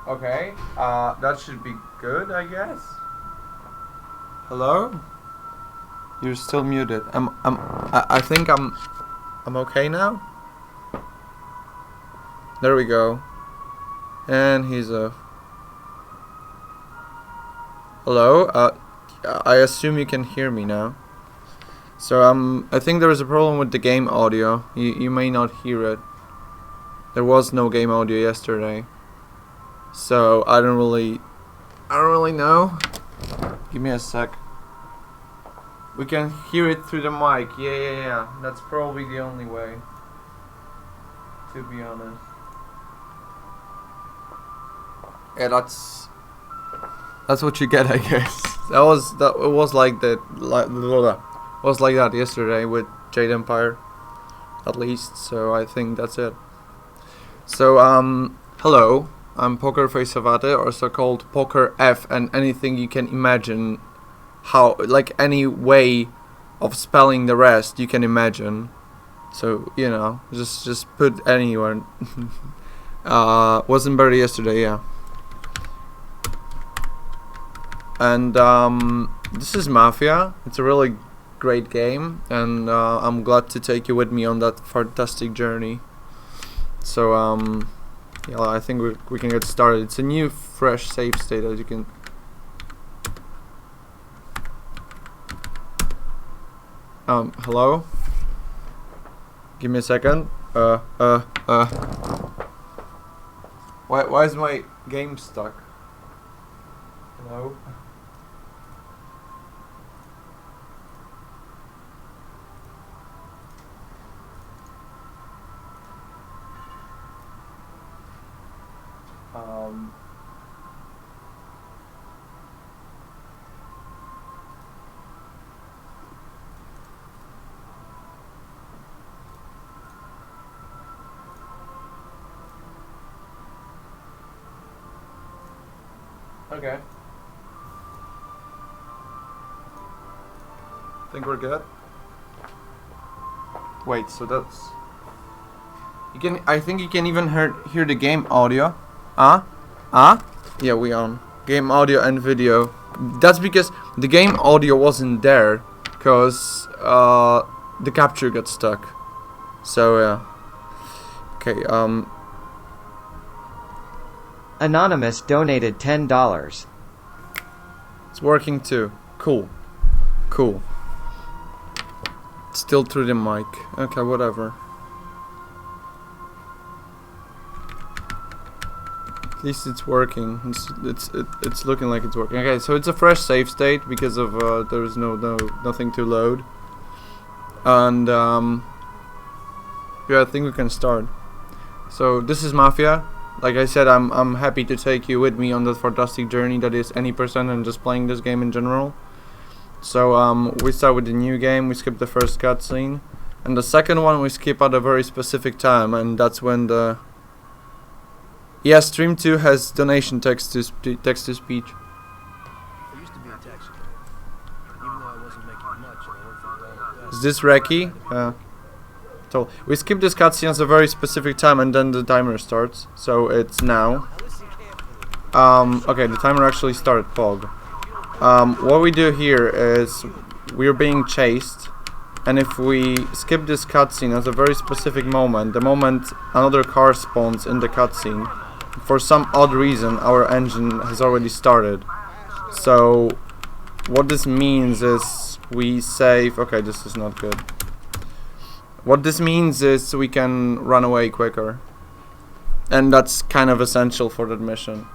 Okay, that should be good, I guess. Hello? You're still muted. I think I'm okay now. There we go. And he's off. Hello? I assume you can hear me now. So, I think there is a problem with the game audio. You may not hear it. There was no game audio yesterday. So, I don't really know. Give me a sec. We can hear it through the mic. Yeah. That's probably the only way. To be honest. Yeah, that's what you get, I guess. It was like that yesterday with Jade Empire, at least. So I think that's it. So hello, I'm PokerFacowaty, also called Poker F, and anything you can imagine, how like any way of spelling the rest you can imagine. So you know, just put anywhere. Wasn't better yesterday, yeah. And this is Mafia. It's a really great game, and I'm glad to take you with me on that fantastic journey. So yeah, I think we can get started. It's a new, fresh save state, as you can. Hello. Give me a second. Why is my game stuck? Hello. Okay. Think we're good? Wait, so that's... I think you can even hear the game audio. Yeah, we on. Game audio and video. That's because the game audio wasn't there, because the capture got stuck. So, yeah. Okay, Anonymous donated $10. It's working too. Cool. Still through the mic. Okay, whatever. At least it's working. It's looking like it's working. Okay, so it's a fresh save state because of there is nothing to load. And yeah, I think we can start. So this is Mafia. Like I said, I'm happy to take you with me on that fantastic journey that is any percent and just playing this game in general. So we start with the new game. We skip the first cutscene, and the second one we skip at a very specific time, and that's when the Stream 2 has donation text to speech. I used to be a taxi driver, even though I wasn't making much, and I worked for the dollar. Is this Reki? So we skip this cutscene at a very specific time, and then the timer starts. So it's now. Okay, the timer actually started. Pog. What we do here is we're being chased, and if we skip this cutscene at a very specific moment, the moment another car spawns in the cutscene, for some odd reason our engine has already started. So what this means is we save. Okay, this is not good. What this means is we can run away quicker, and that's kind of essential for that mission.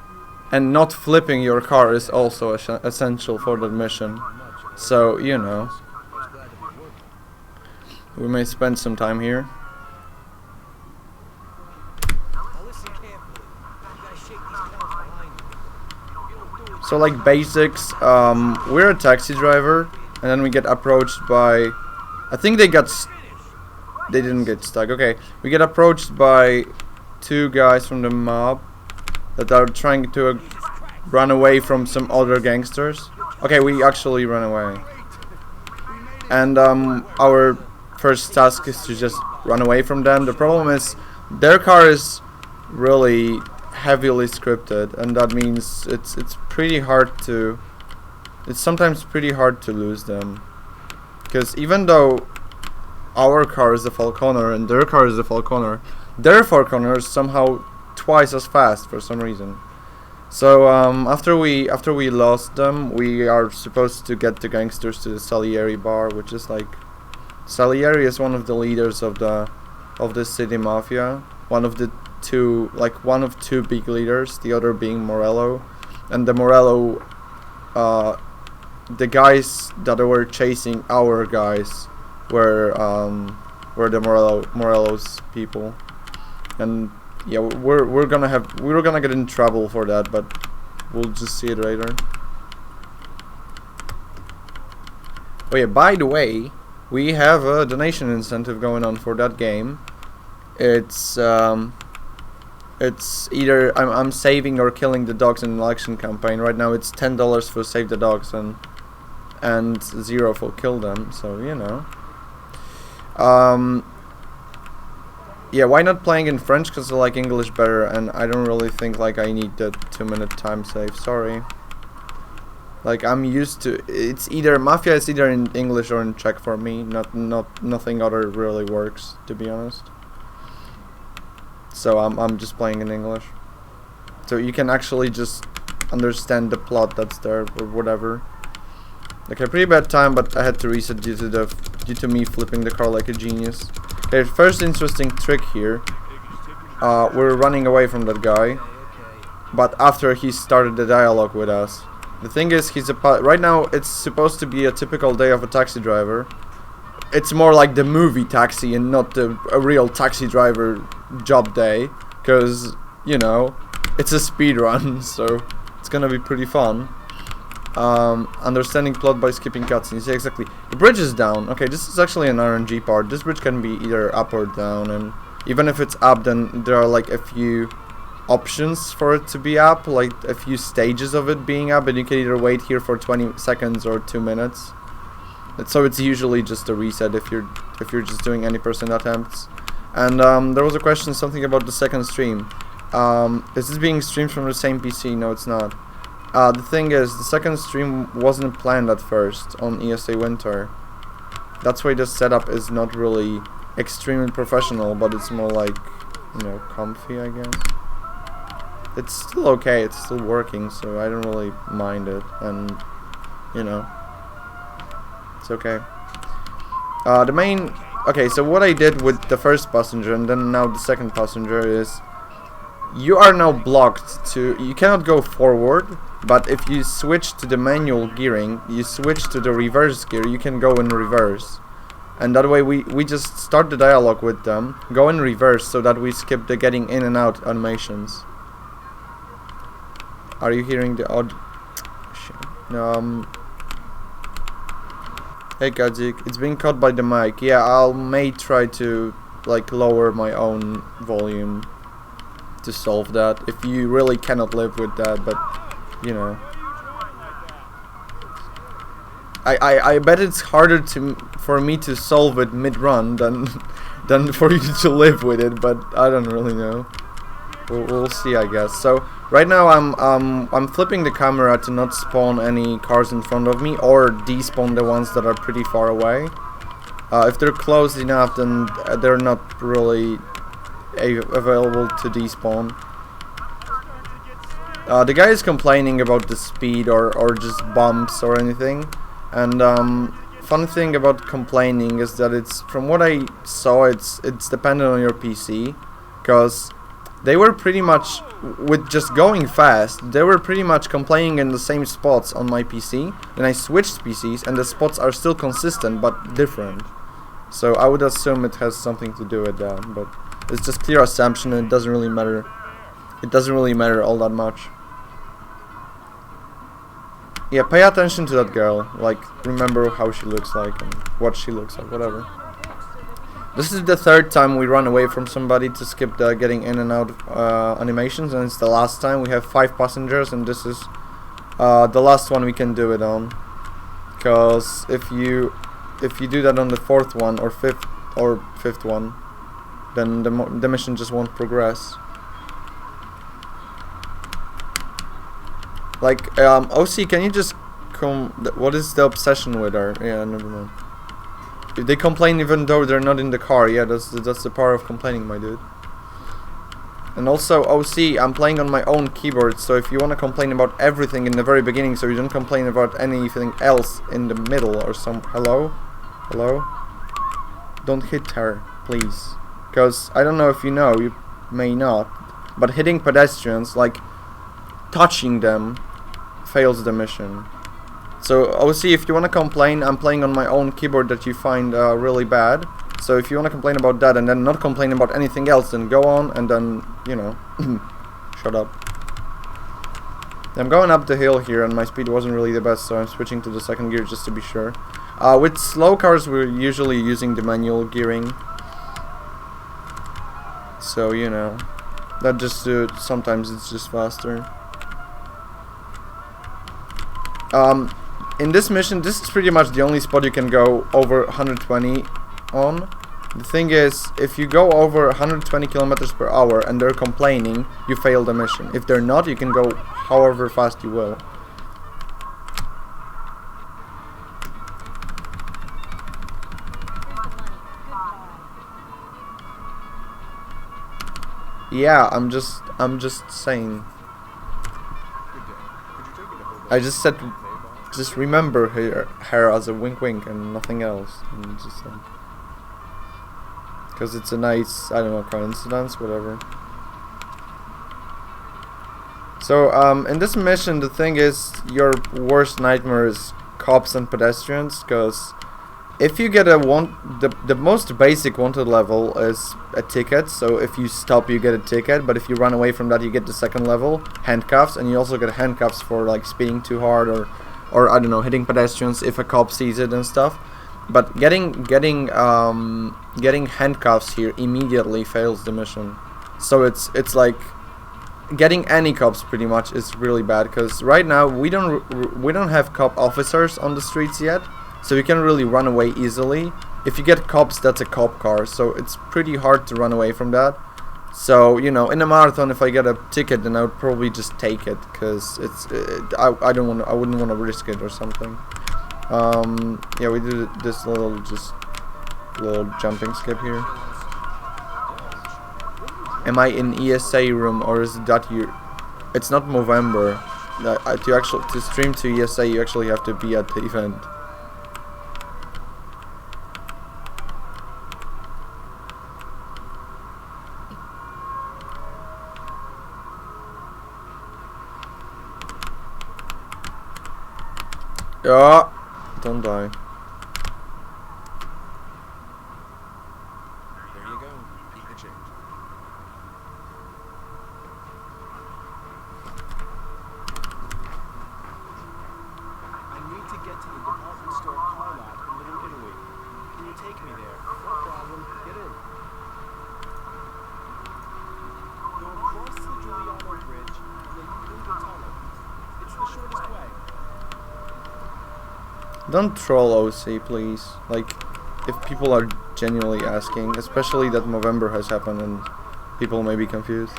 And not flipping your car is also essential for that mission. So, you know, we may spend some time here. So, like basics, we're a taxi driver, and then we get approached by... I think they didn't get stuck. Okay, we get approached by two guys from the mob that are trying to run away from some other gangsters. Okay, we actually run away. And our first task is to just run away from them. The problem is their car is really heavily scripted, and that means it's pretty hard to. It's sometimes pretty hard to lose them, because even though our car is the Falconer and their car is the Falconer, their Falconer is somehow twice as fast for some reason. So after we lost them, we are supposed to get the gangsters to the Salieri bar, which is like, Salieri is one of the leaders of the city mafia, one of two big leaders, the other being Morello, and the Morello, the guys that were chasing our guys were the Morello's people, and yeah, we're gonna get in trouble for that, but we'll just see it later. Oh yeah, by the way, we have a donation incentive going on for that game. It's either I'm saving or killing the dogs in an election campaign. Right now it's $10 for save the dogs and $0 for kill them. So you know. Yeah, why not playing in French? Because I like English better, and I don't really think like I need the 2-minute time save. Sorry. Like I'm used to it's either Mafia is either in English or in Czech for me. Nothing other really works, to be honest. So I'm just playing in English. So you can actually just understand the plot that's there or whatever. Okay, pretty bad time, but I had to reset due to me flipping the car like a genius. Okay, first interesting trick here. We're running away from that guy, but after he started the dialogue with us. The thing is, right now it's supposed to be a typical day of a taxi driver. It's more like the movie Taxi and not a real taxi driver job day, because you know it's a speed run, so it's gonna be pretty fun. Understanding plot by skipping cutscenes. Yeah, exactly. The bridge is down. Okay, this is actually an RNG part. This bridge can be either up or down, and even if it's up, then there are like a few options for it to be up, like a few stages of it being up, and you can either wait here for 20 seconds or 2 minutes. So it's usually just a reset if you're just doing any percent attempts. And there was a question, something about the second stream. Is this being streamed from the same PC? No, it's not. The thing is, the second stream wasn't planned at first on ESA Winter. That's why the setup is not really extremely professional, but it's more like, you know, comfy, I guess. It's still okay, it's still working, so I don't really mind it, and, you know, it's okay. Okay, so what I did with the first passenger and then now the second passenger is, you are now blocked you cannot go forward, but if you switch to the manual gearing, you switch to the reverse gear, you can go in reverse. And that way we just start the dialogue with them, go in reverse so that we skip the getting in and out animations. Are you hearing the odd... Hey Kazik, it's being caught by the mic. Yeah, may try to like lower my own volume to solve that, if you really cannot live with that, but you know. I bet it's harder for me to solve it mid-run than for you to live with it, but I don't really know. We'll see, I guess. So right now I'm flipping the camera to not spawn any cars in front of me or despawn the ones that are pretty far away. If they're close enough, then they're not really available to despawn. The guy is complaining about the speed or just bumps or anything, and fun thing about complaining is that it's, from what I saw, it's dependent on your PC, because they were pretty much, with just going fast, they were pretty much complaining in the same spots on my PC. Then I switched PCs and the spots are still consistent but different. So I would assume it has something to do with that, but it's just clear assumption and it doesn't really matter. It doesn't really matter all that much. Yeah, pay attention to that girl. Like, remember how she looks like and what she looks like, whatever. This is the third time we run away from somebody to skip the getting in and out animations, and it's the last time. We have 5 passengers, and this is the last one we can do it on. Because if you do that on the 4th one or 5th one, then the mission just won't progress. Like, OC, can you just what is the obsession with her? Yeah, never mind. If they complain even though they're not in the car, yeah, that's the power of complaining, my dude. And also, OC, I'm playing on my own keyboard, so if you want to complain about everything in the very beginning, so you don't complain about anything else in the middle or some... Hello? Hello? Don't hit her, please. Because, I don't know if you know, you may not, but hitting pedestrians, like, touching them, fails the mission. So, OC, if you want to complain, I'm playing on my own keyboard that you find really bad. So if you want to complain about that and then not complain about anything else, then go on and then, you know, shut up. I'm going up the hill here and my speed wasn't really the best, so I'm switching to the second gear just to be sure. With slow cars we're usually using the manual gearing. So, you know, that just sometimes it's just faster. In this mission, this is pretty much the only spot you can go over 120 on. The thing is, if you go over 120 kilometers per hour and they're complaining, you fail the mission. If they're not, you can go however fast you will. Yeah, I'm just saying. I just said, just remember her as a wink wink and nothing else. And just because it's a nice, I don't know, coincidence, whatever. So, in this mission, the thing is, your worst nightmare is cops and pedestrians, because if you get the most basic wanted level is a ticket, so if you stop you get a ticket, but if you run away from that you get the second level, handcuffs, and you also get handcuffs for like speeding too hard or I don't know, hitting pedestrians if a cop sees it and stuff. But getting handcuffs here immediately fails the mission. So it's like getting any cops pretty much is really bad, because right now we don't have cop officers on the streets yet, so you can really run away easily. If you get cops, that's a cop car, so it's pretty hard to run away from that. So, you know, in a marathon, if I get a ticket, then I would probably just take it, because I wouldn't want to risk it or something. Yeah, we did this little jumping skip here. Am I in ESA room, or is it that you? It's not Movember. To stream to ESA, you actually have to be at the event. Yeah. Don't die. There you go. Keep the change. I need to get to the department store car lot in Little Italy. Can you take me there? No problem. Get in. Go across the Giuliano Bridge and then through the tunnel. It's the shortest way. Don't troll OC, please. Like, if people are genuinely asking, especially that Movember has happened and people may be confused.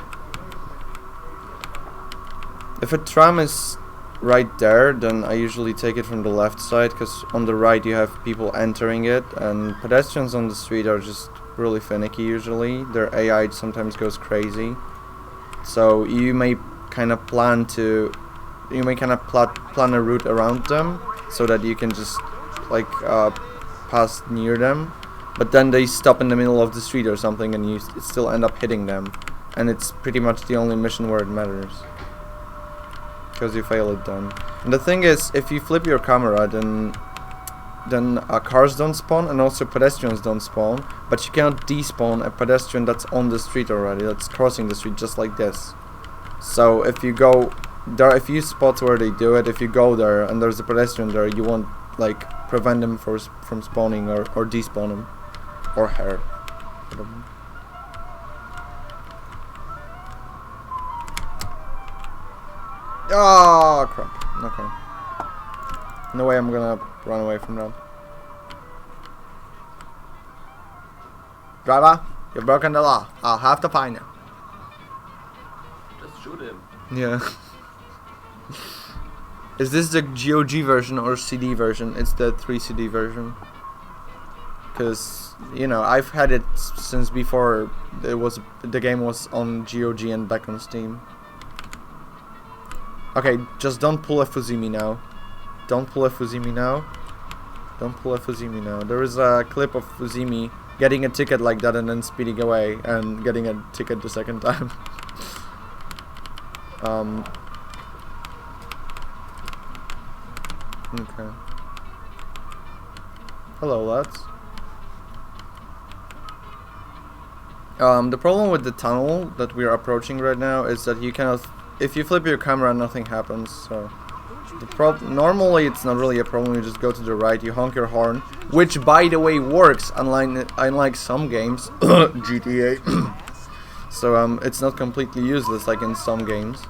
If a tram is right there, then I usually take it from the left side, because on the right you have people entering it, and pedestrians on the street are just really finicky usually. Their AI sometimes goes crazy. So you may kind of plan a route around them, so that you can just like pass near them, but then they stop in the middle of the street or something and you still end up hitting them, and it's pretty much the only mission where it matters, because you fail it then. And the thing is, if you flip your camera, then cars don't spawn and also pedestrians don't spawn, but you cannot despawn a pedestrian that's on the street already, that's crossing the street, just like this. So if you go there, if you spot where they do it, if you go there and there's a pedestrian there, you won't like prevent them from spawning or despawn him or her. Oh crap. Okay. No way I'm gonna run away from that. Driver, you've broken the law. I'll have to fine you. Just shoot him. Yeah. Is this the GOG version or CD version? It's the 3 CD version. Because, you know, I've had it since before the game was on GOG and back on Steam. Okay, just don't pull a Fuzimi now. Don't pull a Fuzimi now. Don't pull a Fuzimi now. There is a clip of Fuzimi getting a ticket like that and then speeding away and getting a ticket the second time. Okay. Hello, lads. The problem with the tunnel that we are approaching right now is that you cannot. If you flip your camera, nothing happens. So, normally it's not really a problem. You just go to the right, you honk your horn, which, by the way, works. Unlike some games, GTA. So it's not completely useless like in some games.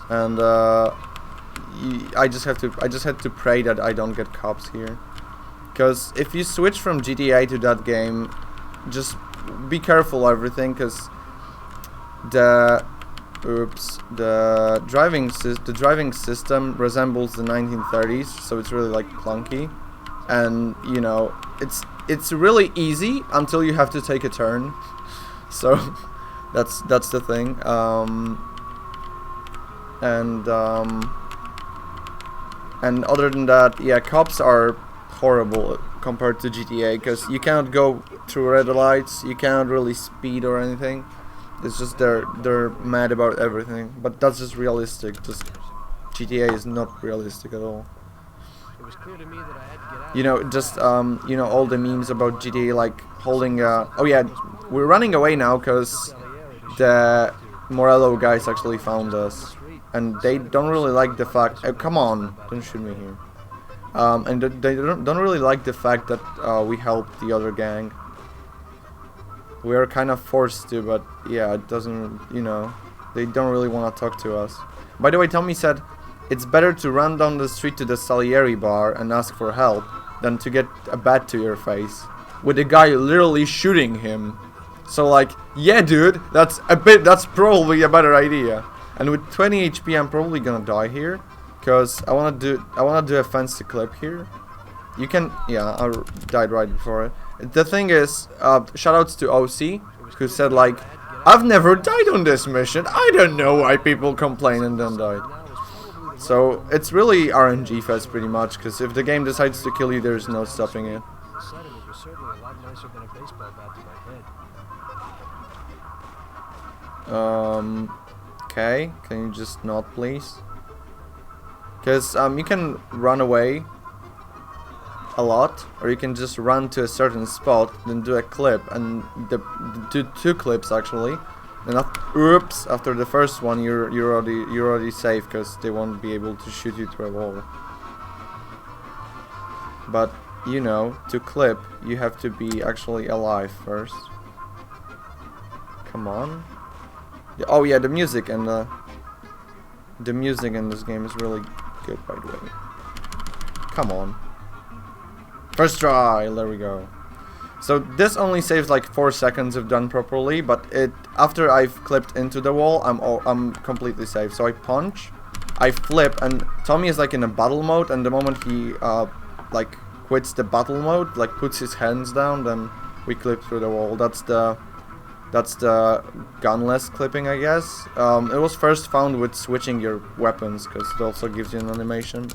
And I just had to pray that I don't get cops here. Because if you switch from GTA to that game, just be careful everything, because the driving system resembles the 1930s, so it's really like clunky, and you know it's really easy until you have to take a turn. So that's the thing. And other than that, yeah, cops are horrible compared to GTA, because you cannot go through red lights, you cannot really speed or anything. It's just they're mad about everything, but that's just realistic. Just GTA is not realistic at all. It was clear to me that I had to get out. You know, just you know, all the memes about GTA, like holding oh yeah, we're running away now because the Morello guys actually found us, and they don't really like the fact. Come on, don't shoot me here. And they don't really like the fact that we helped the other gang. We are kind of forced to, but yeah, it doesn't, you know, they don't really want to talk to us. By the way, Tommy said it's better to run down the street to the Salieri bar and ask for help than to get a bat to your face with a guy literally shooting him. So like, yeah, dude, that's probably a better idea. And with 20 HP, I'm probably gonna die here, cause I wanna do a fancy clip here. You can, yeah, I died right before it. The thing is, shoutouts to OC, who said like, I've never died on this mission, I don't know why people complain, and then died. So it's really RNG fest pretty much, because if the game decides to kill you, there's no stopping it. The sight of it was certainly a lot nicer than a baseball bat to my head. Okay, can you just not, please? Because you can run away a lot, or you can just run to a certain spot, then do a clip, and do 2 clips actually. Then after the first one, you're already safe, because they won't be able to shoot you through a wall. But you know, to clip, you have to be actually alive first. Come on. Oh yeah, the music and the music in this game is really good, by the way. Come on. First try, there we go. So this only saves like 4 seconds if done properly, but after I've clipped into the wall, I'm completely safe. So I punch, I flip, and Tommy is like in a battle mode, and the moment he like quits the battle mode, like puts his hands down, then we clip through the wall. That's the gunless clipping, I guess. It was first found with switching your weapons, because it also gives you an animation.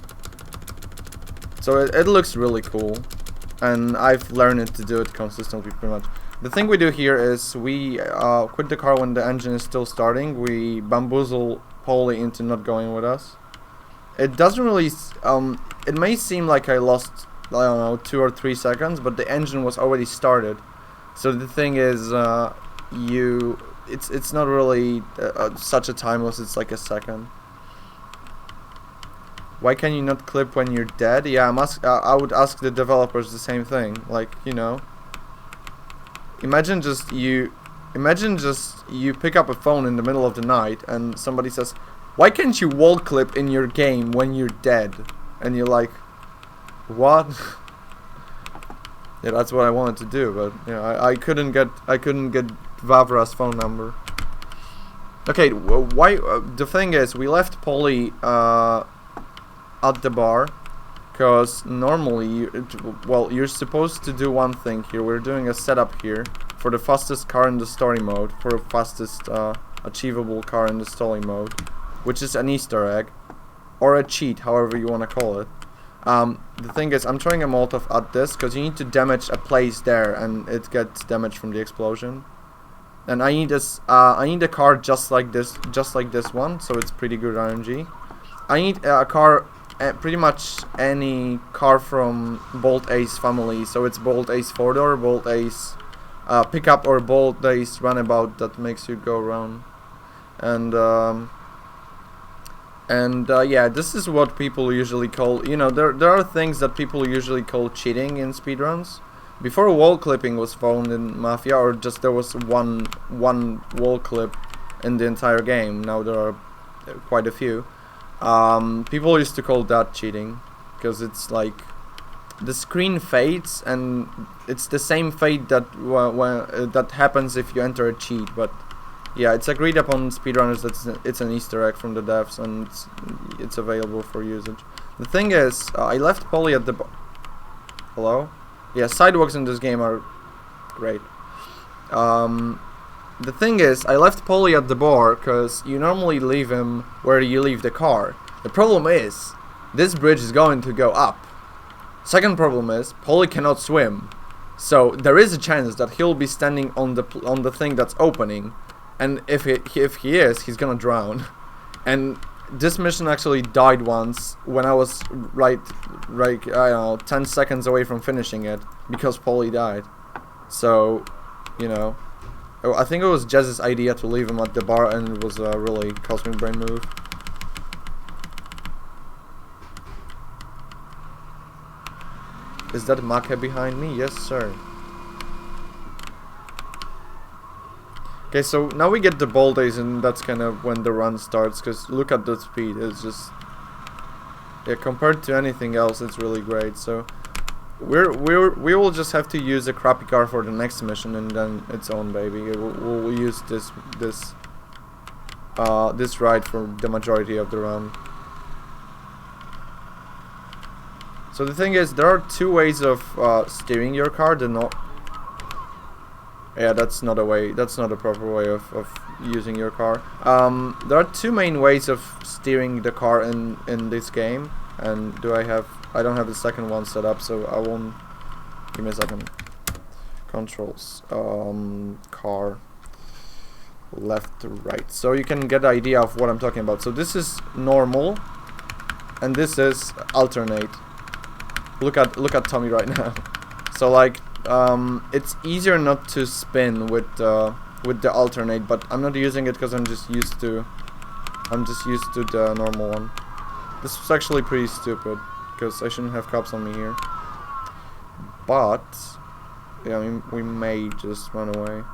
So it looks really cool, and I've learned it to do it consistently pretty much. The thing we do here is we quit the car when the engine is still starting. We bamboozle Polly into not going with us. It doesn't really, it may seem like I lost, I don't know, 2 or 3 seconds, but the engine was already started. So the thing is, it's not really such a time loss, it's like a second. Why can you not clip when you're dead? Yeah, I would ask the developers the same thing. Like, you know, imagine just you pick up a phone in the middle of the night and somebody says, why can't you wall clip in your game when you're dead? And you're like, what? Yeah, that's what I wanted to do, but you know, I couldn't get Vavra's phone number. Okay, why? The thing is, we left Polly at the bar, because normally, well, you're supposed to do one thing here. We're doing a setup here for the fastest car in the story mode, for the fastest achievable car in the story mode, which is an Easter egg, or a cheat, however you want to call it. The thing is, I'm throwing a Molotov at this, because you need to damage a place there, and it gets damaged from the explosion. And I need this. I need a car just like this one, so it's pretty good RNG. I need a car, pretty much any car from Bolt Ace family. So it's Bolt Ace 4-door, Bolt Ace pickup, or Bolt Ace runabout that makes you go around. And yeah, this is what people usually call. You know, there are things that people usually call cheating in speedruns. Before wall clipping was found in Mafia, or just there was one wall clip in the entire game. Now there are quite a few. People used to call that cheating, because it's like the screen fades, and it's the same fade that that happens if you enter a cheat. But yeah, it's agreed upon speedrunners that it's an Easter egg from the devs, and it's available for usage. The thing is, I left Polly at the hello. Yeah, sidewalks in this game are great. The thing is, I left Polly at the bar because you normally leave him where you leave the car. The problem is, this bridge is going to go up. Second problem is, Polly cannot swim. So there is a chance that he'll be standing on the thing that's opening, and if he is, he's gonna drown. And this mission actually died once when I was right I don't know, 10 seconds away from finishing it, because Polly died. So, you know, I think it was Jez's idea to leave him at the bar, and it was a really cosmic brain move. Is that Maka behind me? Yes, sir. Okay, so now we get the ball days, and that's kind of when the run starts, because look at the speed. It's just, yeah, compared to anything else, it's really great. So we will just have to use a crappy car for the next mission, and then it's on, baby. We'll use this ride for the majority of the run. So the thing is, there are two ways of steering your car. Yeah, that's not a way. That's not a proper way of using your car. There are two main ways of steering the car in this game. And I don't have the second one set up, so I won't. Give me a second. Controls. Car. Left to right. So you can get the idea of what I'm talking about. So this is normal, and this is alternate. Look at Tommy right now. So like, it's easier not to spin with the alternate, but I'm not using it because I'm just used to the normal one. This was actually pretty stupid, because I shouldn't have cops on me here. But yeah, we may just run away.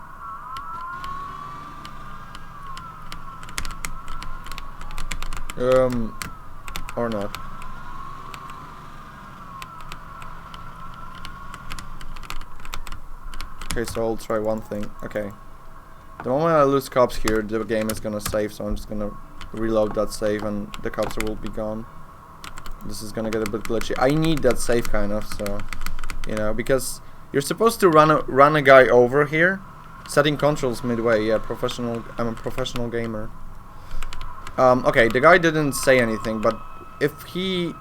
Or not. Okay, so I'll try one thing. Okay. The moment I lose cops here, the game is gonna save, so I'm just gonna reload that save and the cops will be gone. This is gonna get a bit glitchy. I need that save kind of, so, you know, because you're supposed to run a guy over here, setting controls midway. Yeah, I'm a professional gamer. Okay, the guy didn't say anything, but if he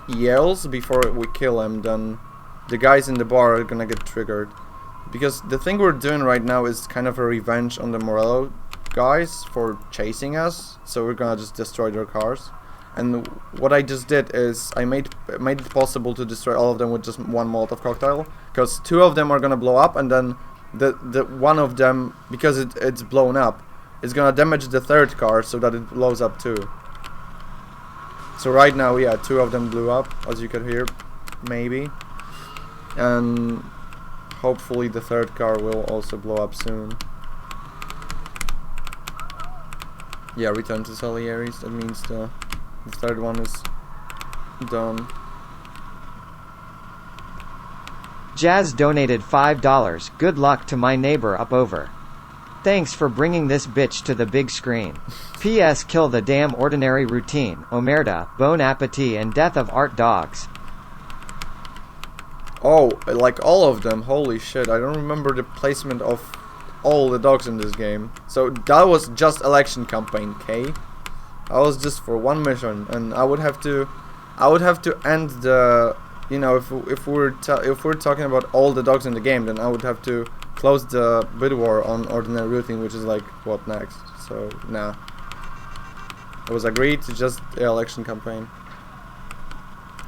yells before we kill him, then the guys in the bar are gonna get triggered. Because the thing we're doing right now is kind of a revenge on the Morello guys for chasing us, so we're gonna just destroy their cars. And what I just did is I made it possible to destroy all of them with just one Molotov cocktail, because two of them are gonna blow up, and then the one of them, because it's blown up, is gonna damage the third car so that it blows up too. So right now, yeah, two of them blew up, as you can hear, maybe, and hopefully the third car will also blow up soon. Yeah, return to Salieri's. That means the third one is done. Jazz donated $5. Good luck to my neighbor up over. Thanks for bringing this bitch to the big screen. P.S. Kill the damn ordinary routine, Omerta, Bon Appetit and Death of Art Dogs. Oh, like all of them. Holy shit, I don't remember the placement of all the dogs in this game. So that was just election campaign, K. That was just for one mission, and I would have to end the, you know, if we're talking about all the dogs in the game, then I would have to close the bid war on ordinary routing, which is like what next. So nah, it was agreed to just the election campaign.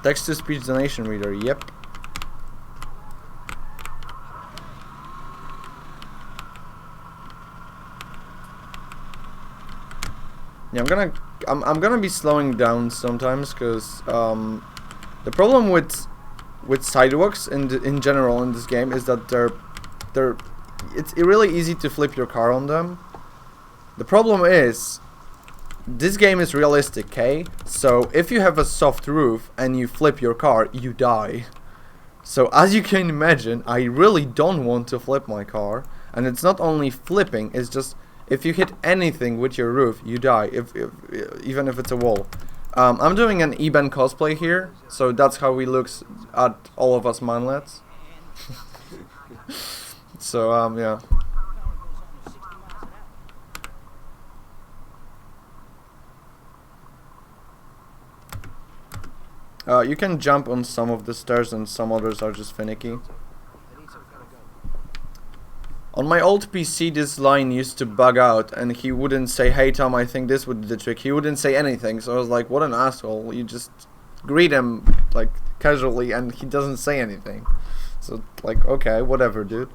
Text to speech donation reader. Yep. Yeah, I'm gonna be slowing down sometimes, because the problem with sidewalks in general in this game is that it's really easy to flip your car on them. The problem is this game is realistic, okay? So if you have a soft roof and you flip your car, you die. So as you can imagine, I really don't want to flip my car, and it's not only flipping, it's just if you hit anything with your roof, you die, even if it's a wall. I'm doing an Eben cosplay here, so that's how he looks at all of us manlets. So, yeah. You can jump on some of the stairs and some others are just finicky. On my old PC, this line used to bug out, and he wouldn't say, "Hey Tom, I think this would do the trick." He wouldn't say anything, so I was like, what an asshole. You just greet him, like, casually, and he doesn't say anything. So, like, okay, whatever, dude.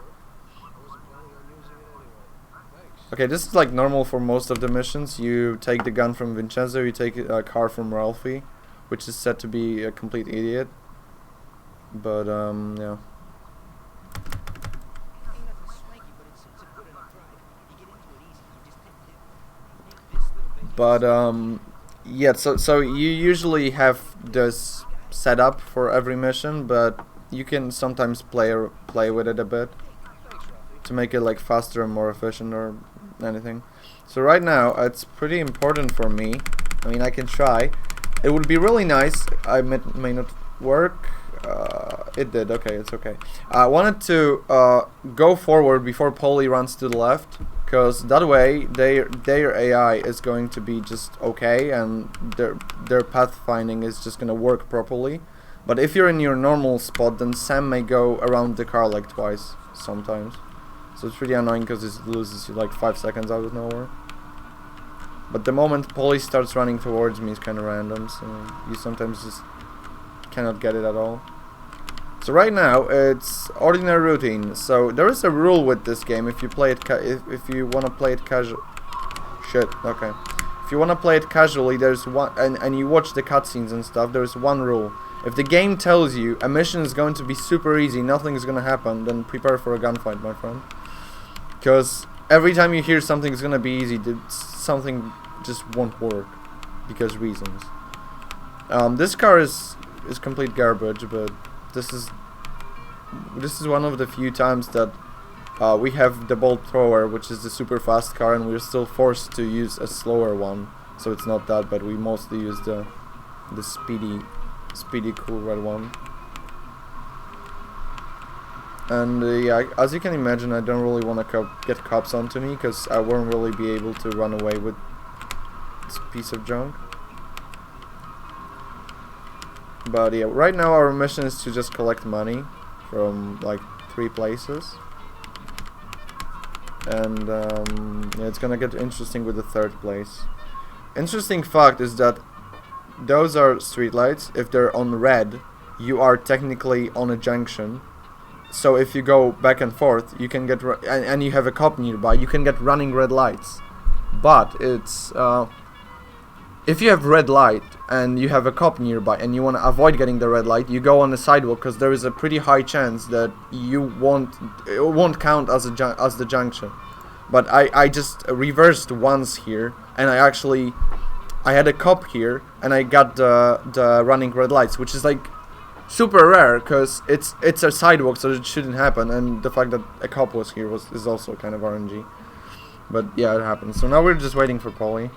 Okay, this is, like, normal for most of the missions. You take the gun from Vincenzo, you take a car from Ralphie, which is said to be a complete idiot. But, yeah. But yeah, so you usually have this set up for every mission, but you can sometimes play with it a bit to make it like faster and more efficient or anything. So right now it's pretty important for me. I mean, I can try. It would be really nice. I may not work. It did. Okay, it's okay. I wanted to go forward before Polly runs to the left, because that way their AI is going to be just okay, and their pathfinding is just gonna work properly. But if you're in your normal spot, then Sam may go around the car like twice sometimes. So it's pretty annoying because it loses you like 5 seconds out of nowhere. But the moment Polly starts running towards me is kind of random, so you sometimes just cannot get it at all. So right now it's ordinary routine. So there is a rule with this game. If you play it, if you want to play it casual, okay. If you want to play it casually, there's one, and you watch the cutscenes and stuff. There's one rule. If the game tells you a mission is going to be super easy, nothing is going to happen, then prepare for a gunfight, my friend. Because every time you hear something is going to be easy, something just won't work because reasons. This car is complete garbage, but this is one of the few times that we have the bolt thrower, which is the super fast car, and we're still forced to use a slower one. So it's not that bad. We mostly use the speedy cool red one. And yeah, as you can imagine, I don't really want to get cops onto me, because I won't really be able to run away with this piece of junk. But yeah, right now our mission is to just collect money from like 3 places. And yeah, it's gonna get interesting with the 3rd place. Interesting fact is that those are streetlights. If they're on red, you are technically on a junction. So if you go back and forth, you can get and you have a cop nearby, you can get running red lights. But it's if you have red light and you have a cop nearby and you want to avoid getting the red light, you go on the sidewalk, because there is a pretty high chance that it won't count as the junction. But I just reversed once here, and I had a cop here, and I got the running red lights, which is like super rare, because it's a sidewalk, so it shouldn't happen, and the fact that a cop was here is also kind of RNG. But yeah, it happens. So now we're just waiting for Polly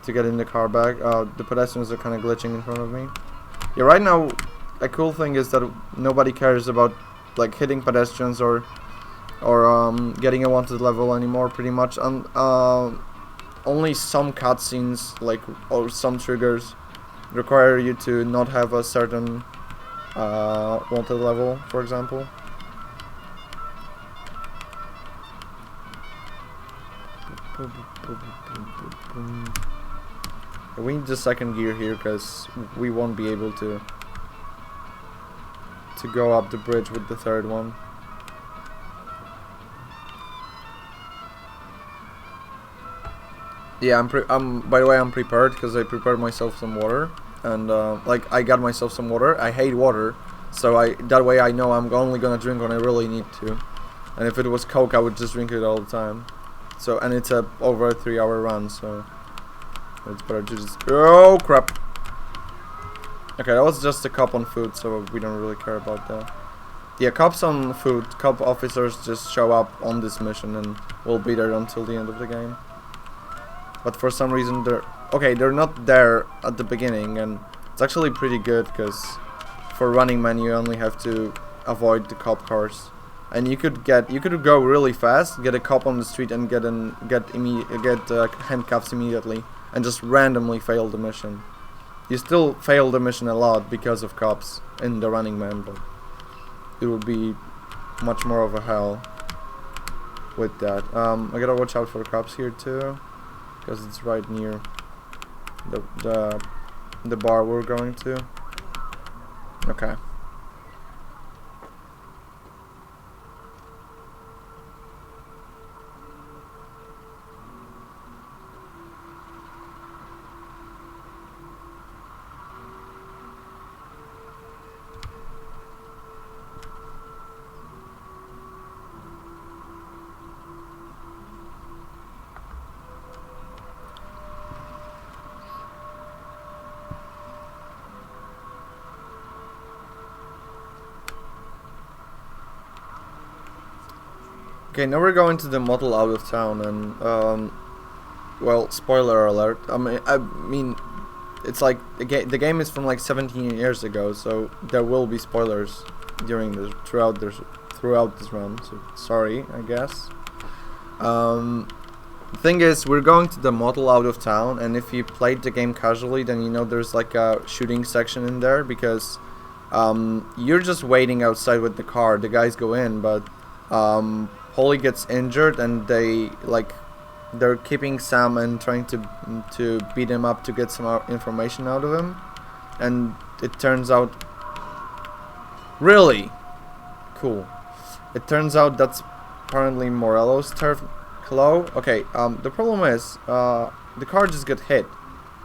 to get in the car back. The pedestrians are kind of glitching in front of me. Yeah, right now, a cool thing is that nobody cares about like hitting pedestrians or getting a wanted level anymore. Pretty much, only some cutscenes or some triggers require you to not have a certain wanted level, for example. We need the second gear here because we won't be able to go up the bridge with the third one. Yeah, by the way, I'm prepared because I prepared myself some water, and like I got myself some water. I hate water, so that way I know I'm only gonna drink when I really need to. And if it was Coke, I would just drink it all the time. So, and it's over a 3-hour run, so it's better to just. Oh crap! Okay, that was just a cop on food, so we don't really care about that. Yeah, cops on food, cop officers just show up on this mission and will be there until the end of the game. But for some reason they're not there at the beginning, and it's actually pretty good because for Running Man you only have to avoid the cop cars, and you could go really fast, get a cop on the street, and get handcuffs immediately, and just randomly fail the mission. You still fail the mission a lot because of cops in the Running Man, but it would be much more of a hell with that. I gotta watch out for cops here too, because it's right near the bar we're going to. Okay. Okay, now we're going to the model out of town, and well, spoiler alert. I mean, it's like the game is from like 17 years ago, so there will be spoilers throughout this run. So sorry, I guess. The thing is, we're going to the model out of town, and if you played the game casually, then you know there's like a shooting section in there because you're just waiting outside with the car. The guys go in, but Polly gets injured, and they're keeping Sam and trying to beat him up to get some information out of him, and it turns out really cool. It turns out that's apparently Morello's turf. Hello? Okay, the problem is the car just got hit,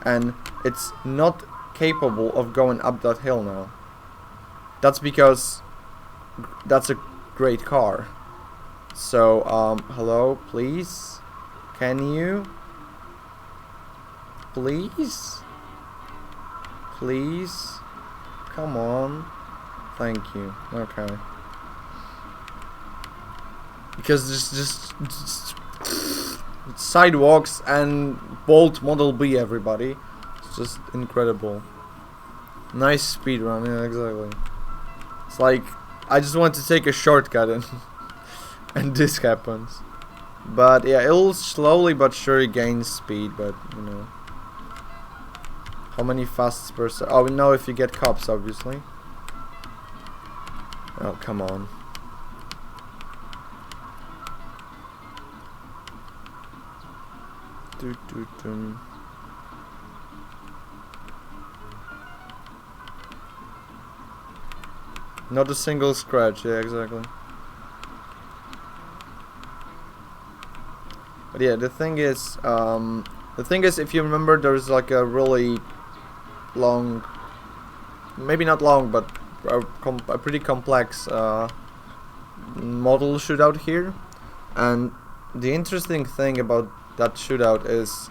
and it's not capable of going up that hill now. That's because that's a great car. So, hello, please? Can you? Please? Please? Come on. Thank you. Okay. Because just sidewalks and Bolt Model B, everybody. It's just incredible. Nice speed run, yeah, exactly. It's like I just want to take a shortcut and this happens. But yeah, it'll slowly but surely gain speed, but you know. How many fasts per second? Oh no, if you get cops, obviously. Oh, come on. Not a single scratch, yeah, exactly. But yeah, the thing is, if you remember, there's like a really long, maybe not long, but a pretty complex model shootout here. And the interesting thing about that shootout is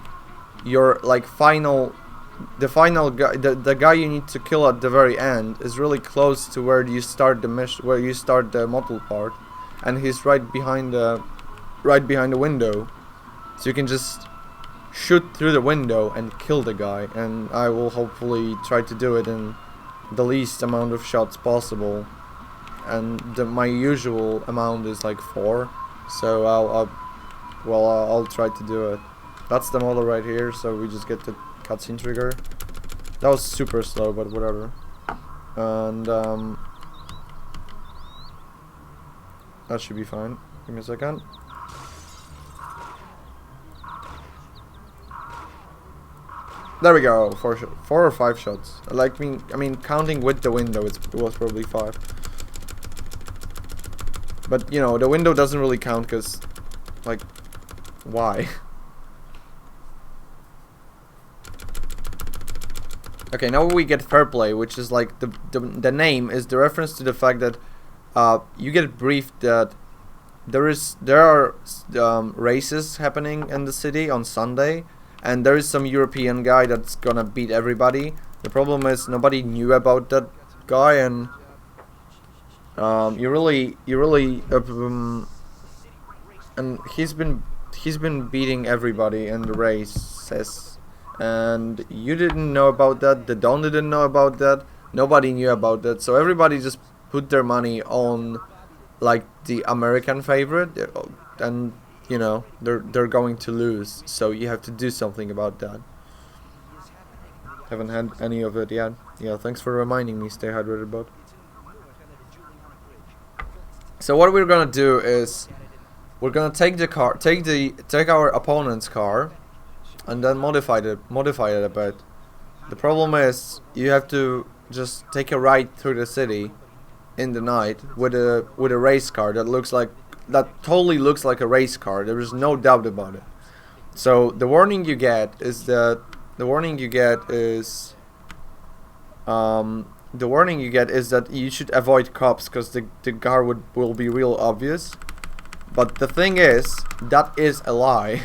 your like the final guy, the guy you need to kill at the very end is really close to where you start the mission, where you start the model part, and he's right behind the window. So you can just shoot through the window and kill the guy, and I will hopefully try to do it in the least amount of shots possible. And my usual amount is like 4, so I'll try to do it. That's the model right here, so we just get the cutscene trigger. That was super slow, but whatever. And that should be fine. Give me a second. There we go. 4 or 5 shots. Like I mean, counting with the window, it was probably 5. But you know, the window doesn't really count because, like, why? Okay, now we get fair play, which is like the name is the reference to the fact that you get briefed that there are races happening in the city on Sunday, and there is some European guy that's gonna beat everybody. The problem is nobody knew about that guy, and you really and he's been beating everybody in the races, and you didn't know about that. The Don didn't know about that. Nobody knew about that. So everybody just put their money on like the American favorite, and you know they're going to lose. So you have to do something about that. Haven't had any of it yet. Yeah, thanks for reminding me. Stay hydrated, bud. So what we're gonna do is we're gonna take the car, take our opponent's car, and then modify it a bit. The problem is you have to just take a ride through the city in the night with a race car that totally looks like a race car. There is no doubt about it. So the warning you get is that you should avoid cops because the car will be real obvious. But the thing is, that is a lie.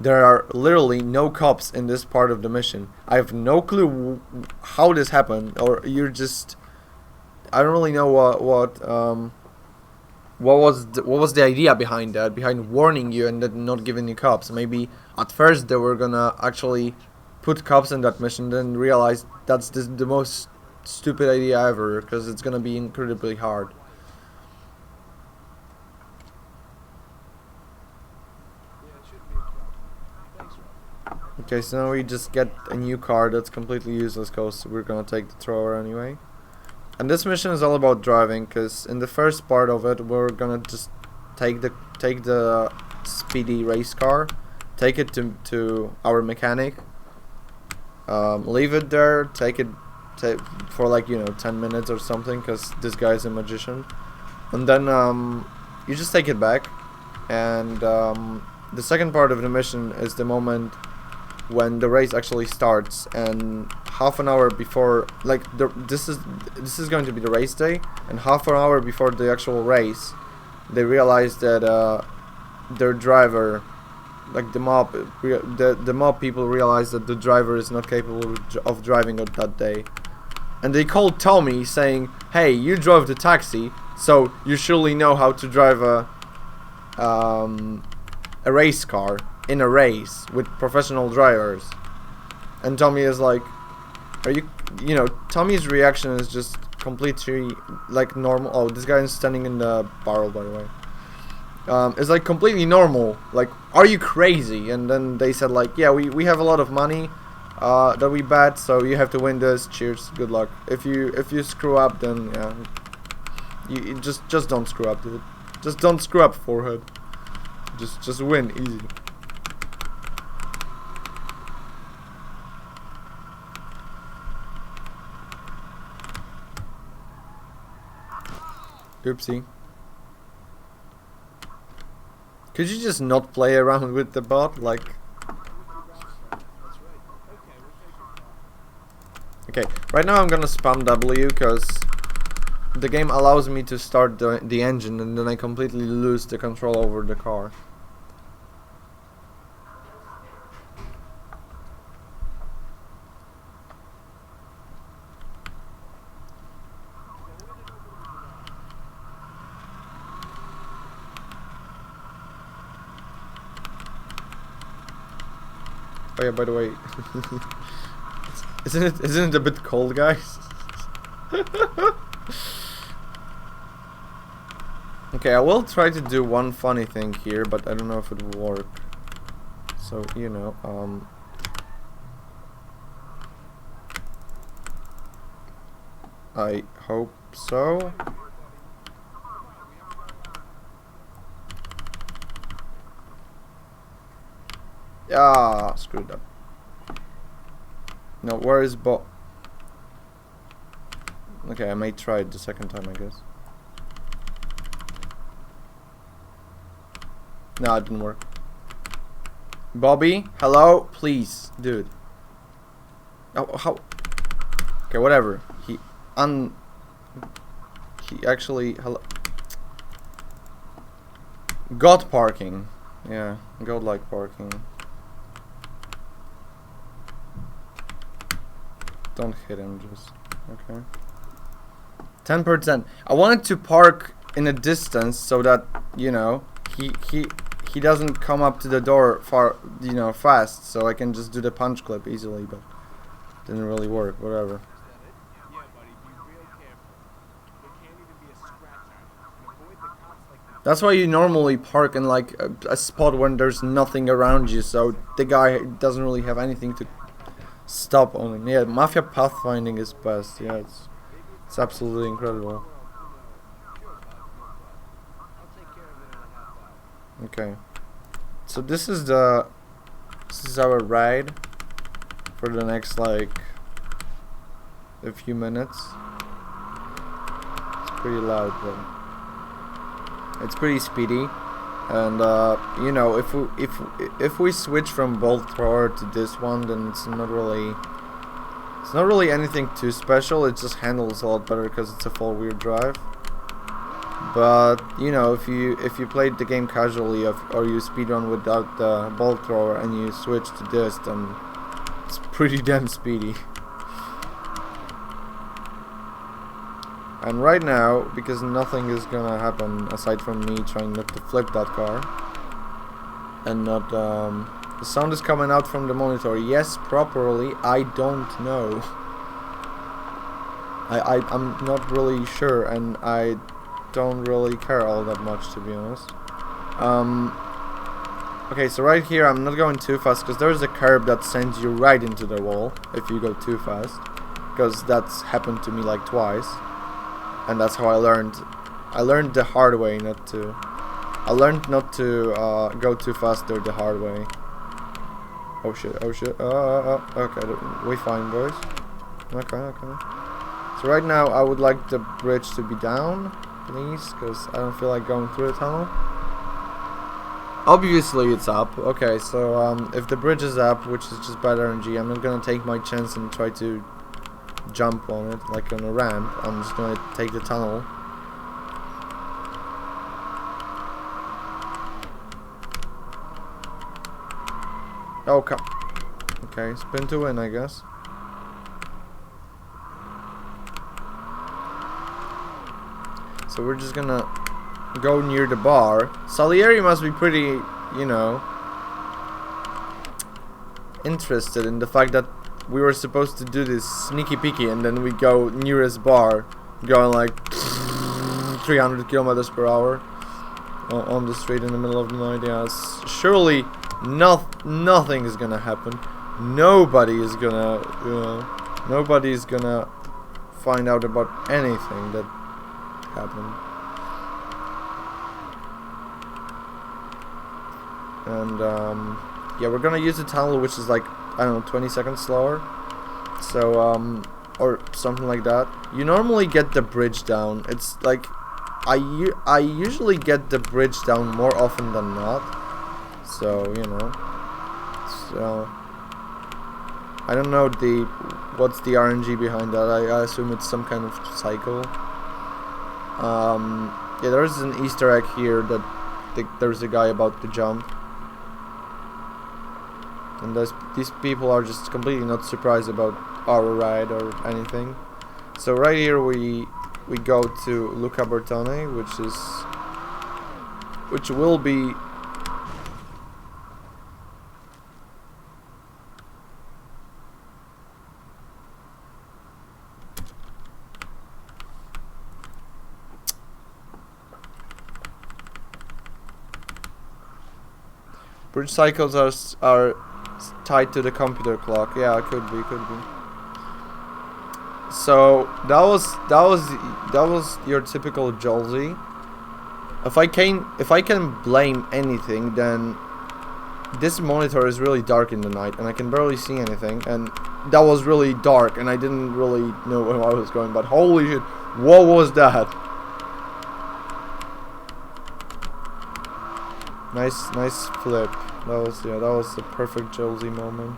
There are literally no cops in this part of the mission. I have no clue how this happened, or you're just, I don't really know what was the idea behind that, behind warning you and then not giving you cops. Maybe at first they were gonna actually put cops in that mission, then realize that's the most stupid idea ever, because it's gonna be incredibly hard. Okay, so now we just get a new car that's completely useless because we're gonna take the thrower anyway. And this mission is all about driving, because in the first part of it we're gonna just take the speedy race car, take it to our mechanic, leave it there, take it for like 10 minutes or something, because this guy is a magician, and then you just take it back. And the second part of the mission is the moment when the race actually starts, and half an hour before, like this is going to be the race day, and half an hour before the actual race they realize that their driver, like the mob people realize that the driver is not capable of driving on that day, and they called Tommy saying, hey, you drove the taxi, so you surely know how to drive a race car in a race with professional drivers. And Tommy is like, are you Tommy's reaction is just completely like normal. Oh, this guy is standing in the barrel, by the way. It's like completely normal, like, are you crazy? And then they said like, yeah, we have a lot of money that we bet, so you have to win this, cheers, good luck. If you screw up, then yeah, you just don't screw up, dude. Just don't screw up, forehead. Just win, easy. Oopsie. Could you just not play around with the bot? Like... Okay, right now I'm gonna spam W because the game allows me to start the engine, and then I completely lose the control over the car. Oh yeah, by the way, isn't it a bit cold, guys? Okay, I will try to do one funny thing here, but I don't know if it will work. So you know, I hope so. Ah, screwed up. No, where is Bo? Okay, I may try it the second time, I guess. No, it didn't work. Bobby, hello, please, dude. Oh, how? Okay, whatever. He actually hello. God parking. Yeah, godlike parking. Don't hit him, just okay. 10%. I wanted to park in a distance so that you know he doesn't come up to the door far, you know, fast, so I can just do the punch clip easily, but didn't really work. Whatever. Yeah, buddy, be real careful. There can't even be a scratch on it. And avoid the cops like the That's why you normally park in like a spot when there's nothing around you, so the guy doesn't really have anything to stop on him. Yeah, Mafia pathfinding is best. Yeah, it's absolutely incredible. I'll take care of it in a half hour. Okay, so this is our ride for the next like a few minutes. It's pretty loud, but it's pretty speedy. And you know, if we switch from bolt thrower to this one, then it's not really anything too special. It just handles a lot better because it's a four-wheel drive. But you know, if you played the game casually or you speedrun without the bolt thrower and you switch to this, then it's pretty damn speedy. And right now, because nothing is gonna happen aside from me trying not to flip that car, and not the sound is coming out from the monitor. Yes, properly. I don't know. I'm not really sure, and I don't really care all that much, to be honest. Okay, so right here I'm not going too fast because there's a curb that sends you right into the wall if you go too fast, because that's happened to me like twice. And that's how I learned. I learned the hard way not to. I learned not to go too fast there the hard way. Oh shit! Oh shit! Okay, we fine, boys. Okay. So right now I would like the bridge to be down, please, because I don't feel like going through the tunnel. Obviously it's up. Okay, so if the bridge is up, which is just bad RNG, I'm not gonna take my chance and try to jump on it like on a ramp. I'm just gonna take the tunnel. Oh come. Okay, spin to win, I guess. So we're just gonna go near the bar. Salieri must be pretty, you know, interested in the fact that we were supposed to do this sneaky peeky and then we go nearest bar going like 300 kilometers per hour on the street in the middle of the night. Yeah, surely nothing is gonna happen. Nobody is gonna find out about anything that happened. And yeah, we're gonna use the tunnel, which is like, I don't know, 20 seconds slower. So or something like that. You normally get the bridge down. It's like I usually get the bridge down more often than not. So you know. So I don't know what's the RNG behind that. I assume it's some kind of cycle. Yeah, there's an Easter egg here that there's a guy about to jump. And these people are just completely not surprised about our ride or anything. So right here we go to Luca Bertone, which will be Bridge cycles are tied to the computer clock. Yeah, could be. So that was your typical Jolzy. If I can blame anything, then this monitor is really dark in the night and I can barely see anything, and that was really dark and I didn't really know where I was going, but holy shit, what was that? Nice flip. That was the perfect Jolzy moment.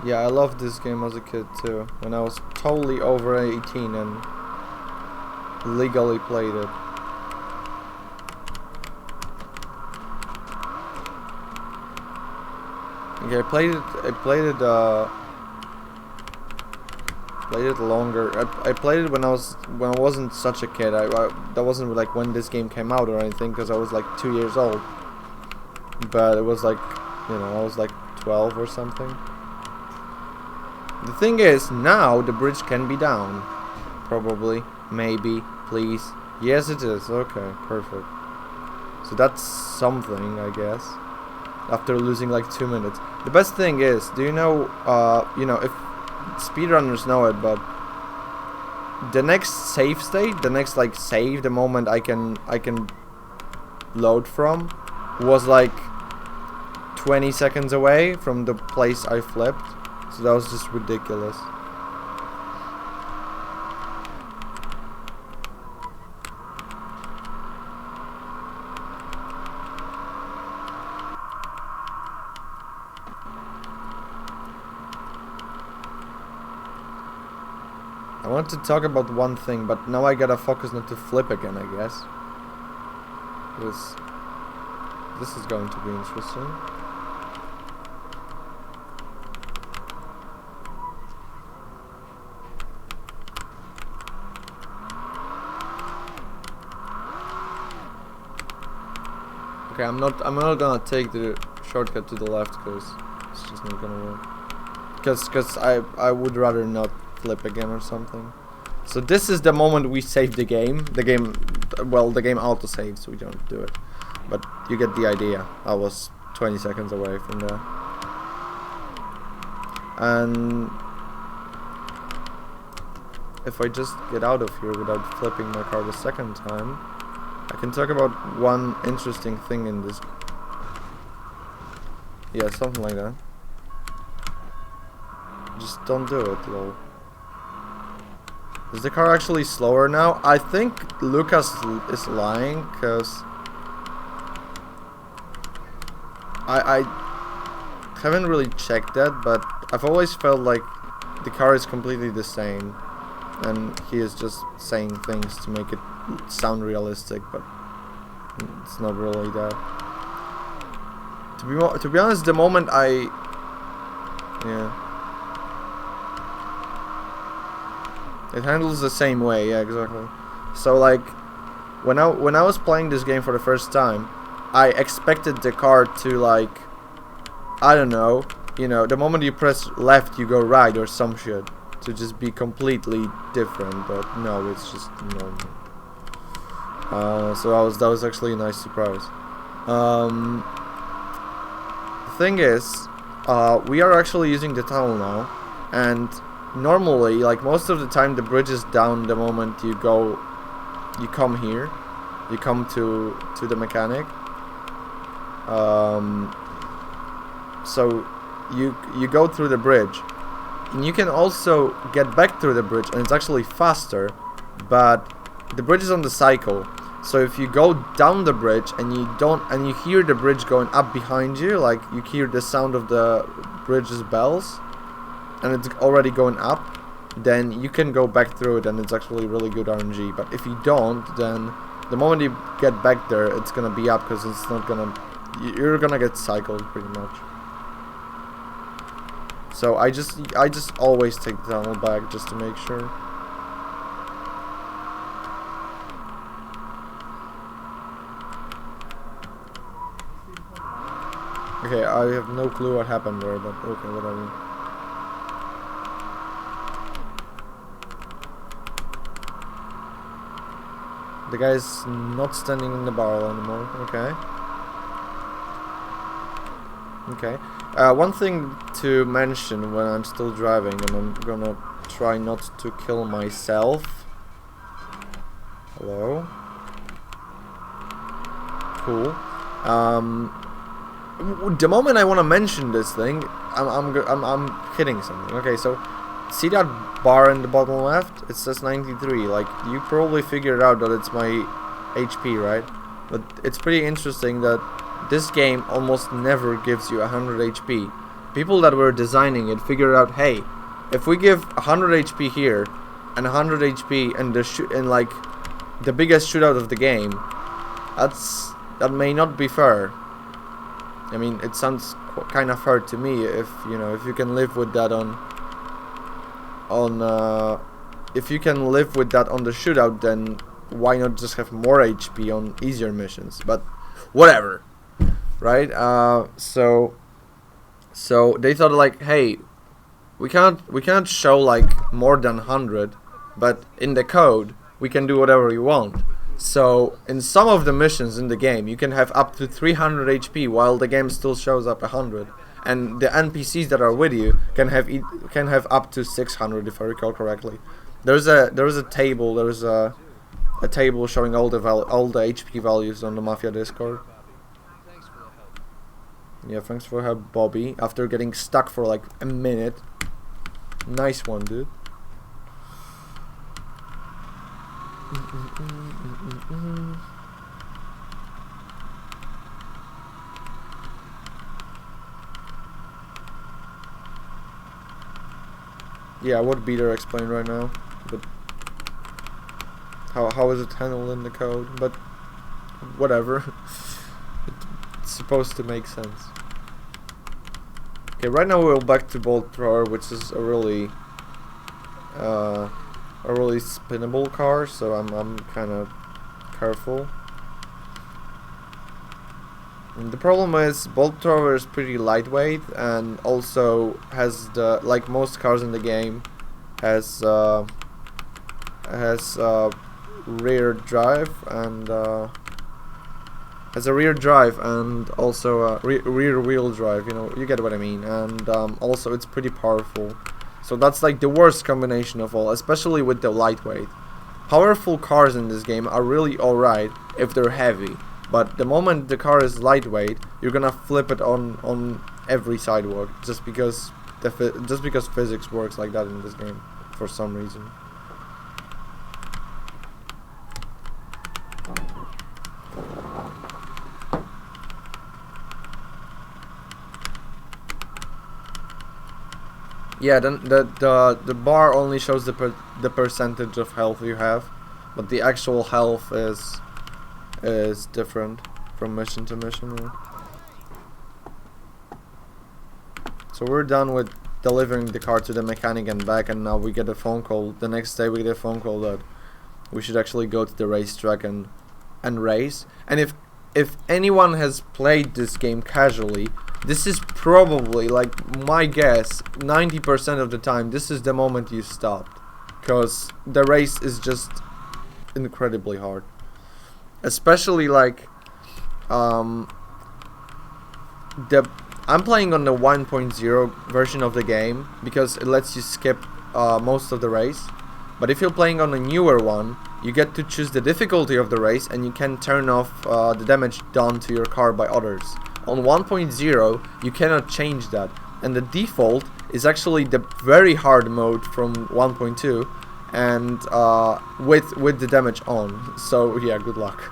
Yeah, I loved this game as a kid too, when I was totally over 18 and legally played it. Okay, I played it longer. I played it when I wasn't such a kid. That wasn't like when this game came out or anything, because I was like 2 years old. But it was like, you know, I was like 12 or something. The thing is, now the bridge can be down. Probably. Maybe. Please. Yes, it is. Okay, perfect. So that's something, I guess. After losing like 2 minutes. The best thing is, do you know, if speedrunners know it, but the next save state, the next like save, the moment I can load from, was like 20 seconds away from the place I flipped. So that was just ridiculous. I want to talk about one thing, but now I gotta focus not to flip again, I guess. This is going to be interesting. Okay, I'm not gonna take the shortcut to the left because it's just not gonna work. Because I would rather not flip again or something. So this is the moment we save the game. The game auto saves, so we don't do it. But you get the idea. I was 20 seconds away from there. And if I just get out of here without flipping my card a second time, I can talk about one interesting thing in this. Yeah, something like that. Just don't do it, lol. Is the car actually slower now? I think Lucas is lying, because I haven't really checked that, but I've always felt like the car is completely the same, and he is just saying things to make it sound realistic, but it's not really that. To be honest, the moment it handles the same way, yeah, exactly. So like, when I was playing this game for the first time, I expected the car to like, I don't know, you know, the moment you press left, you go right or some shit, to just be completely different. But no, it's just normal. So that was actually a nice surprise. The thing is, we are actually using the tunnel now, and normally, like most of the time, the bridge is down the moment you come here, you come to the mechanic. So you go through the bridge, and you can also get back through the bridge, and it's actually faster, but the bridge is on the cycle. So if you go down the bridge and you hear the bridge going up behind you, like you hear the sound of the bridge's bells, and it's already going up, then you can go back through it, and it's actually really good RNG. But if you don't, then the moment you get back there, it's gonna be up, because it's not gonna, you're gonna get cycled pretty much. So I just always take the tunnel back just to make sure. Okay, I have no clue what happened there, but okay, whatever. The guy's not standing in the barrel anymore. Okay. Okay. One thing to mention when I'm still driving, and I'm gonna try not to kill myself. Hello. Cool. The moment I want to mention this thing, I'm hitting something. Okay, so see that bar in the bottom left? It says 93. Like, you probably figured out that it's my HP, right? But it's pretty interesting that this game almost never gives you 100 HP. People that were designing it figured out, hey, if we give 100 HP here and 100 HP and like the biggest shootout of the game, that may not be fair. I mean, it sounds kind of fair to me if you can live with that if you can live with that on the shootout, then why not just have more HP on easier missions? But whatever, right? So they thought like, hey, we cannot show like more than 100, but in the code we can do whatever we want. So in some of the missions in the game, you can have up to 300 HP while the game still shows up 100, and the NPCs that are with you can have up to 600 if I recall correctly. There's a table. There's a table showing all the HP values on the Mafia Discord. Yeah, thanks for help, Bobby. After getting stuck for like a minute. Nice one, dude. Yeah, what beater explain right now, but how is it handled in the code? But whatever. It's supposed to make sense. Okay, right now we're back to Bolt Thrower, which is a really spinnable car, so I'm kind of careful. And the problem is Bolt Thrower is pretty lightweight, and also has like most cars in the game has rear drive and has a rear drive and also a rear wheel drive. You get what I mean. And also it's pretty powerful. So that's like the worst combination of all, especially with the lightweight. Powerful cars in this game are really alright if they're heavy, but the moment the car is lightweight, you're gonna flip it on every sidewalk just because physics works like that in this game for some reason. Yeah, then the bar only shows the percentage of health you have, but the actual health is different from mission to mission. So we're done with delivering the car to the mechanic and back, and now we get a phone call. The next day we get a phone call that we should actually go to the racetrack and race. And if anyone has played this game casually, this is probably, like, my guess, 90% of the time, this is the moment you stopped. Because the race is just incredibly hard. Especially, like, I'm playing on the 1.0 version of the game, because it lets you skip most of the race. But if you're playing on a newer one, you get to choose the difficulty of the race, and you can turn off the damage done to your car by others. On 1.0, you cannot change that, and the default is actually the very hard mode from 1.2, and with the damage on. So yeah, good luck.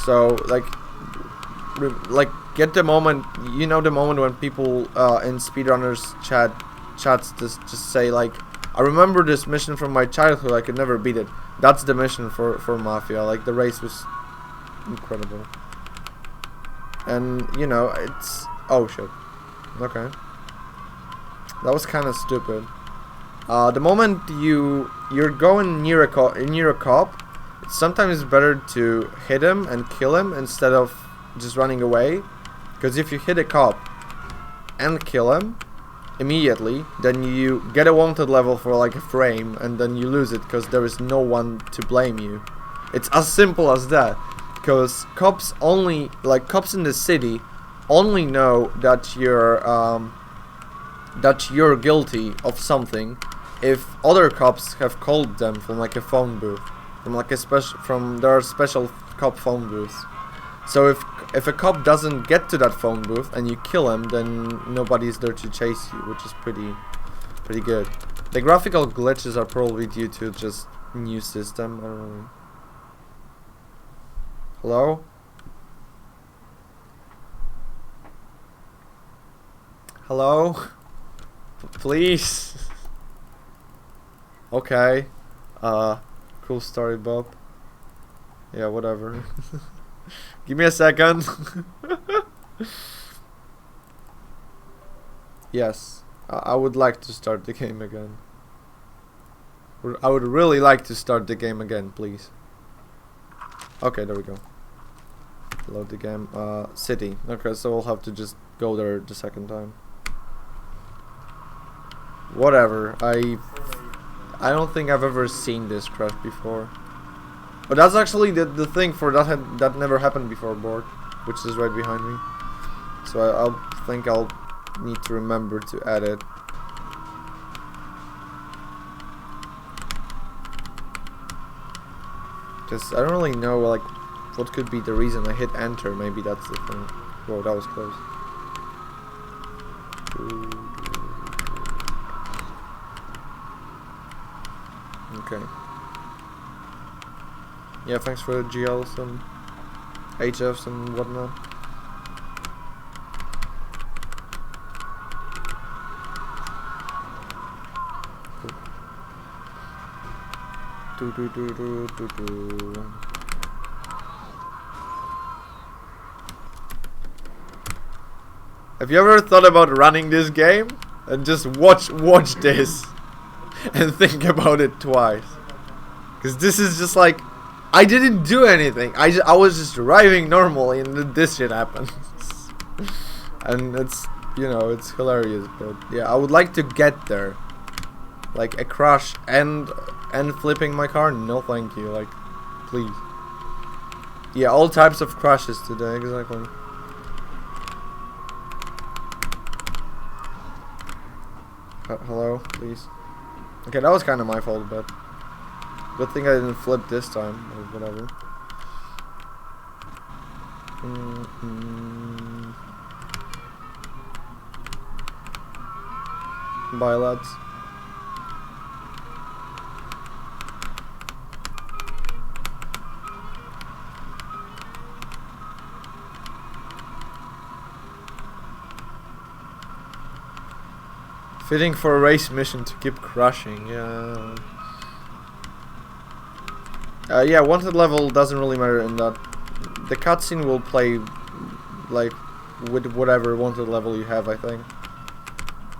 So like get the moment, the moment when people in speedrunners chats just say like, I remember this mission from my childhood, I could never beat it. That's the mission for Mafia. Like, the race was incredible. And it's, oh shit, okay, that was kind of stupid. The moment you're going near a cop, sometimes it's better to hit him and kill him instead of just running away. Because if you hit a cop and kill him immediately, then you get a wanted level for like a frame, and then you lose it because there is no one to blame you. It's as simple as that. Because cops only, like cops in the city, only know that you're guilty of something if other cops have called them from like a phone booth, from like a there are special cop phone booths. So if a cop doesn't get to that phone booth and you kill him, then nobody's there to chase you, which is pretty good. The graphical glitches are probably due to just new system. I don't know. Hello? Hello? Please? Okay. Cool story, Bob. Yeah, whatever. Give me a second. Yes, I would like to start the game again. I would really like to start the game again, please. Okay, there we go. Load the game. City. Okay, so we'll have to just go there the second time. Whatever. I don't think I've ever seen this crash before. But that's actually the thing for that never happened before board, which is right behind me. So I'll think I'll need to remember to add it. Because I don't really know like what could be the reason I hit enter. Maybe that's the thing. Whoa, that was close. Okay. Yeah, thanks for the GLs and HFs and whatnot. Cool. Have you ever thought about running this game and just watch this and think about it twice? Because this is just like, I didn't do anything. I was just driving normally and then this shit happens. And it's, you know, it's hilarious. But yeah, I would like to get there. Like a crash and flipping my car? No thank you, like, please. Yeah, all types of crashes today, exactly. Hello, please. Okay, that was kind of my fault, but good thing I didn't flip this time, or whatever. Bye, lads. Fitting for a race mission to keep crushing, yeah. Yeah, wanted level doesn't really matter in that. The cutscene will play like with whatever wanted level you have, I think.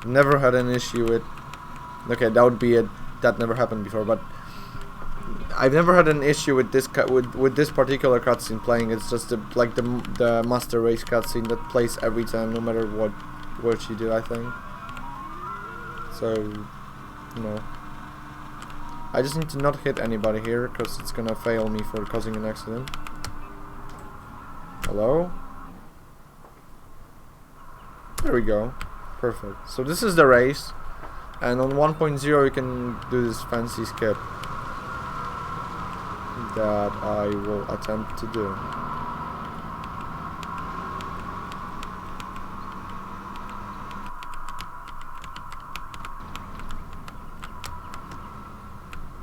Never had an issue with. Okay, that would be it. That never happened before, but I've never had an issue with this with this particular cutscene playing. It's just the master race cutscene that plays every time, no matter what you do, I think. So, no. I just need to not hit anybody here, because it's gonna fail me for causing an accident. Hello? There we go. Perfect. So this is the race. And on 1.0 you can do this fancy skip that I will attempt to do.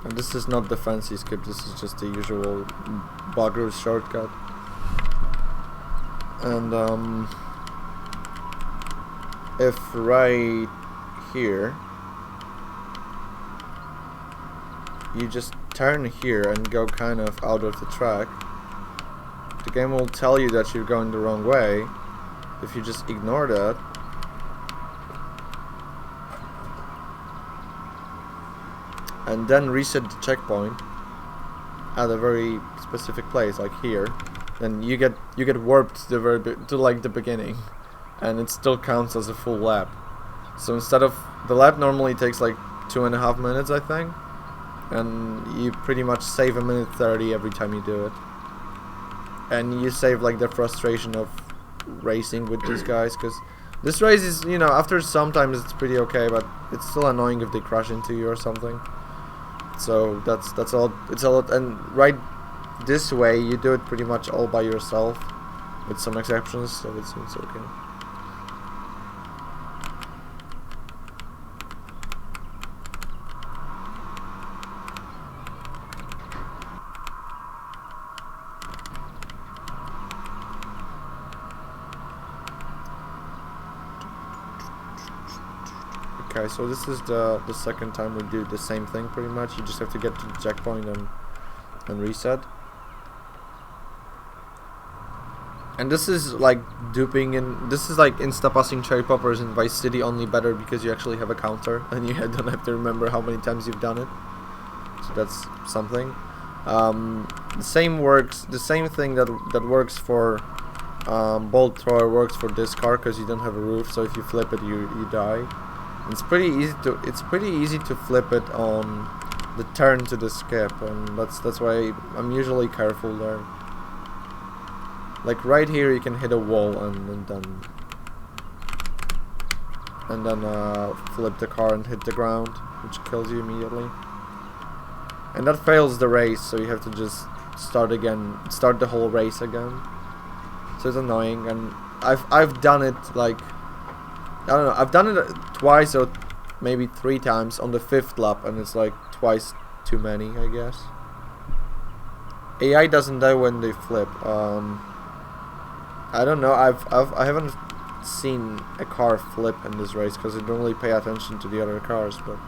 And this is not the fancy skip, this is just the usual bugger shortcut. And if right here you just turn here and go kind of out of the track, the game will tell you that you're going the wrong way. If you just ignore that, and then reset the checkpoint at a very specific place, like here, then you get warped to like the beginning, and it still counts as a full lap. So instead of the lap normally takes like 2.5 minutes, I think, and you pretty much save 1:30 every time you do it, and you save like the frustration of racing with these guys, because this race is, you know, after sometimes it's pretty okay, but it's still annoying if they crash into you or something. So that's all. It's a lot, and right this way you do it pretty much all by yourself, with some exceptions. So it's okay. Okay, so this is the second time we do the same thing pretty much. You just have to get to the checkpoint and reset. And this is like duping, and this is like insta-passing cherry poppers in Vice City, only better because you actually have a counter and you don't have to remember how many times you've done it. So that's something. The same thing that works for bolt thrower works for this car, because you don't have a roof, so if you flip it you die. It's pretty easy to flip it on the turn to the skip, and that's why I'm usually careful there. Like right here, you can hit a wall and then flip the car and hit the ground, which kills you immediately. And that fails the race, so you have to just start the whole race again. So it's annoying, and I've done it like, I don't know, I've done it twice or maybe 3 times on the 5th lap, and it's like twice too many, I guess. AI doesn't die when they flip. I don't know. I haven't seen a car flip in this race because I don't really pay attention to the other cars, but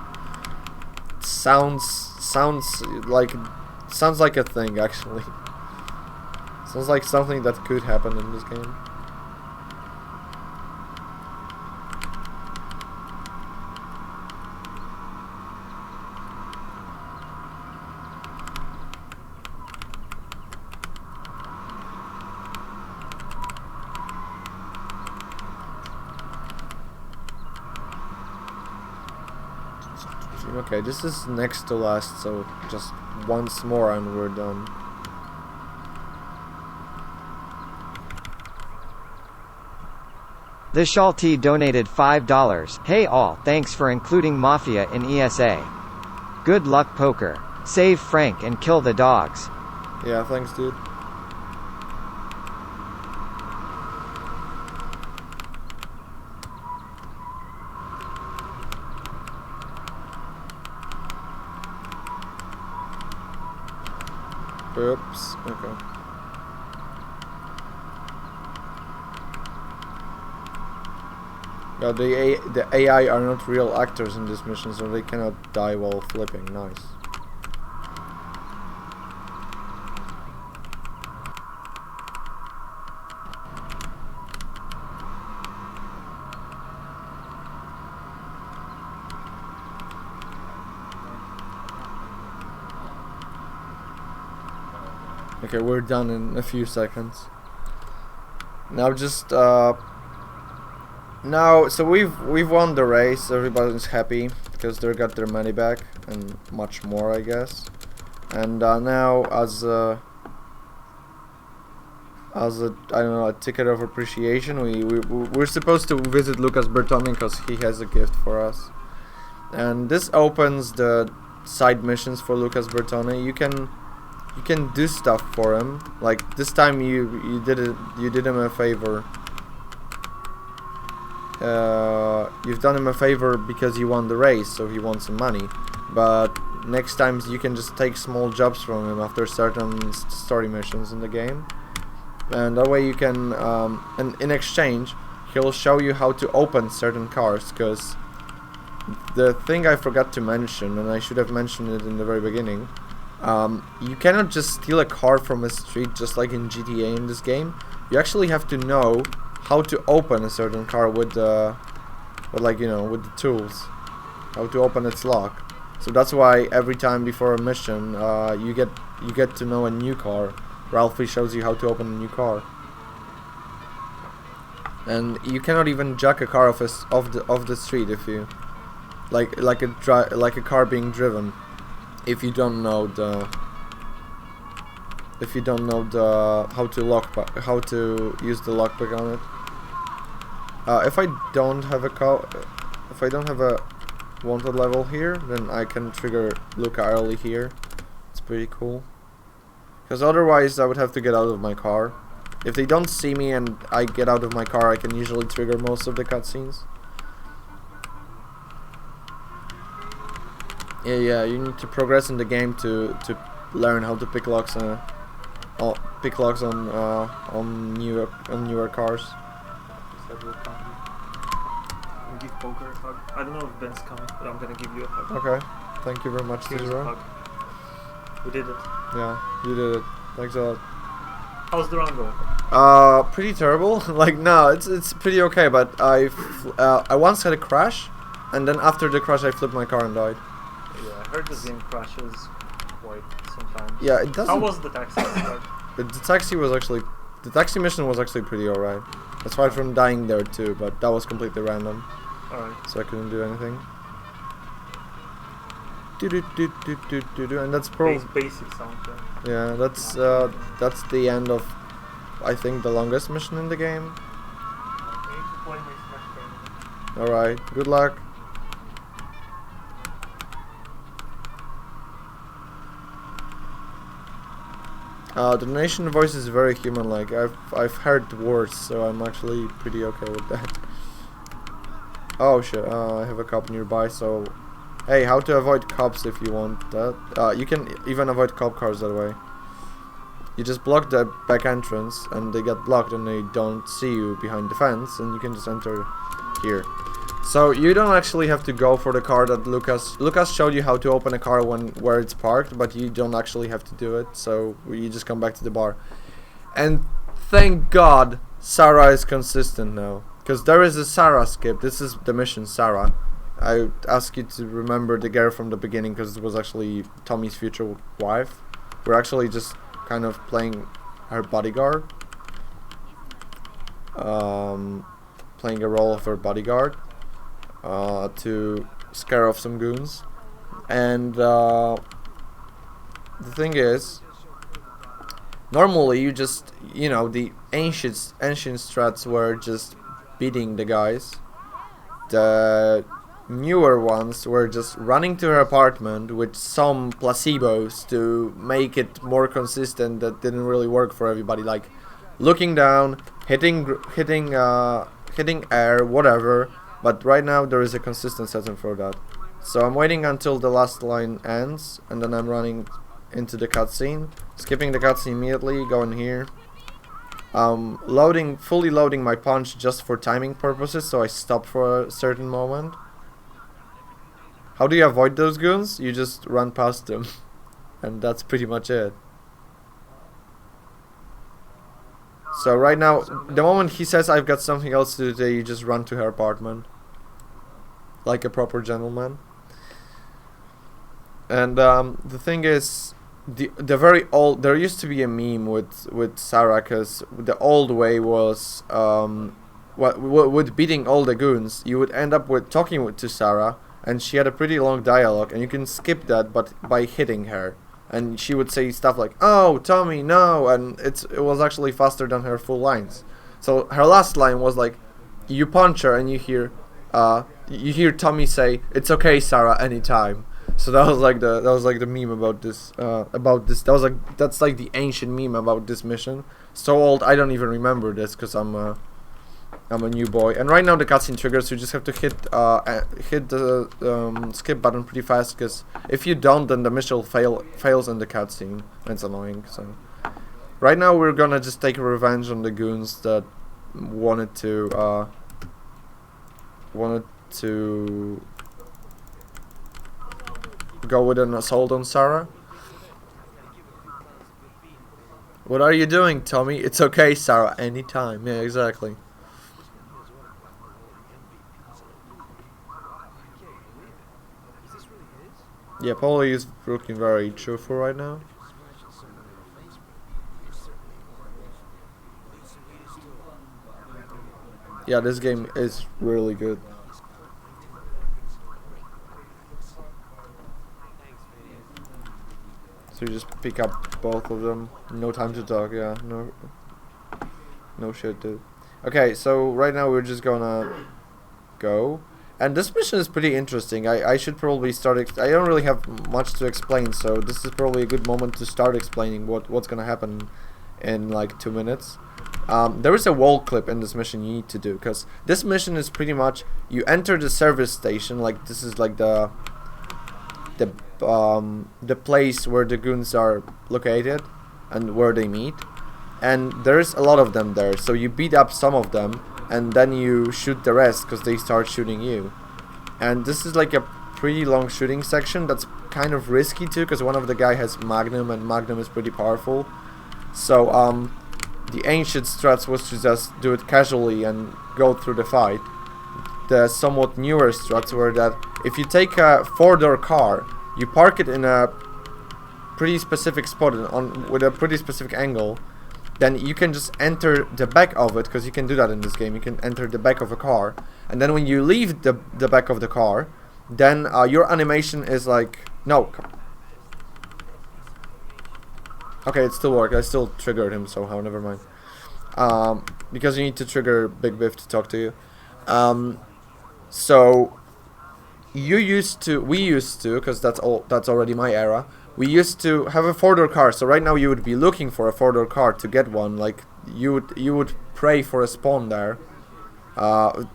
it sounds like a thing actually. Sounds like something that could happen in this game. Okay, this is next to last, so just once more and we're done. The Shalty donated $5. Hey all, thanks for including Mafia in ESA. Good luck poker. Save Frank and kill the dogs. Yeah, thanks dude. Oops, okay. Yeah, the AI are not real actors in this mission, so they cannot die while flipping. Nice. Okay, we're done in a few seconds. Now just now, so we've won the race. Everybody's happy because they got their money back and much more, I guess. And now, as a I don't know, a ticket of appreciation, we're supposed to visit Lucas Bertoni because he has a gift for us. And this opens the side missions for Lucas Bertoni. You can do stuff for him. Like this time you did him a favor. You've done him a favor because he won the race, so he wants some money. But next times you can just take small jobs from him after certain story missions in the game, and that way you can and in exchange he'll show you how to open certain cars. Because the thing I forgot to mention, and I should have mentioned it in the very beginning, you cannot just steal a car from a street just like in GTA in this game. You actually have to know how to open a certain car with the tools, how to open its lock. So that's why every time before a mission, you get to know a new car. Ralphie shows you how to open a new car. And you cannot even jack a car off the street if you like a car being driven, if you don't know the how to use the lockpick on it. If I don't have a wanted level here, then I can trigger Luca early here. It's pretty cool. Because otherwise I would have to get out of my car. If they don't see me and I get out of my car, I can usually trigger most of the cutscenes. Yeah, you need to progress in the game to learn how to pick locks on newer cars. Give Poker a hug. I don't know if Ben's coming, but I'm gonna give you a hug. Okay, thank you very much, Here's a Zero. hug. We did it. Yeah, you did it. Thanks a lot. How's the run going? Pretty terrible. Like, no, it's pretty okay, but I once had a crash, and then after the crash I flipped my car and died. Yeah, I heard this game crashes quite sometimes. Yeah, it doesn't. How was the taxi start? The taxi mission was actually pretty alright. Aside from dying there too, but that was completely random. Alright. So I couldn't do anything. And that's probably Basic sound. yeah. That's the end of, I think, the longest mission in the game. All right. Good luck. The nation voice is very human-like. I've heard worse, so I'm actually pretty okay with that. Oh shit! I have a cop nearby, so hey, how to avoid cops if you want that? You can even avoid cop cars that way. You just block the back entrance, and they get blocked, and they don't see you behind the fence, and you can just enter here. So you don't actually have to go for the car that Lucas showed you how to open a car where it's parked, but you don't actually have to do it. So you just come back to the bar, and thank God Sarah is consistent now, because there is a Sarah skip. This is the mission Sarah. I ask you to remember the girl from the beginning, because it was actually Tommy's future wife. We're actually just kind of playing her bodyguard, playing a role of her bodyguard. To scare off some goons, and the thing is, normally you just, the ancient strats were just beating the guys. The newer ones were just running to her apartment with some placebos to make it more consistent. That didn't really work for everybody, like looking down, hitting air, whatever. But right now there is a consistent setting for that. So I'm waiting until the last line ends, and then I'm running into the cutscene, skipping the cutscene immediately, going here. Fully loading my punch just for timing purposes, so I stop for a certain moment. How do you avoid those goons? You just run past them. And that's pretty much it. So right now, the moment he says I've got something else to do today, you just run to her apartment. Like a proper gentleman. And the thing is, the very old, there used to be a meme with Sarah, because the old way was, with beating all the goons, you would end up with talking to Sarah, and she had a pretty long dialogue, and you can skip that, but by hitting her. And she would say stuff like, "Oh, Tommy, no," and it was actually faster than her full lines. So her last line was like, you punch her and you hear Tommy say, "It's okay, Sarah, anytime." So that was like the meme about this. That's like the ancient meme about this mission. So old, I don't even remember this, because I'm a new boy. And right now the cutscene triggers. You just have to hit the skip button pretty fast, because if you don't, then the mission fails in the cutscene. It's annoying. So right now we're gonna just take revenge on the goons that wanted to go with an assault on Sarah. What are you doing, Tommy? It's okay, Sarah, anytime. Yeah, exactly. Yeah, Polly is looking very truthful right now. Yeah, this game is really good. So you just pick up both of them. No time to talk. Yeah, no shit, dude. Okay, so right now we're just gonna go. And this mission is pretty interesting. I should probably start. I don't really have much to explain, so this is probably a good moment to start explaining what's gonna happen in like 2 minutes. There is a wall clip in this mission you need to do, because this mission is pretty much you enter the service station. Like this is like the place where the goons are located and where they meet, and there's a lot of them there. So you beat up some of them, and then you shoot the rest because they start shooting you. And this is like a pretty long shooting section that's kind of risky too, because one of the guy has Magnum, and Magnum is pretty powerful. So the ancient strats was to just do it casually and go through the fight. The somewhat newer struts were that if you take a 4-door car, you park it in a pretty specific spot with a pretty specific angle, then you can just enter the back of it, because you can do that in this game. You can enter the back of a car, and then when you leave the back of the car, then your animation is like okay, it still worked. I still triggered him somehow, never mind. Because you need to trigger Big Biff to talk to you. So we used to, because that's already my era. We used to have a 4-door car. So right now you would be looking for a 4-door car to get one. Like you would pray for a spawn there,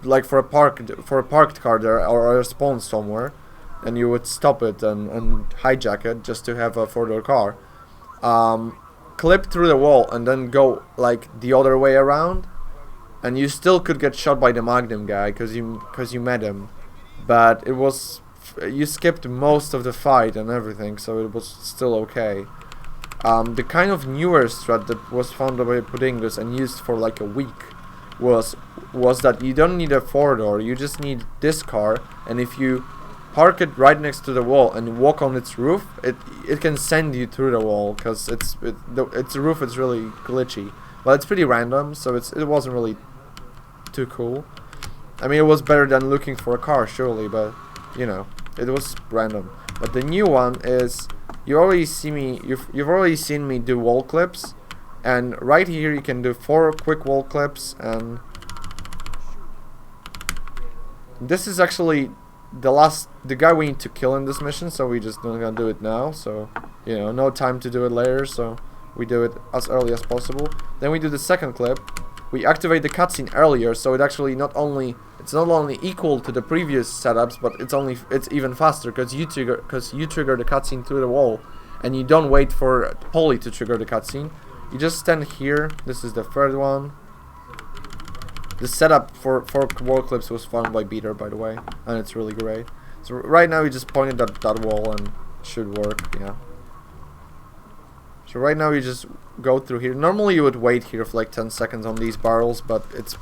like for a parked car there, or a spawn somewhere, and you would stop it and hijack it just to have a 4-door car. Clip through the wall and then go like the other way around, and you still could get shot by the Magnum guy because you met him, but it was you skipped most of the fight and everything, so it was still okay. The kind of newer strat that was found by putting this and used for like a week was that you don't need a 4-door, you just need this car, and if you park it right next to the wall and walk on its roof, it can send you through the wall, because its roof is really glitchy. Well, it's pretty random, so it wasn't really too cool. I mean, it was better than looking for a car, surely, but you know, it was random. But the new one is you've already seen me do wall clips, and right here you can do 4 quick wall clips, and this is actually the guy we need to kill in this mission, so we just not gonna do it now. So you know, no time to do it later, so we do it as early as possible. Then we do the second clip. We activate the cutscene earlier, so it's not only equal to the previous setups, but it's even faster, because you trigger the cutscene through the wall, and you don't wait for Polly to trigger the cutscene. You just stand here. This is the third one. The setup for wall clips was found by Beater, by the way, and it's really great. So right now we just pointed at that wall and it should work, yeah. So right now you just go through here. Normally you would wait here for like 10 seconds on these barrels, but it's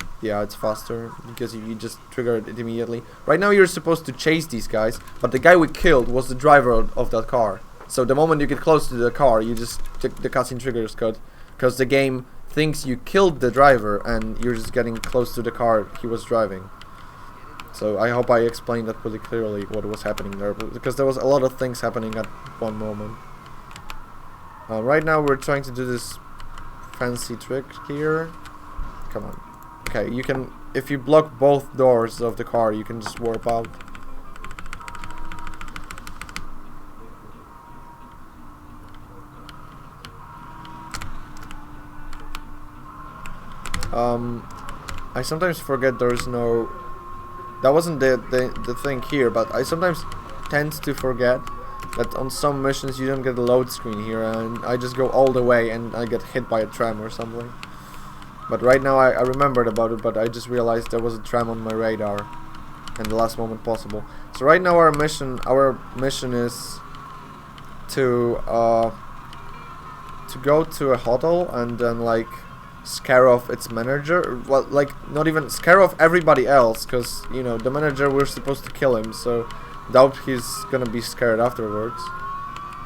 faster because you just trigger it immediately. Right now you're supposed to chase these guys, but the guy we killed was the driver of that car. So the moment you get close to the car, you just the cutscene triggers cut, because the game thinks you killed the driver and you're just getting close to the car he was driving. So I hope I explained that pretty clearly what was happening there, because there was a lot of things happening at one moment. Right now we're trying to do this fancy trick here. Come on. Okay, you can, if you block both doors of the car, you can just warp out. I sometimes forget there's no... That wasn't the thing here, but I sometimes tend to forget that on some missions you don't get a load screen here, and I just go all the way and I get hit by a tram or something. But right now I remembered about it, but I just realized there was a tram on my radar in the last moment possible. So right now our mission is to go to a hotel and then like scare off its manager. Well, like not even scare off everybody else, because you know the manager, we're supposed to kill him, so Doubt he's gonna be scared afterwards.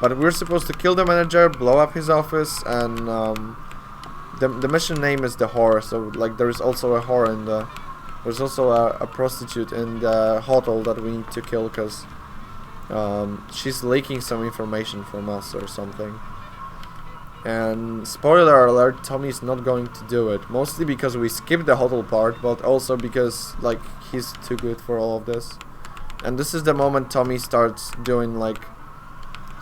But we're supposed to kill the manager, blow up his office, and the mission name is the whore. So like there's also a whore in the, there's also a prostitute in the hotel that we need to kill because she's leaking some information from us or something. And spoiler alert, Tommy's not going to do it. Mostly because we skipped the hotel part, but also because like he's too good for all of this. And this is the moment Tommy starts doing like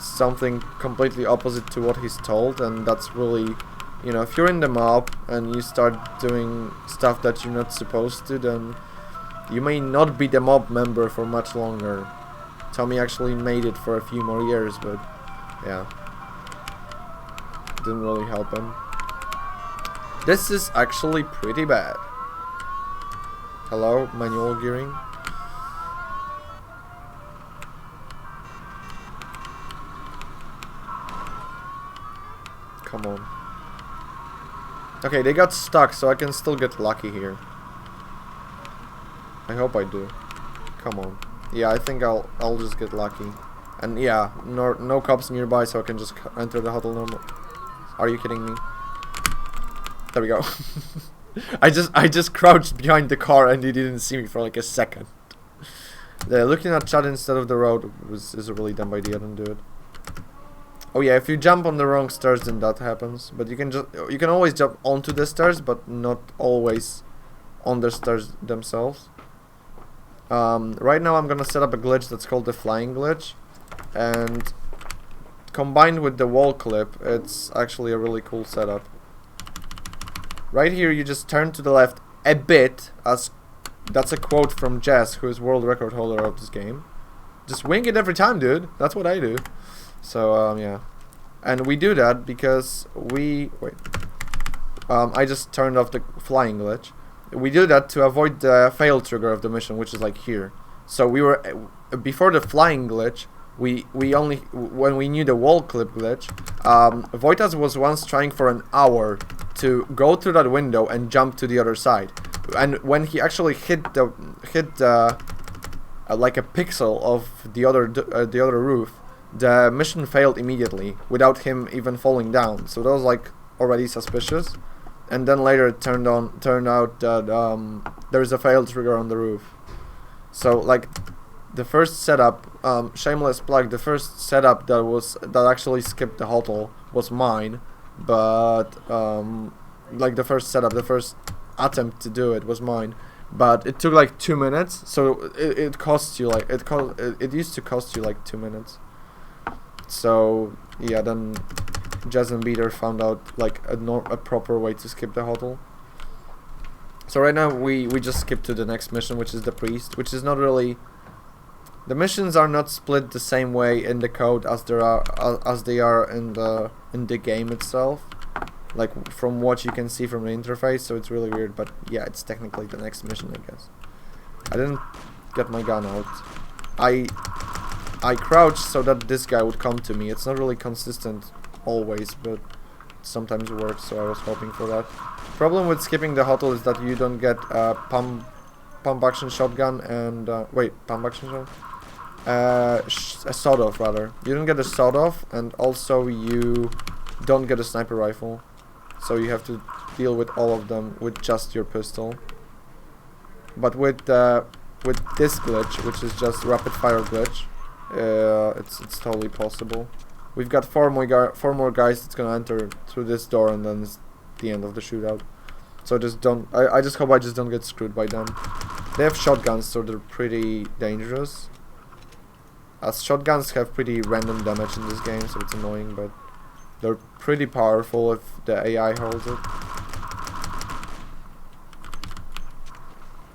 something completely opposite to what he's told, and that's really, you know, if you're in the mob and you start doing stuff that you're not supposed to, then you may not be the mob member for much longer. Tommy actually made it for a few more years, but yeah, didn't really help him. This is actually pretty bad. Hello, manual gearing. Come on. Okay, they got stuck, so I can still get lucky here. I hope I do. Come on. Yeah, I think I'll just get lucky. And yeah, no cops nearby, so I can just enter the hotel normal. Are you kidding me? There we go. I just crouched behind the car and he didn't see me for like a second. Looking at chat instead of the road is a really dumb idea. Don't do it. Oh yeah, if you jump on the wrong stairs, then that happens. But you can always jump onto the stairs, but not always on the stairs themselves. Right now I'm gonna set up a glitch that's called the flying glitch, and combined with the wall clip, it's actually a really cool setup. Right here, you just turn to the left a bit, as that's a quote from Jess, who is world record holder of this game. Just wing it every time, dude. That's what I do. So yeah, and we do that because I just turned off the flying glitch. We do that to avoid the fail trigger of the mission, which is like here. So we were before the flying glitch. We only, when we knew the wall clip glitch, Wojtas was once trying for an hour to go through that window and jump to the other side. And when he actually hit like a pixel of the other roof, the mission failed immediately without him even falling down. So that was like already suspicious. And then later it turned out that there is a fail trigger on the roof. So like the first setup, shameless plug, the first setup that actually skipped the hotel was mine, but like the first setup, the first attempt to do it was mine, but it took like 2 minutes, so it cost you like it used to cost you like 2 minutes. So yeah, then Jazz and Beater found out like a proper way to skip the hotel. So right now we just skip to the next mission, which is the priest, which is not really. The missions are not split the same way in the code as they are in the game itself, like from what you can see from the interface. So it's really weird, but yeah, it's technically the next mission, I guess. I didn't get my gun out. I crouched so that this guy would come to me. It's not really consistent always, but sometimes it works. So I was hoping for that. Problem with skipping the hotel is that you don't get pump action shotgun and pump action shotgun. A sawed-off rather. You don't get a sawed-off, and also you don't get a sniper rifle. So you have to deal with all of them with just your pistol. But with this glitch, which is just rapid fire glitch, it's totally possible. We've got four more guys that's gonna enter through this door, and then it's the end of the shootout. So just don't. I just hope I just don't get screwed by them. They have shotguns, so they're pretty dangerous. As shotguns have pretty random damage in this game, so it's annoying, but they're pretty powerful if the AI holds it.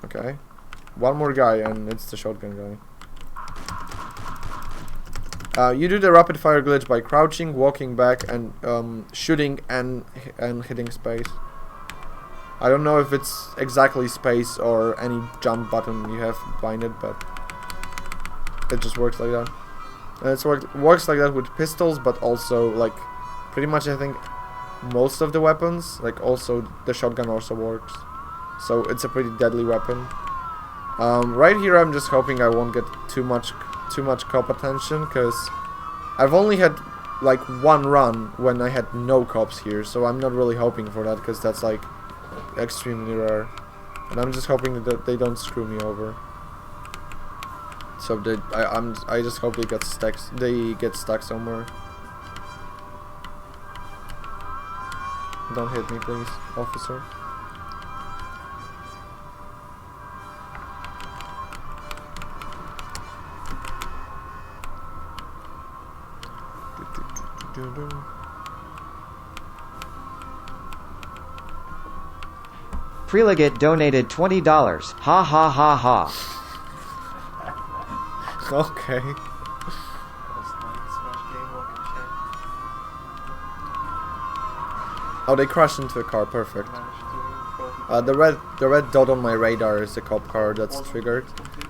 Okay. One more guy, and it's the shotgun guy. You do the rapid fire glitch by crouching, walking back, and shooting and hitting space. I don't know if it's exactly space or any jump button you have behind it, but it just works like that. And it works like that with pistols, but also like pretty much I think most of the weapons, like also the shotgun also works. So it's a pretty deadly weapon. Right here I'm just hoping I won't get too too much cop attention, because I've only had like one run when I had no cops here, so I'm not really hoping for that, because that's like extremely rare. And I'm just hoping that they don't screw me over. So I just hope they get stuck. They get stuck somewhere. Don't hit me, please, officer. Prelegate donated $20. Ha ha ha ha. Okay. Oh, they crashed into a car. Perfect. The red dot on my radar is the cop car that's triggered.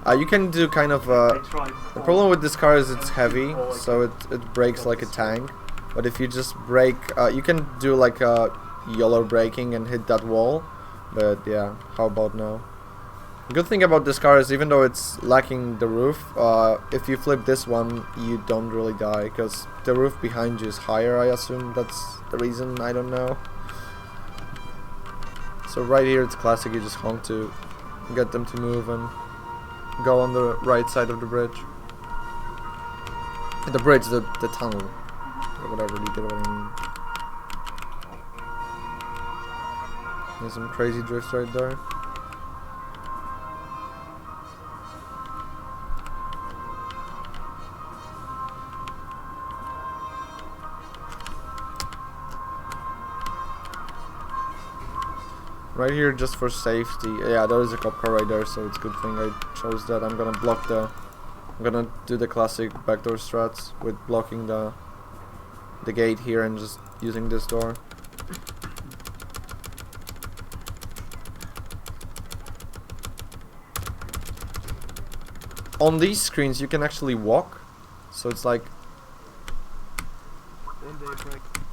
You can do kind of the problem with this car is it's heavy, so it brakes like a tank. But if you just brake, you can do like a YOLO braking and hit that wall. But yeah, how about now? The good thing about this car is even though it's lacking the roof, if you flip this one, you don't really die, because the roof behind you is higher, I assume. That's the reason, I don't know. So right here it's classic, you just honk to get them to move and go on the right side of the bridge. The bridge, the tunnel, or whatever, you get what I mean. There's some crazy drifts right there. Right here, just for safety. Yeah, there is a cop car right there, so it's a good thing I chose that. I'm gonna block the. I'm gonna do the classic backdoor strats with blocking the gate here and just using this door. On these screens, you can actually walk, so it's like.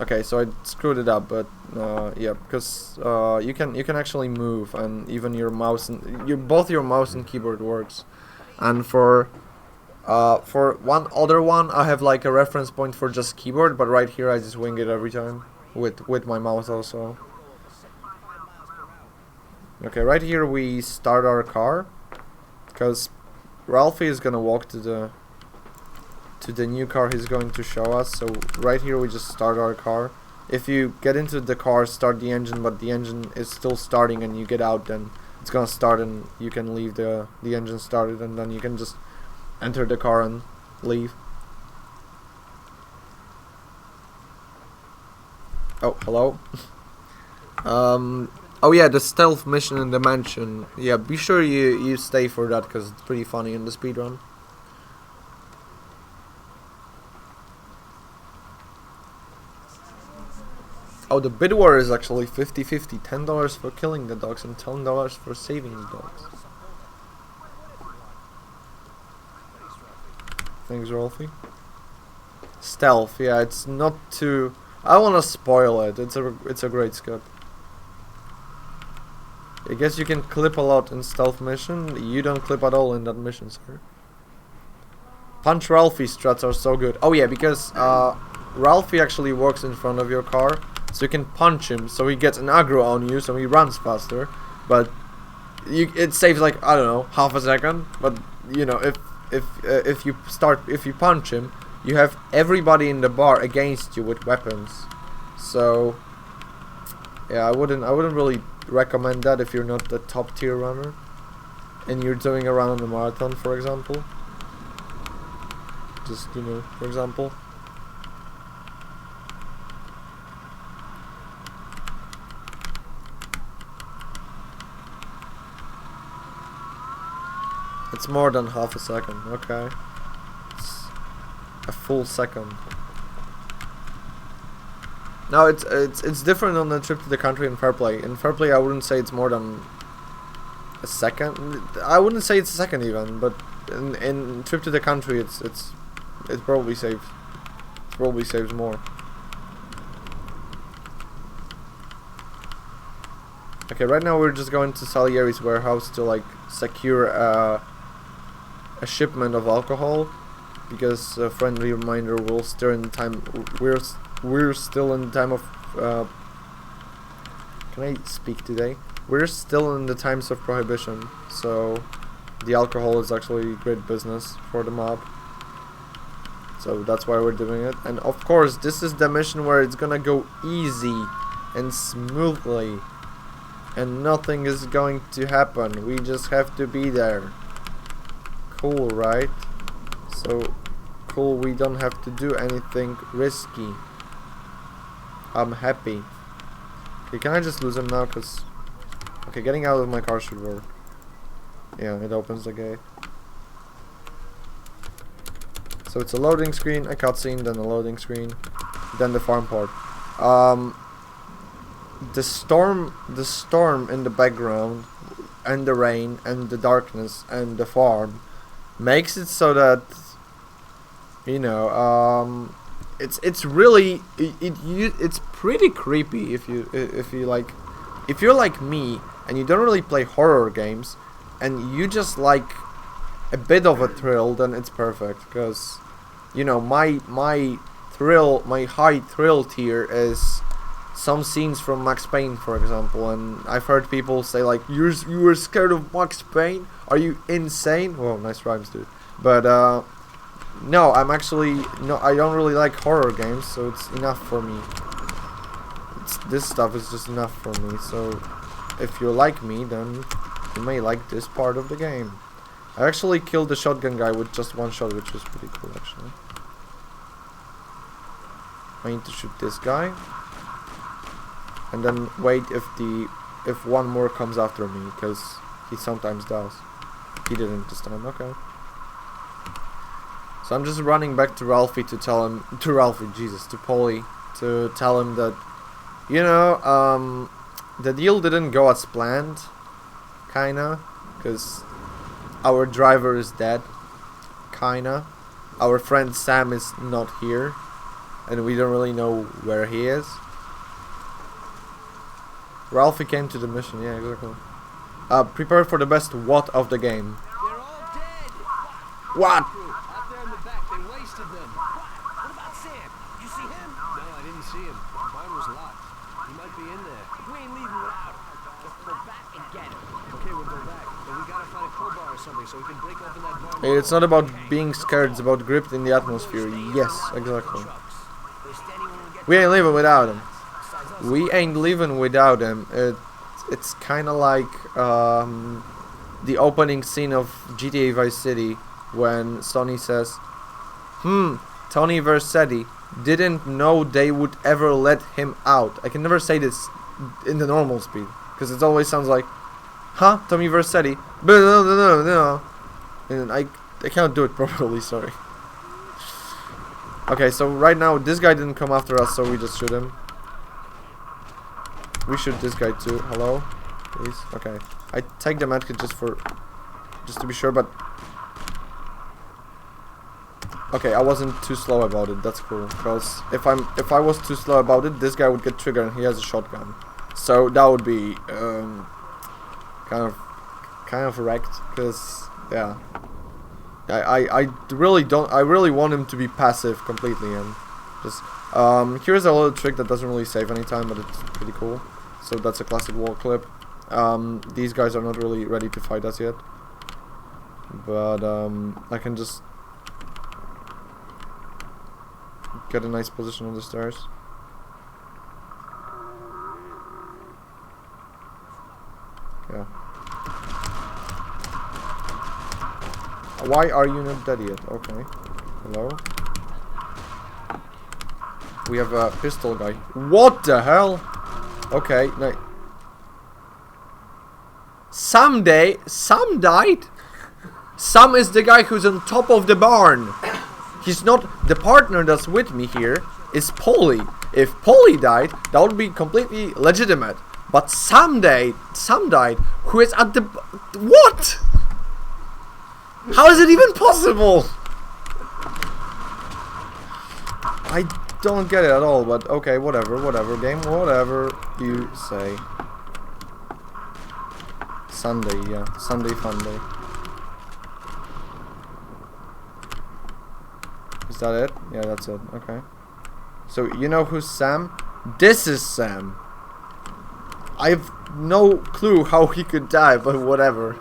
Okay, so I screwed it up, but yeah, because you can actually move, and even your mouse and both your mouse and keyboard works. And for one other one, I have like a reference point for just keyboard, but right here I just wing it every time with my mouse also. Okay, right here we start our car, because Ralphie is gonna walk to the new car he's going to show us. So right here we just start our car. If you get into the car, start the engine, but the engine is still starting and you get out, then it's gonna start and you can leave the engine started, and then you can just enter the car and leave. Oh, hello. Oh yeah, the stealth mission in the mansion. Yeah, be sure you stay for that, because it's pretty funny in the speedrun. Oh, the bid war is actually 50-50. $10 for killing the dogs and $10 for saving the dogs. Thanks, Rolfie. Stealth, yeah, it's not too. I wanna spoil it. It's a great skip. I guess you can clip a lot in stealth mission. You don't clip at all in that mission, sir. Punch Ralphie strats are so good. Oh yeah, because Ralphie actually walks in front of your car, so you can punch him, so he gets an aggro on you, so he runs faster. But it saves like, I don't know, half a second. But you know, if you punch him, you have everybody in the bar against you with weapons. So yeah, I wouldn't really recommend that if you're not the top tier runner and you're doing a run on the marathon, for example. Just, you know, for example. It's more than half a second, okay. It's a full second. No, it's different on the trip to the country and fair play. In fair play, I wouldn't say it's more than a second. I wouldn't say it's a second even, but in trip to the country, it probably saves. It probably saves more. Okay, right now we're just going to Salieri's warehouse to like secure a shipment of alcohol, because a friendly reminder will stir in the time. We're still in the time of. Can I speak today? We're still in the times of prohibition, so the alcohol is actually great business for the mob. So that's why we're doing it. And of course, this is the mission where it's gonna go easy and smoothly, and nothing is going to happen. We just have to be there. Cool, right? So cool, we don't have to do anything risky. I'm happy. Okay, can I just lose him now? Cause okay, getting out of my car should work. Yeah, it opens the gate. So it's a loading screen, a cutscene, then a loading screen, then the farm part. The storm in the background, and the rain, and the darkness, and the farm makes it so that, you know, it's really it's pretty creepy if you're like me and you don't really play horror games and you just like a bit of a thrill, then it's perfect, because you know my high thrill tier is some scenes from Max Payne, for example, and I've heard people say like, you were scared of Max Payne? Are you insane? Well, nice rhymes, dude. But no, I don't really like horror games, so it's enough for me. This stuff is just enough for me. So if you're like me, then you may like this part of the game. I actually killed the shotgun guy with just one shot, which was pretty cool, actually. I need to shoot this guy, and then wait if one more comes after me, because he sometimes does. He didn't this time. Okay. So I'm just running back to Ralphie to tell him, to Polly, to tell him that, you know, the deal didn't go as planned, kinda, because our driver is dead, kinda. Our friend Sam is not here, and we don't really know where he is. Ralphie came to the mission, yeah, exactly. Prepare for the best what of the game. They're all dead. What? Out there in the back, they wasted them. What about Sam? You see him? No, I didn't see him. Mine was locked. He might be in there. We ain't leaving without him. Just go back and get him. Okay, we'll go back. But we gotta find a crowbar or something so we can break open that barn. It's not about being scared, it's about gripped in the atmosphere. Yes, exactly. We ain't leaving without him. We ain't leaving without him. It's kind of like the opening scene of GTA Vice City when Sonny says, Tony Vercetti didn't know they would ever let him out. I can never say this in the normal speed, because it always sounds like, huh, Tommy Vercetti, no. And I can't do it properly, sorry. Okay, so right now this guy didn't come after us, so we just shoot him. We shoot this guy too. Hello? Please? Okay. I take the medkit just to be sure, but okay, I wasn't too slow about it. That's cool. Because if I was too slow about it, this guy would get triggered and he has a shotgun. So that would be kind of wrecked, because yeah. I really want him to be passive completely, and just here's a little trick that doesn't really save any time, but it's pretty cool. So that's a classic wall clip. These guys are not really ready to fight us yet, but I can just get a nice position on the stairs. Yeah. Why are you not dead yet? Okay. Hello? We have a pistol guy. What the hell? Okay, no. Sam died? Sam is the guy who's on top of the barn. He's not the partner that's with me here. Is Polly. If Polly died, that would be completely legitimate. But Sam died. Who is at the... What? How is it even possible? I don't get it at all, but okay, whatever, game, whatever you say. Sunday, yeah, Sunday fun day. Is that it? Yeah, that's it. Okay. So you know who's Sam? This is Sam. I've no clue how he could die, but whatever.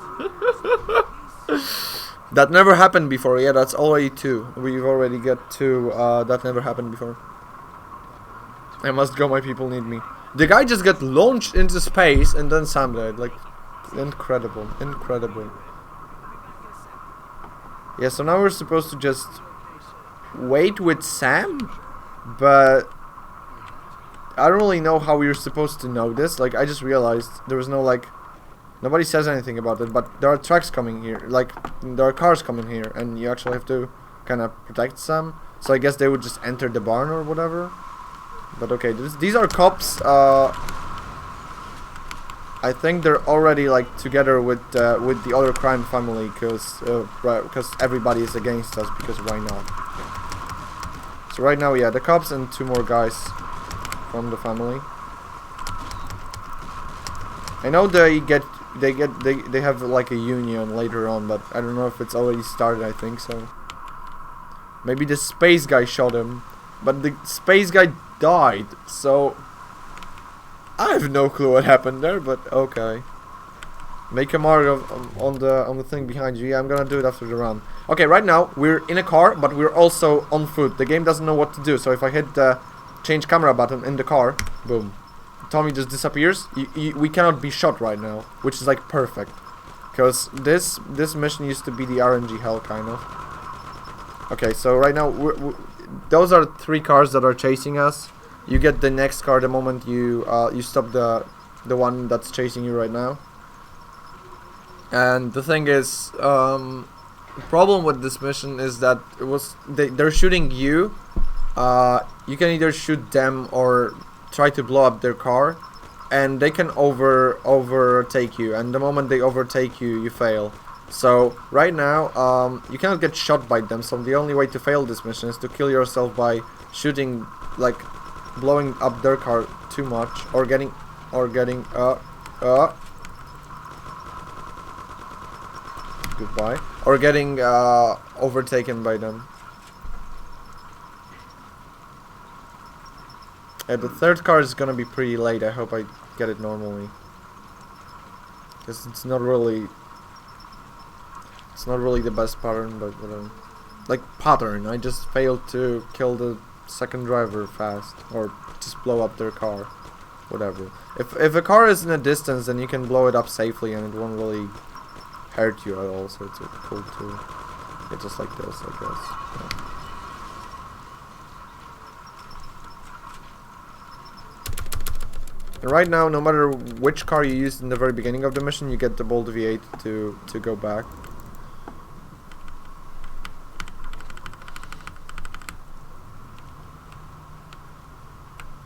That never happened before. Yeah, that's already 2. We've already got 2. That never happened before. I must go. My people need me. The guy just got launched into space and then Sam died. Like, incredible, incredible. Yeah, so now we're supposed to just wait with Sam, but I don't really know how we're supposed to know this. Like, I just realized there was no, like, nobody says anything about it, but there are trucks coming here. Like, there are cars coming here, and you actually have to kind of protect Sam. So I guess they would just enter the barn or whatever. But okay, these are cops. I think they're already like together with the other crime family, because everybody is against us. Because why not? So right now, yeah, the cops and 2 more guys from the family. I know they have like a union later on, but I don't know if it's already started. I think so. Maybe the space guy shot him, but the space guy died, so I have no clue what happened there, but okay. Make a mark on the thing behind you. Yeah, I'm gonna do it after the run. Okay, right now we're in a car, but we're also on foot. The game doesn't know what to do, so if I hit the change camera button in the car, boom, Tommy just disappears. We cannot be shot right now, which is like perfect, because this mission used to be the RNG hell kind of. Okay, so right now those are 3 cars that are chasing us. You get the next car the moment you stop the one that's chasing you right now. And the thing is, the problem with this mission is that they're shooting you. You can either shoot them or try to blow up their car, and they can overtake you. And the moment they overtake you, you fail. So right now, you cannot get shot by them. So the only way to fail this mission is to kill yourself by shooting, like, blowing up their car too much, or getting goodbye, or getting overtaken by them. The 3rd car is gonna be pretty late. I hope I get it normally, because it's not really the best pattern, but whatever. Like, pattern, I just failed to kill the 2nd driver fast, or just blow up their car, whatever. If a car is in a distance, then you can blow it up safely and it won't really hurt you at all, so it's cool too. Yeah, just like this, I guess. Yeah. And right now, no matter which car you used in the very beginning of the mission, you get the Bolt V8 to go back.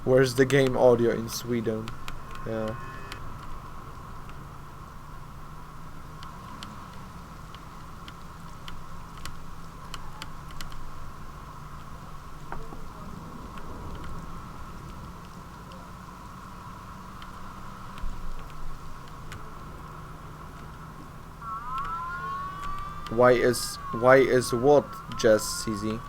Where's the game audio in Sweden? Yeah. Why is what, Jess CZ?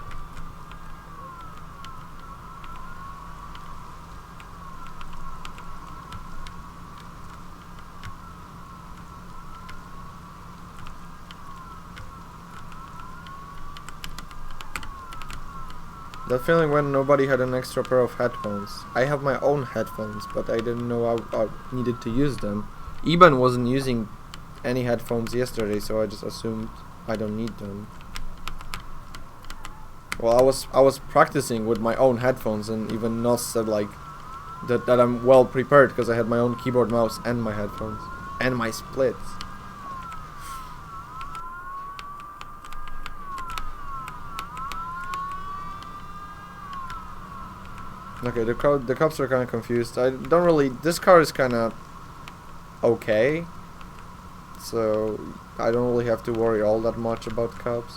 That feeling when nobody had an extra pair of headphones. I have my own headphones, but I didn't know I needed to use them. Eben wasn't using any headphones yesterday, so I just assumed I don't need them. Well, I was practicing with my own headphones, and even Nos said like that I'm well prepared because I had my own keyboard, mouse, and my headphones and my splits. Okay, the cops are kind of confused. I don't really. This car is kind of okay, so I don't really have to worry all that much about cops,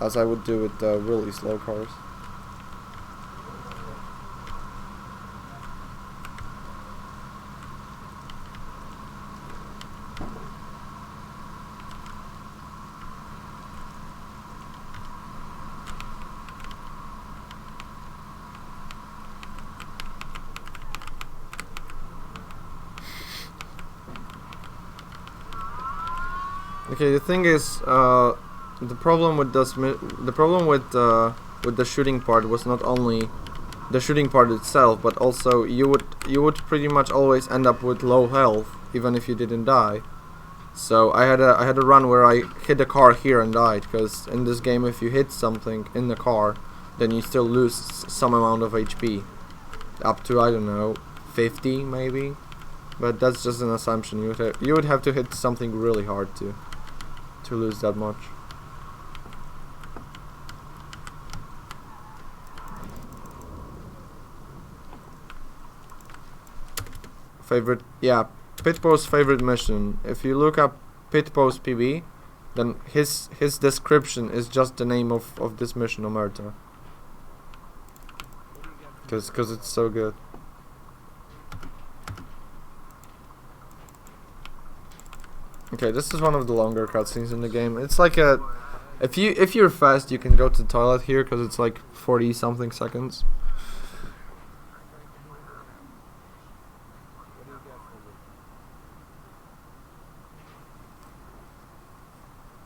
as I would do with the really slow cars. Okay, the thing is, the problem with the problem with the shooting part was not only the shooting part itself, but also you would pretty much always end up with low health, even if you didn't die. So I had a run where I hit a car here and died, because in this game, if you hit something in the car, then you still lose some amount of HP, up to, I don't know, 50 maybe. But that's just an assumption. You would have to hit something really hard to lose that much. Favorite, yeah, Pitpo's favorite mission. If you look up Pitpo's PB, then his description is just the name of this mission, Omerta. Cause it's so good. Okay, this is one of the longer cutscenes in the game. It's like a, if you're fast, you can go to the toilet here, cause it's like 40 something seconds.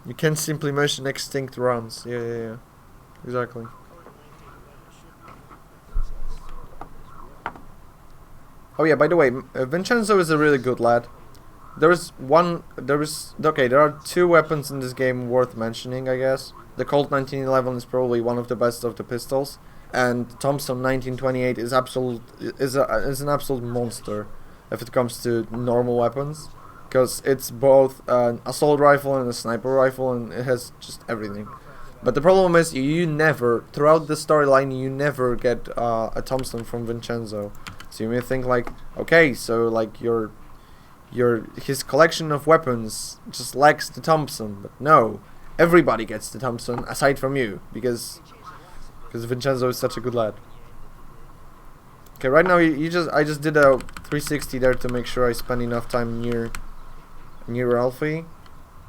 You can simply mention extinct runs. Yeah. Exactly. Oh yeah, by the way, Vincenzo is a really good lad. There are two weapons in this game worth mentioning, I guess. The Colt 1911 is probably one of the best of the pistols, and Thompson 1928 is an absolute monster if it comes to normal weapons, because it's both an assault rifle and a sniper rifle, and it has just everything. But the problem is, you never, throughout the storyline, you never get a Thompson from Vincenzo. So you may think like, okay, so like his collection of weapons just lacks the Thompson, but no, everybody gets the Thompson aside from you, because Vincenzo is such a good lad. Okay, right now I just did a 360 there to make sure I spend enough time near Ralphie,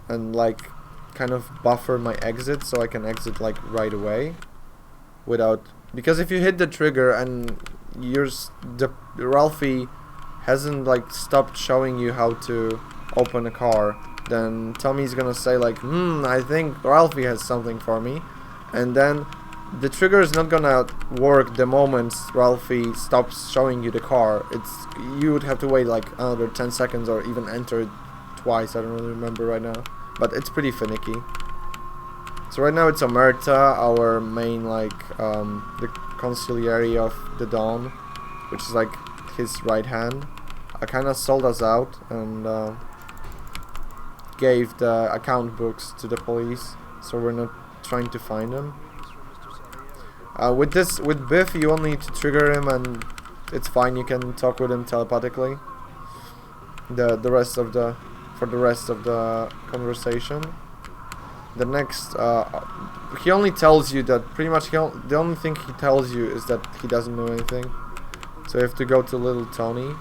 and like kind of buffer my exit so I can exit like right away, without, because if you hit the trigger and Ralphie hasn't like stopped showing you how to open a car, then Tommy's gonna say like, I think Ralphie has something for me, and then the trigger is not gonna work the moment Ralphie stops showing you the car. You would have to wait like another 10 seconds or even enter it twice. I don't really remember right now, but it's pretty finicky. So right now it's Omerta, our main like the consigliere of the Dawn, which is like his right hand. I kind of sold us out and gave the account books to the police, so we're not trying to find him. With Biff, you only need to trigger him and it's fine. You can talk with him telepathically. For the rest of the conversation. The next, he only tells you that pretty much the only thing he tells you is that he doesn't know anything. So you have to go to Little Tony.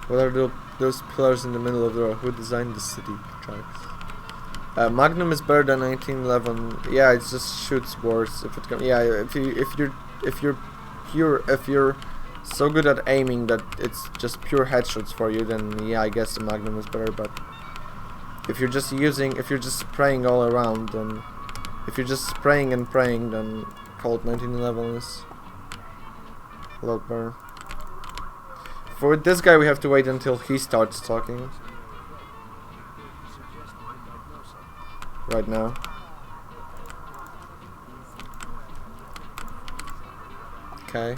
What are those pillars in the middle of the road? Who designed the city tracks? Magnum is better than 1911. Yeah, it just shoots worse. If you're so good at aiming that it's just pure headshots for you, then yeah, I guess the Magnum is better. But if you're just spraying all around, then if you're just spraying and praying, then Colt 1911 is a lot better. For this guy, we have to wait until he starts talking. Right now. Okay.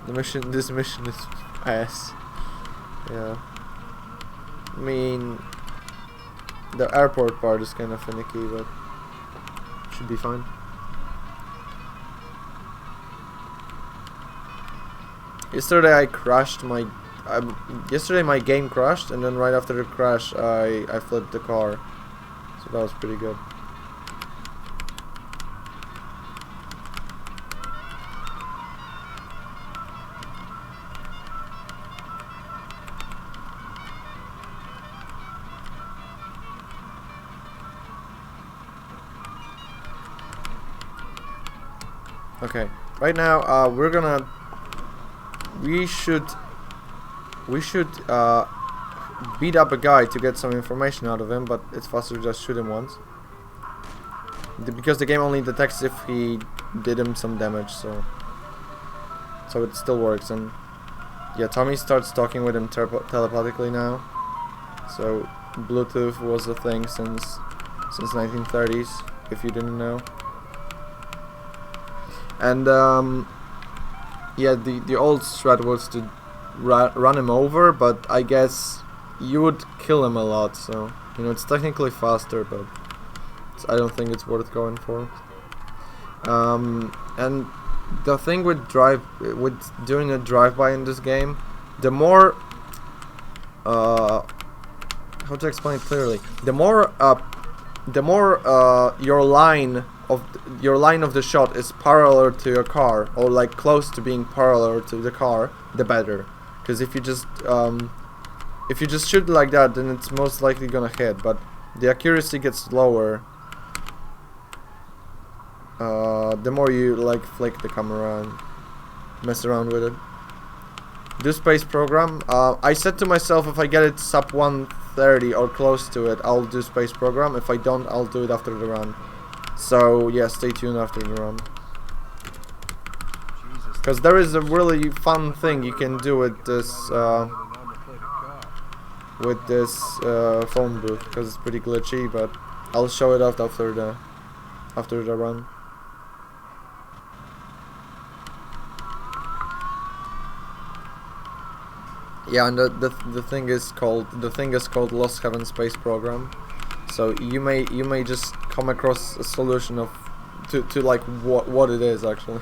This mission is ass. Yeah. I mean, the airport part is kind of finicky, but should be fine. Yesterday I crashed my... yesterday my game crashed, and then right after the crash I flipped the car. So that was pretty good. Okay, right now we should beat up a guy to get some information out of him, but it's faster to just shoot him once. Because the game only detects if he did him some damage, so it still works. And yeah, Tommy starts talking with him telepathically now. So Bluetooth was a thing since 1930s, if you didn't know. And yeah, the old strat was to run him over, but I guess you would kill him a lot, so you know it's technically faster, but I don't think it's worth going for. And the thing with doing a drive-by in this game, the more how to explain it clearly, the more your line of the shot is parallel to your car, or like close to being parallel to the car, the better. Because if you just shoot like that, then it's most likely gonna hit, but the accuracy gets lower the more you like flick the camera and mess around with it. Do space program. I said to myself, if I get it sub 130 or close to it, I'll do space program. If I don't, I'll do it after the run. So yeah, stay tuned after the run. Because there is a really fun thing you can do with this phone booth, because it's pretty glitchy, but I'll show it off after the run. Yeah, and the thing is called Lost Heaven Space Program. So you may just come across a solution of to like what it is actually.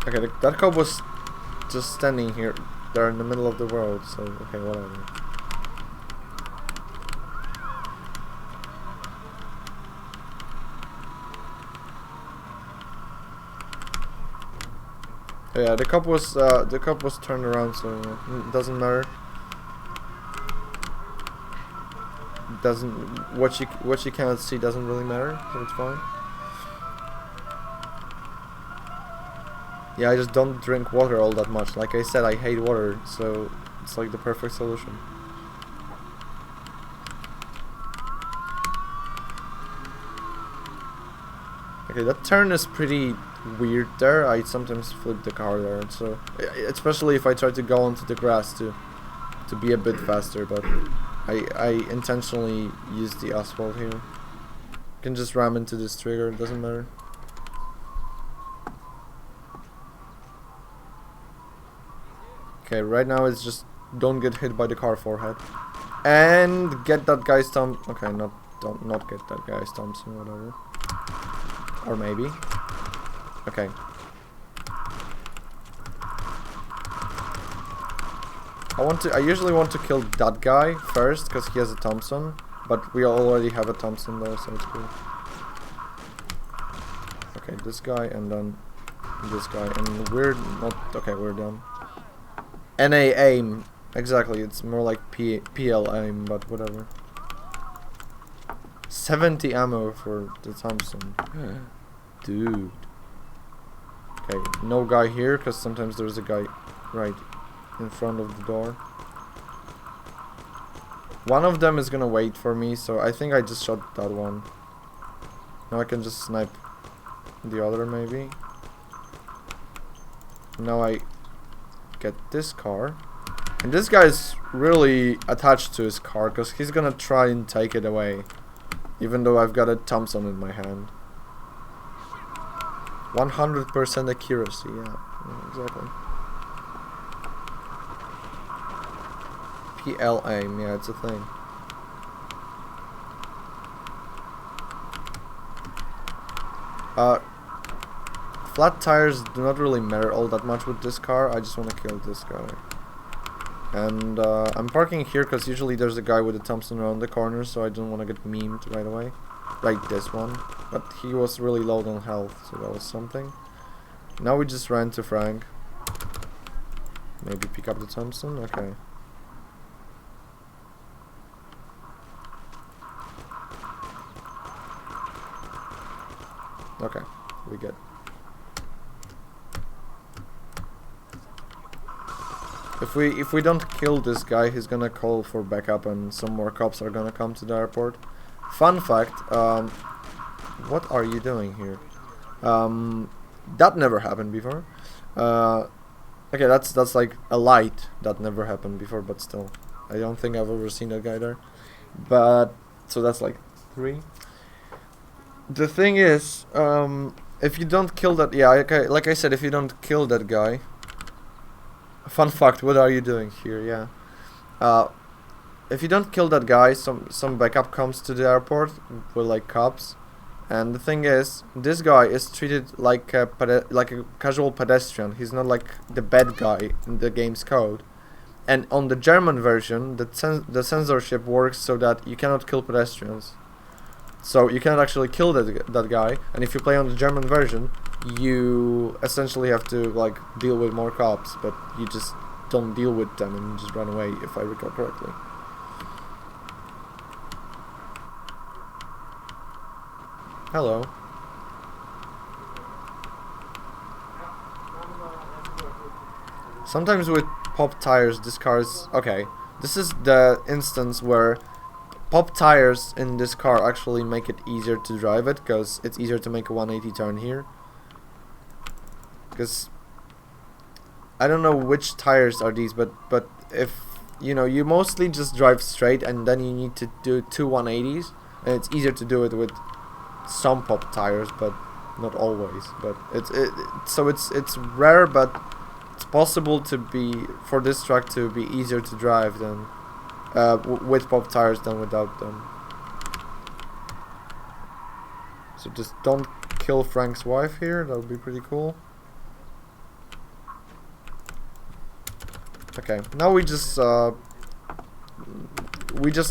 Okay, that cop was just standing here, there in the middle of the world. So okay, whatever. Yeah, the cop was turned around, so it doesn't matter. What you cannot see doesn't really matter, so it's fine. Yeah, I just don't drink water all that much. Like I said, I hate water, so it's like the perfect solution. Okay, that turn is pretty weird there. I sometimes flip the car there, so especially if I try to go onto the grass to be a bit faster, but I intentionally use the asphalt here. You can just ram into this trigger, it doesn't matter. Okay, right now it's just don't get hit by the car forehead and get that guy's thumb. Okay, not get that guy's Thompson, whatever. Or maybe. Okay. I usually want to kill that guy first because he has a Thompson, but we already have a Thompson though, so it's cool. Okay, this guy and then this guy, and we're not okay. We're done. NA aim, exactly. It's more like PL aim, but whatever. 70 ammo for the Thompson. Dude. Okay, no guy here, because sometimes there's a guy right in front of the door. One of them is gonna wait for me, so I think I just shot that one. Now I can just snipe the other, maybe. Now I get this car. And this guy's really attached to his car, because he's gonna try and take it away. Even though I've got a Thompson in my hand. 100% accuracy, yeah, exactly. PL aim, yeah, it's a thing. Uh, flat tires do not really matter all that much with this car. I just want to kill this guy. And I'm parking here because usually there's a guy with a Thompson around the corner, so I don't want to get memed right away. Like this one. But he was really low on health, so that was something. Now we just ran to Frank. Maybe pick up the Thompson? Okay. Okay, we good. If we don't kill this guy, he's gonna call for backup and some more cops are gonna come to the airport. Fun fact, what are you doing here? That never happened before. Okay, that's like a light that never happened before, but still. I don't think I've ever seen that guy there. But, so that's like 3. The thing is, if you don't kill that, yeah, okay, like I said, if you don't kill that guy, fun fact, what are you doing here? Yeah, if you don't kill that guy, some backup comes to the airport with like cops, and the thing is, this guy is treated like a casual pedestrian. He's not like the bad guy in the game's code. And on the German version, the censorship works so that you cannot kill pedestrians. So you cannot actually kill that guy, and if you play on the German version, you essentially have to like deal with more cops, but you just don't deal with them and just run away, if I recall correctly. Hello. Sometimes with pop tires, this car is okay. This is the instance where pop tires in this car actually make it easier to drive it, because it's easier to make a 180 turn here. Because I don't know which tires are these, but if you know, you mostly just drive straight and then you need to do 2 180s, and it's easier to do it with some pop tires, but not always. But it's rare, but it's possible to be for this track to be easier to drive than with pop tires than without them. So just don't kill Frank's wife here, that would be pretty cool. Okay, now we just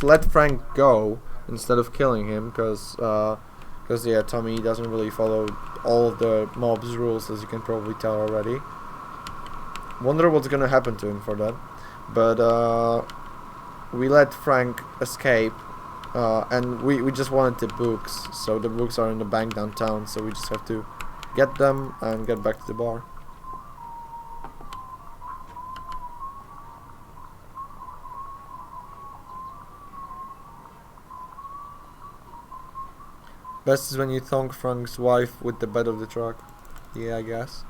let Frank go instead of killing him, because yeah, Tommy doesn't really follow all of the mob's rules, as you can probably tell already. Wonder what's gonna happen to him for that. But we let Frank escape, and we just wanted the books, so the books are in the bank downtown, so we just have to get them and get back to the bar. Best is when you thonk Frank's wife with the bed of the truck. Yeah, I guess.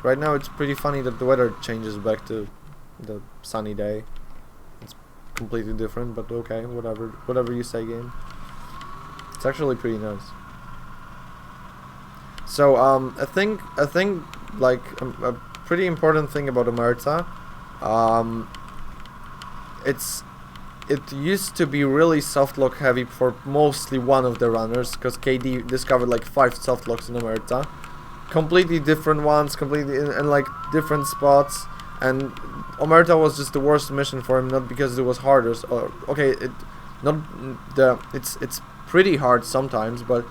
Right now it's pretty funny that the weather changes back to the sunny day. It's completely different, but okay, whatever you say, game. It's actually pretty nice. So I think like a pretty important thing about Omerta, it used to be really softlock heavy for mostly one of the runners, because KD discovered like 5 softlocks in Omerta. Completely different ones, completely in like different spots, and Omerta was just the worst mission for him, not because it was harder. Or okay, it's pretty hard sometimes, but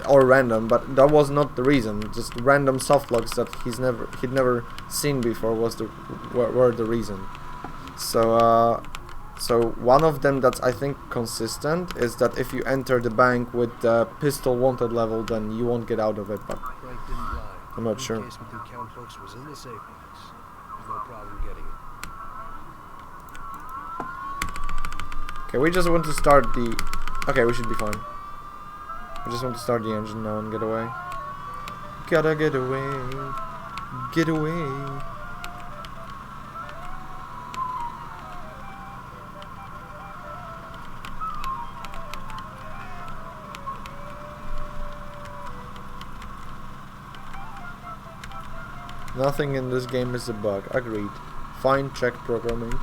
or random, but that was not the reason. Just random softlocks that he'd never seen before were the reason. So one of them that's I think consistent is that if you enter the bank with the pistol wanted level, then you won't get out of it. But I'm not sure. Was in the safe box. There's no problem getting it. Okay, we just want to start the... Okay, we should be fine. We just want to start the engine now and get away. Gotta get away. Get away. Nothing in this game is a bug. Agreed. Fine, check programming.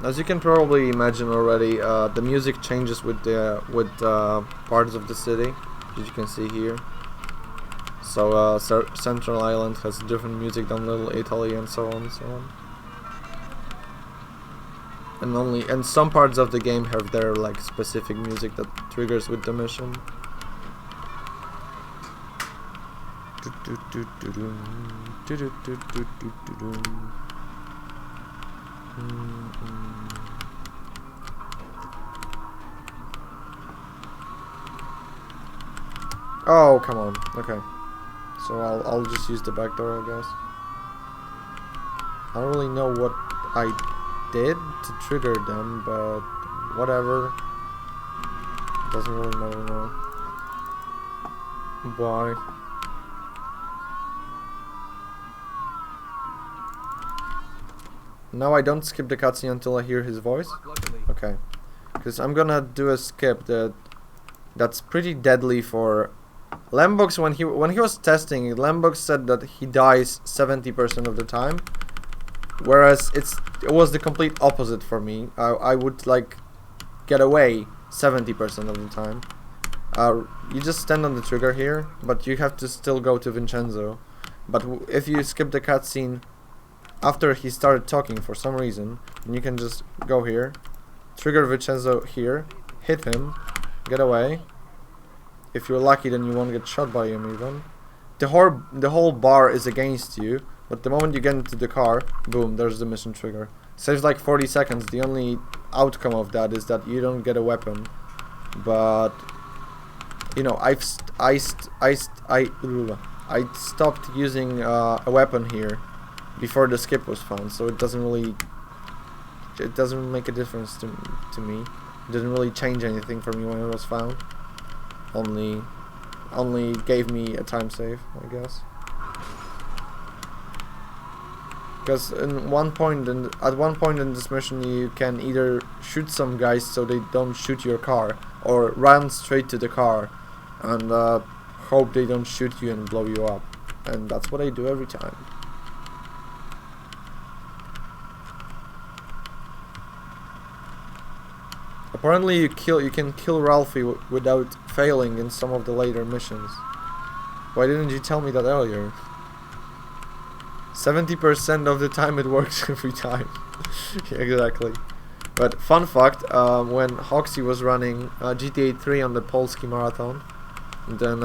As you can probably imagine already, the music changes with parts of the city, as you can see here. So Central Island has different music than Little Italy, and so on and so on. And some parts of the game have their like specific music that triggers with the mission. Oh, come on. Okay. So I'll just use the back door, I guess. I don't really know what I did to trigger them, but whatever. Doesn't really matter now. Why? Now I don't skip the cutscene until I hear his voice. Okay. Because I'm gonna do a skip that's pretty deadly for Lambox. When he was testing it, Lambox said that he dies 70% of the time, whereas it was the complete opposite for me. I would like get away 70% of the time. You just stand on the trigger here, but you have to still go to Vincenzo. But if you skip the cutscene after he started talking for some reason, you can just go here, trigger Vincenzo here, hit him, get away. If you're lucky, then you won't get shot by him even. The whole bar is against you, but the moment you get into the car, boom, there's the mission trigger. Saves like 40 seconds. The only outcome of that is that you don't get a weapon. But you know, I stopped using a weapon here before the skip was found, so it doesn't make a difference to me. It didn't really change anything for me when it was found. Only gave me a time save, I guess. Because at one point in this mission, you can either shoot some guys so they don't shoot your car, or run straight to the car and hope they don't shoot you and blow you up. And that's what I do every time. Apparently you can kill Ralphie without failing in some of the later missions. Why didn't you tell me that earlier? 70% of the time it works every time. Yeah, exactly. But fun fact, when Hoxie was running GTA 3 on the Polski Marathon, then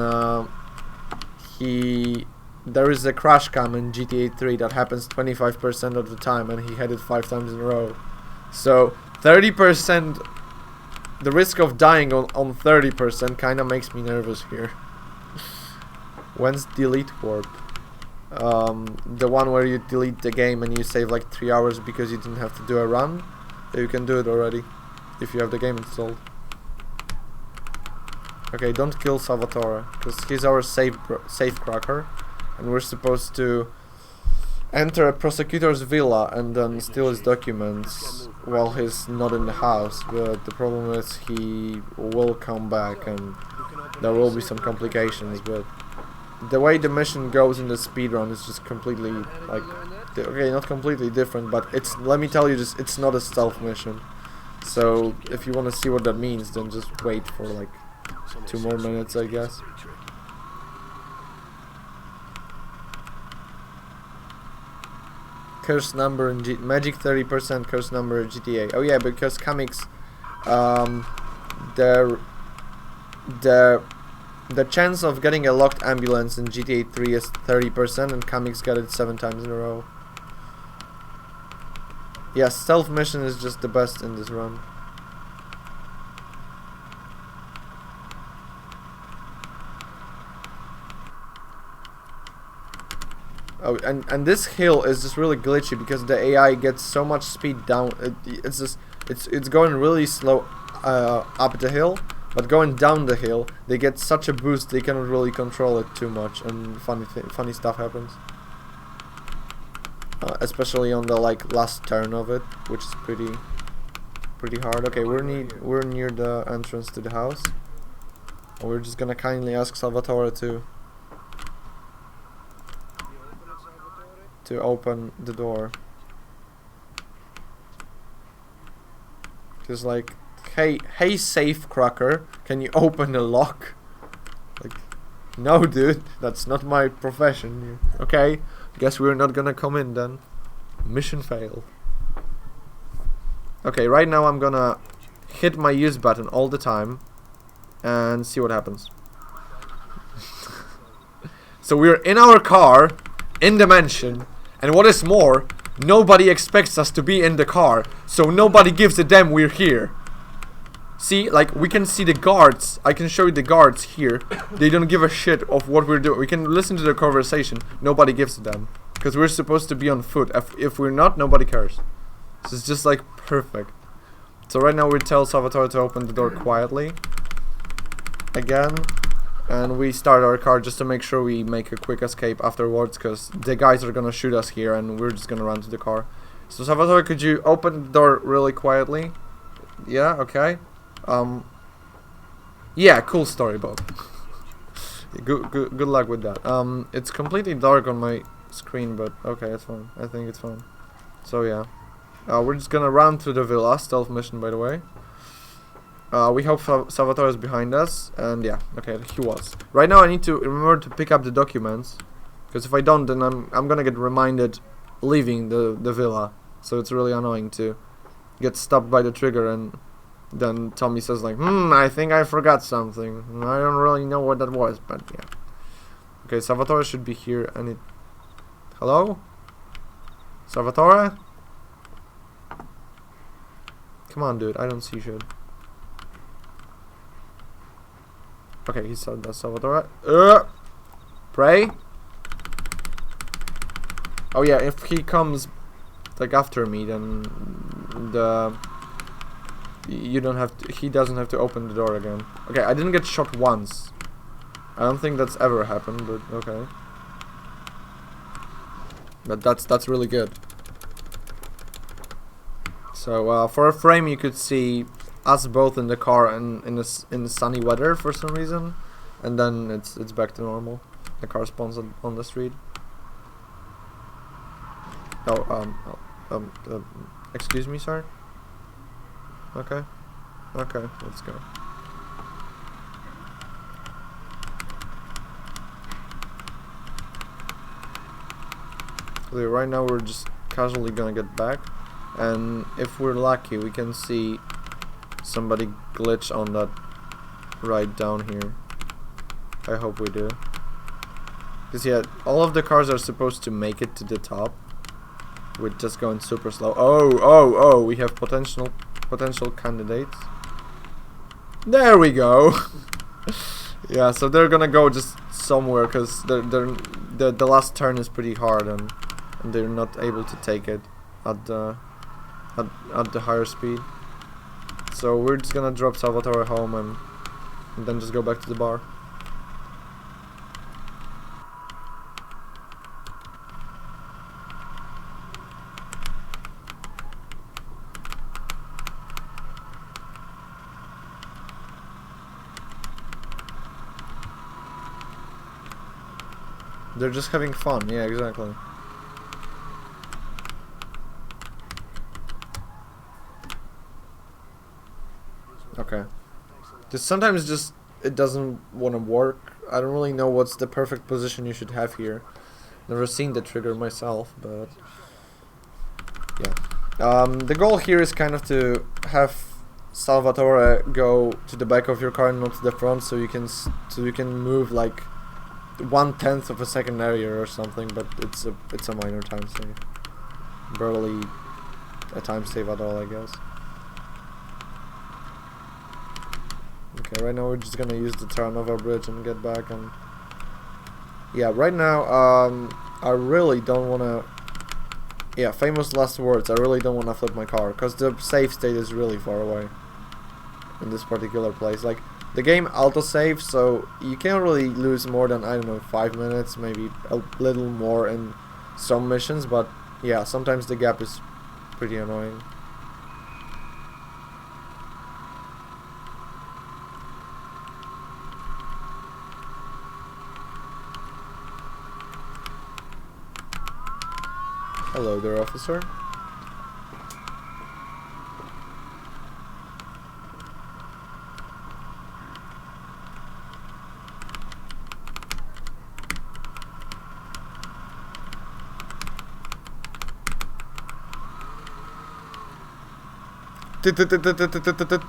there is a crash cam in GTA 3 that happens 25% of the time, and he had it 5 times in a row. So 30%, the risk of dying on 30% kinda makes me nervous here. When's delete warp? The one where you delete the game and you save like 3 hours because you didn't have to do a run. You can do it already if you have the game installed. Okay, don't kill Salvatore, because he's our safe cracker, and we're supposed to enter a prosecutor's villa and then steal his documents while he's not in the house. But the problem is he will come back and there will be some complications. But the way the mission goes in the speedrun is just completely like, okay, not completely different, but it's, let me tell you this, it's not a stealth mission. So if you want to see what that means, then just wait for like 2 more minutes, I guess. Curse number in magic 30% curse number in GTA. Oh yeah, because comics, the chance of getting a locked ambulance in GTA 3 is 30%, and comics got it 7 times in a row. Yeah, stealth mission is just the best in this run. Oh, and this hill is just really glitchy because the AI gets so much speed down. It's going really slow up the hill, but going down the hill they get such a boost they cannot really control it too much, and funny stuff happens. Especially on the like last turn of it, which is pretty hard. Okay, we're near the entrance to the house. We're just gonna kindly ask Salvatore to open the door. Cause like, hey, safe cracker, can you open the lock? Like, no, dude, that's not my profession. Okay, guess we're not gonna come in then. Mission failed. Okay, right now I'm gonna hit my use button all the time and see what happens. So we're in our car, in the mansion, and what is more, nobody expects us to be in the car, so nobody gives a damn we're here. See, like, we can see the guards. I can show you the guards here. They don't give a shit of what we're doing. We can listen to the conversation. Nobody gives a damn. Because we're supposed to be on foot. If we're not, nobody cares. This is just, like, perfect. So right now we tell Salvatore to open the door quietly. Again. And we start our car just to make sure we make a quick escape afterwards. Because the guys are gonna shoot us here and we're just gonna run to the car. So Salvatore, could you open the door really quietly? Yeah, okay. Yeah, cool story, Bob. good luck with that. It's completely dark on my screen, but okay, it's fine. I think it's fine. So yeah, we're just gonna run through the villa. Stealth mission, by the way. We hope Salvatore is behind us, and yeah, okay, he was. Right now, I need to remember to pick up the documents, because if I don't, then I'm gonna get reminded leaving the villa. So it's really annoying to get stopped by the trigger and then Tommy says like, I think I forgot something. I don't really know what that was, but yeah. Okay, Salvatore should be here and it... Hello? Salvatore? Come on, dude, I don't see shit. Okay, he said that, Salvatore. Pray? Oh yeah, if he comes like after me, then you don't have to, he doesn't have to open the door again. Okay, I didn't get shot once. I don't think that's ever happened, but okay. But that's really good. So for a frame you could see us both in the car and in the sunny weather for some reason, and then it's back to normal. The car spawns on the street. Excuse me, sir. Okay, let's go. Okay, right now we're just casually gonna get back, and if we're lucky, we can see somebody glitch on that ride down here. I hope we do. Because yeah, all of the cars are supposed to make it to the top. We're just going super slow. Oh, we have potential candidates. There we go. Yeah, so they're gonna go just somewhere because the last turn is pretty hard and they're not able to take it at the higher speed. So we're just gonna drop Salvatore home and then just go back to the bar. They're just having fun, yeah, exactly. Okay. Just sometimes just it doesn't want to work. I don't really know what's the perfect position you should have here. Never seen the trigger myself, but yeah. The goal here is kind of to have Salvatore go to the back of your car and not to the front, so you can move like 1/10 of a second earlier or something, but it's a minor time save. Barely a time save at all, I guess. Okay, right now we're just gonna use the Terranova bridge and get back, and yeah, right now I really don't wanna, yeah, famous last words, I really don't wanna flip my car because the save state is really far away in this particular place. Like, the game autosave, so you can't really lose more than, I don't know, 5 minutes, maybe a little more in some missions, but yeah, sometimes the gap is pretty annoying. Hello there, officer.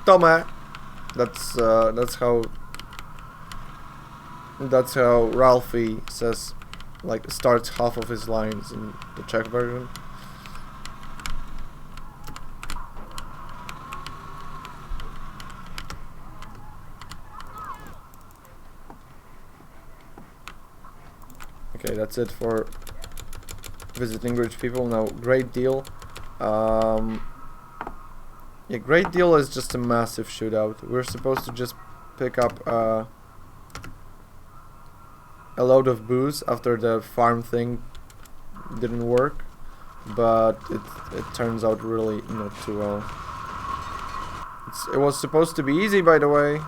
Tome. That's how Ralphie says, like, starts half of his lines in the Czech version. Okay, that's it for visiting rich people. Now, Great Deal. Yeah, Great Deal is just a massive shootout. We're supposed to just pick up a load of booze after the farm thing didn't work, but it turns out really not too well. It was supposed to be easy, by the way,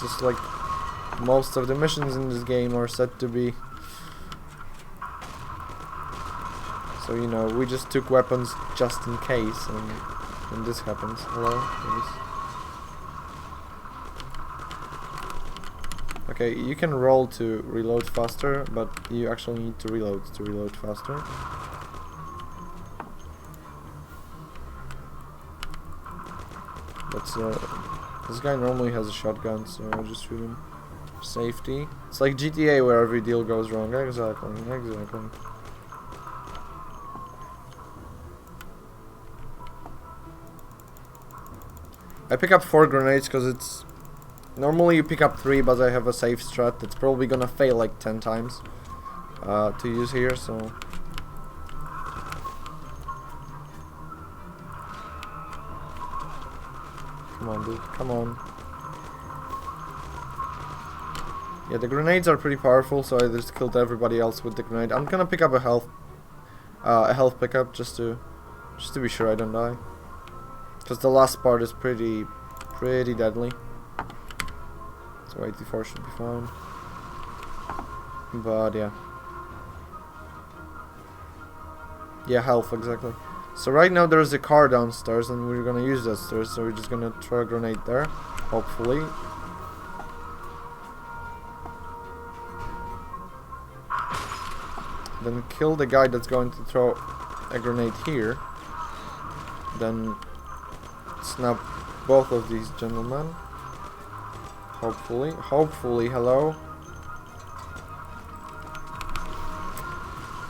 just like most of the missions in this game are said to be. So, you know, we just took weapons just in case, and when this happens. Hello? Yes. Okay, you can roll to reload faster, but you actually need to reload faster. But this guy normally has a shotgun, so I'll just shoot him. Safety. It's like GTA where every deal goes wrong. Exactly. I pick up 4 grenades because it's... Normally you pick up 3, but I have a safe strat that's probably gonna fail like 10 times to use here, so... Come on, dude, come on. Yeah, the grenades are pretty powerful, so I just killed everybody else with the grenade. I'm gonna pick up a health pickup just to be sure I don't die. Because the last part is pretty deadly. So 84 should be fine. But yeah. Yeah, health, exactly. So right now there's a car downstairs and we're gonna use that stairs, so we're just gonna throw a grenade there, hopefully. Then kill the guy that's going to throw a grenade here. Then snap both of these gentlemen. Hopefully, hello?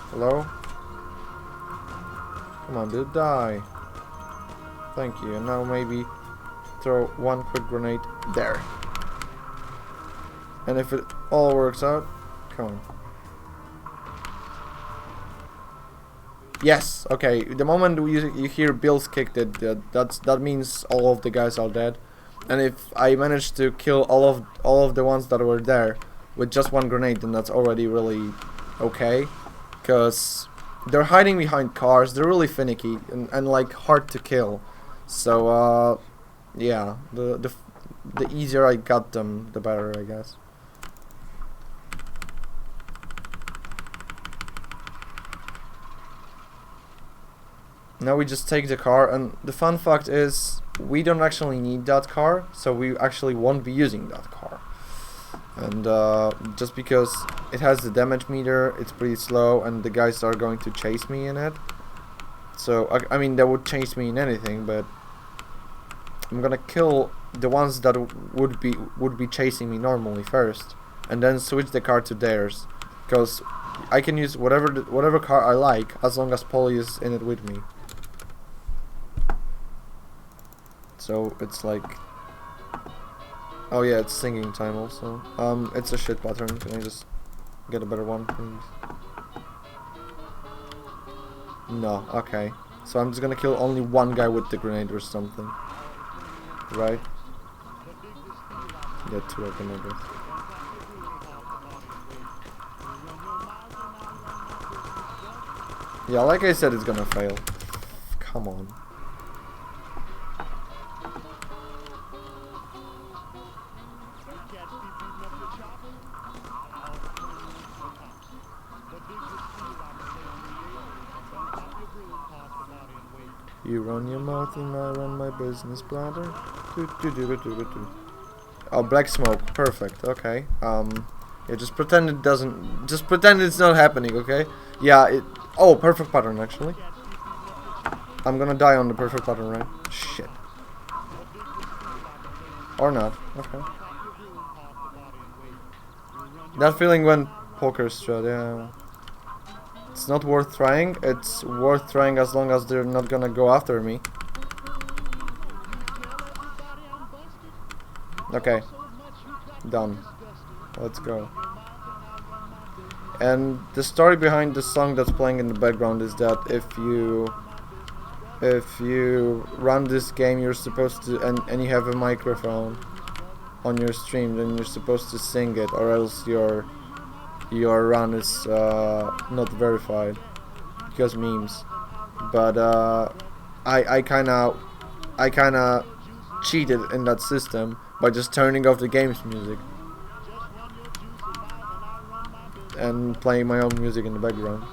Hello? Come on, dude, die. Thank you, and now maybe throw one quick grenade there. And if it all works out, come on. Yes, okay, the moment you hear Bill's kicked it, that means all of the guys are dead. And if I manage to kill all of the ones that were there with just one grenade, then that's already really okay. Because they're hiding behind cars, they're really finicky and like hard to kill. So yeah, the easier I got them, the better, I guess. Now we just take the car, and the fun fact is we don't actually need that car, so we actually won't be using that car. And just because it has the damage meter, it's pretty slow, and the guys are going to chase me in it. So I mean, they would chase me in anything, but I'm gonna kill the ones that would be chasing me normally first, and then switch the car to theirs, because I can use whatever car I like as long as Polly is in it with me. So it's like, oh yeah, it's singing time also. It's a shit pattern. Can I just get a better one, please? No, okay. So I'm just gonna kill only one guy with the grenade or something, right? Yeah, 2 of them, I guess. Yeah, like I said, it's gonna fail. Come on. You run your mouth and I run my business bladder. Oh, black smoke. Perfect. Okay. Yeah, just pretend it doesn't. Just pretend it's not happening. Okay. Yeah. Oh, perfect pattern actually. I'm gonna die on the perfect pattern, right? Shit. Or not. Okay. That feeling when poker strat, yeah. It's not worth trying. It's worth trying as long as they're not gonna go after me. Okay. Done. Let's go. And the story behind the song that's playing in the background is that if you run this game, you're supposed to, and you have a microphone on your stream, then you're supposed to sing it, or else your run is not verified because memes. But I kinda cheated in that system by just turning off the game's music and playing my own music in the background.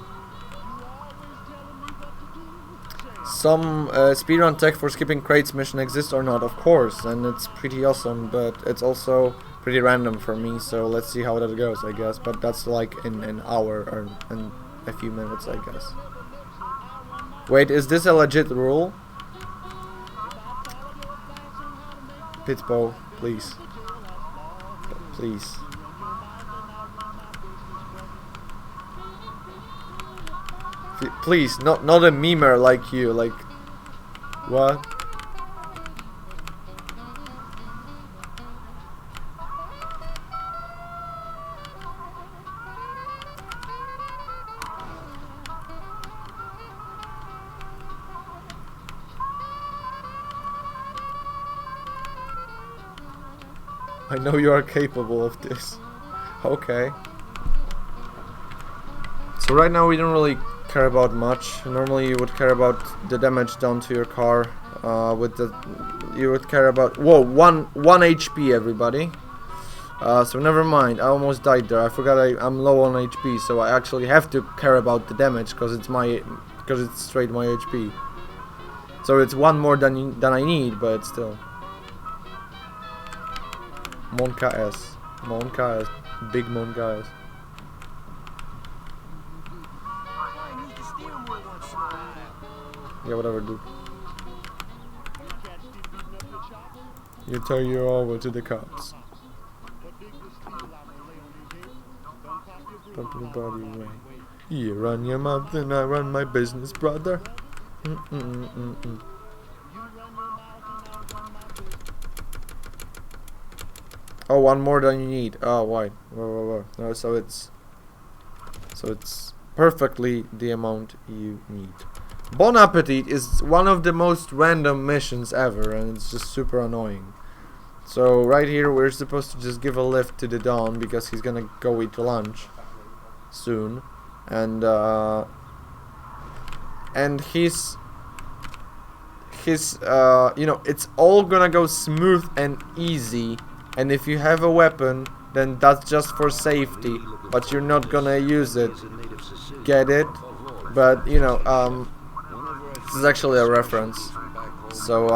Some speedrun tech for skipping crates mission exists or not, of course, and it's pretty awesome, but it's also pretty random for me, so let's see how that goes, I guess. But that's like in an hour or in a few minutes, I guess. Wait, is this a legit rule? Pitbo, please. Please. Please, not a memer like you, like... What? I know you are capable of this. Okay. So right now we don't really care about much. Normally you would care about the damage done to your car. You would care about... Whoa, 1 HP, everybody. So never mind. I almost died there. I forgot I'm low on HP, so I actually have to care about the damage because it's straight my HP. So it's 1 more than I need, but still. Monka S. Monka S. Big Monka S. Yeah, whatever, dude. You turn you over to the cops. Pump your body away. You run your mouth and I run my business, brother. Oh, 1 more than you need. Oh, why? Whoa. No, so it's perfectly the amount you need. Bon Appetit is one of the most random missions ever, and it's just super annoying. So right here we're supposed to just give a lift to the Don because he's gonna go eat lunch soon, and his you know, it's all gonna go smooth and easy, and if you have a weapon then that's just for safety, but you're not gonna use it. Get it? But you know, this is actually a reference. So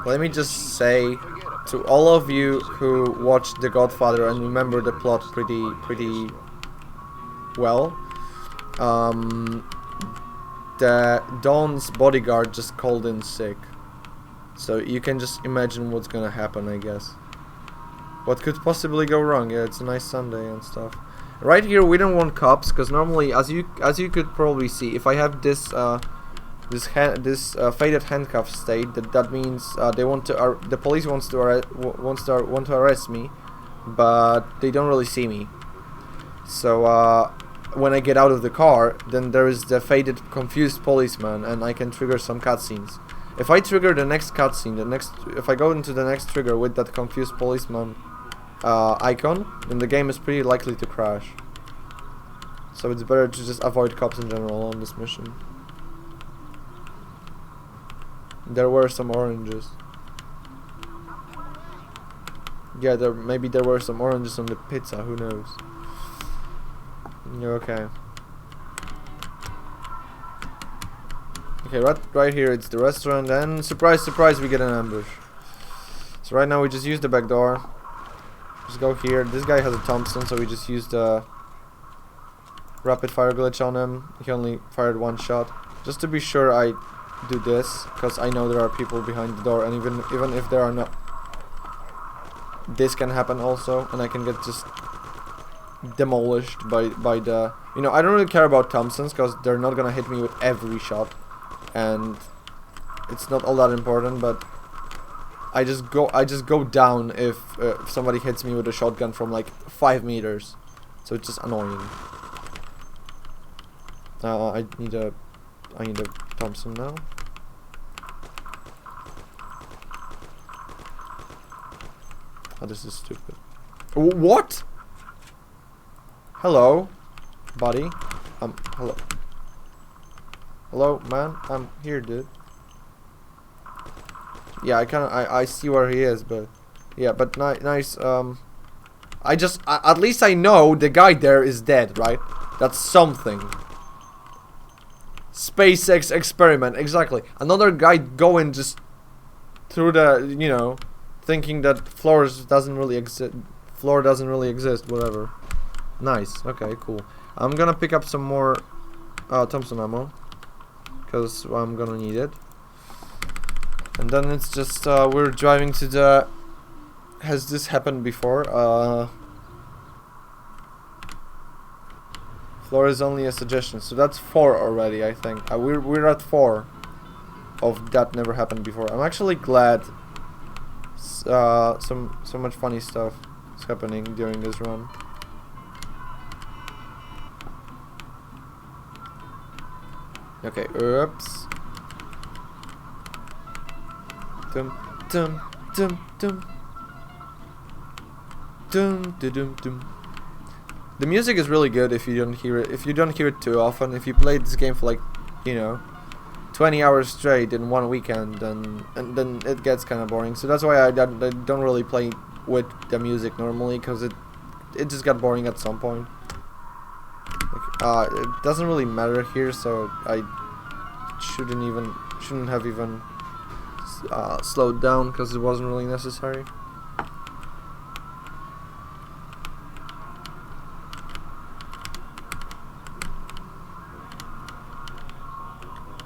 let me just say to all of you who watched The Godfather and remember the plot pretty well, the Don's bodyguard just called in sick. So you can just imagine what's gonna happen, I guess. What could possibly go wrong? Yeah, it's a nice Sunday and stuff. Right here we don't want cops, because normally, as you could probably see, if I have this faded handcuff state, that means the police want to arrest me, but they don't really see me. So when I get out of the car, then there is the faded confused policeman, and I can trigger some cutscenes. If I trigger the next cutscene, if I go into the next trigger with that confused policeman icon, then the game is pretty likely to crash. So it's better to just avoid cops in general on this mission. There were some oranges. Yeah, maybe there were some oranges on the pizza, who knows. Okay. Okay, right here it's the restaurant, and surprise, surprise, we get an ambush. So right now we just use the back door. Just go here. This guy has a Thompson, so we just used the rapid fire glitch on him. He only fired 1 shot. Just to be sure I do this, because I know there are people behind the door, and even if there are not... this can happen also, and I can get just demolished by the, you know, I don't really care about Thompsons because they're not gonna hit me with every shot, and it's not all that important. But I just go down if somebody hits me with a shotgun from like 5 meters, so it's just annoying. I need a Thompson now. Oh, this is stupid. What? Hello, buddy. Hello. Hello, man. I'm here, dude. Yeah, I see where he is, but yeah, but nice. At least I know the guy there is dead, right? That's something. SpaceX experiment, exactly. Another guy going just through the, you know, thinking that floor doesn't really exist, whatever. Nice. Okay, cool. I'm gonna pick up some more Thompson ammo because I'm gonna need it. And then it's just we're driving to the. Has this happened before? Floor is only a suggestion, so that's 4 already. I think we're at 4 of that never happened before. I'm actually glad. So much funny stuff is happening during this run. Okay, oops. Dum dum dum dum. Dum dum dum dum. The music is really good if you don't hear it. If you don't hear it too often, if you play this game for like, you know, 20 hours straight in one weekend, then it gets kind of boring. So that's why I don't really play with the music normally, because it just got boring at some point. Like, it doesn't really matter here, so I shouldn't have even slowed down because it wasn't really necessary.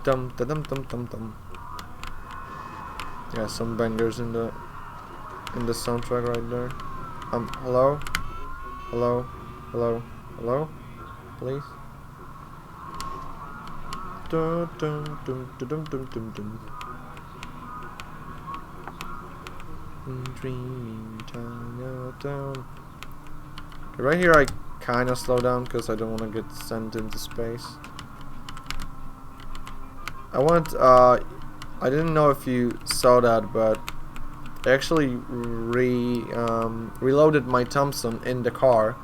Dum dum dum dum dum. Yeah, some bangers in the soundtrack right there. Hello, hello, hello, hello, please. Dum dum dum dum dum dum dum. Dreaming Chinatown. Okay, right here I kind of slow down because I don't want to get sent into space. I didn't know if you saw that, but I actually reloaded my Thompson in the car,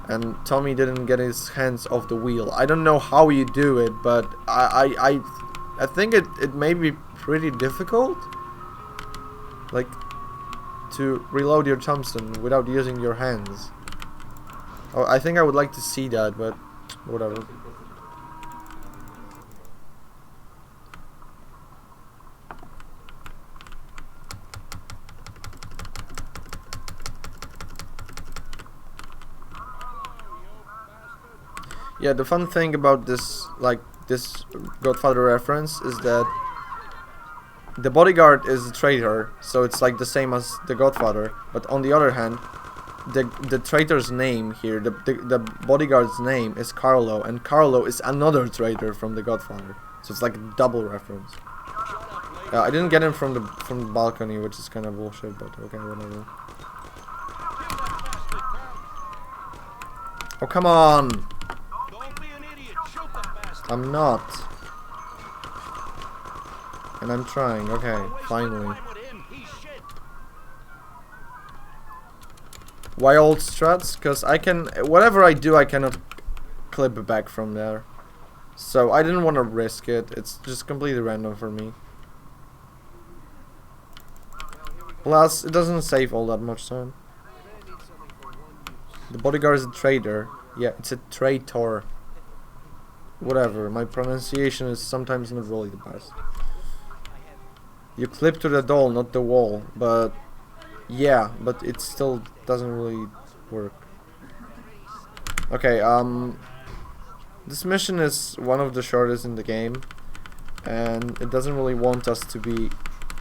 and Tommy didn't get his hands off the wheel. I don't know how you do it, but I think it may be pretty difficult, like, to reload your Thompson without using your hands. Oh, I think I would like to see that, but whatever. Yeah, the fun thing about this, like, this Godfather reference is that the bodyguard is a traitor, so it's like the same as the Godfather. But on the other hand, the traitor's name here, the bodyguard's name is Carlo, and Carlo is another traitor from the Godfather. So it's like a double reference. I didn't get him from the balcony, which is kind of bullshit, but okay, whatever. Oh, come on! I'm not. And I'm trying. Okay, finally. Why old struts? Because I can... Whatever I do, I cannot clip back from there. So I didn't want to risk it. It's just completely random for me. Plus, it doesn't save all that much time. The bodyguard is a traitor. Yeah, it's a traitor. Whatever, my pronunciation is sometimes not really the best. You clip to the doll, not the wall, but yeah, but it still doesn't really work. Okay, this mission is one of the shortest in the game, and it doesn't really want us to be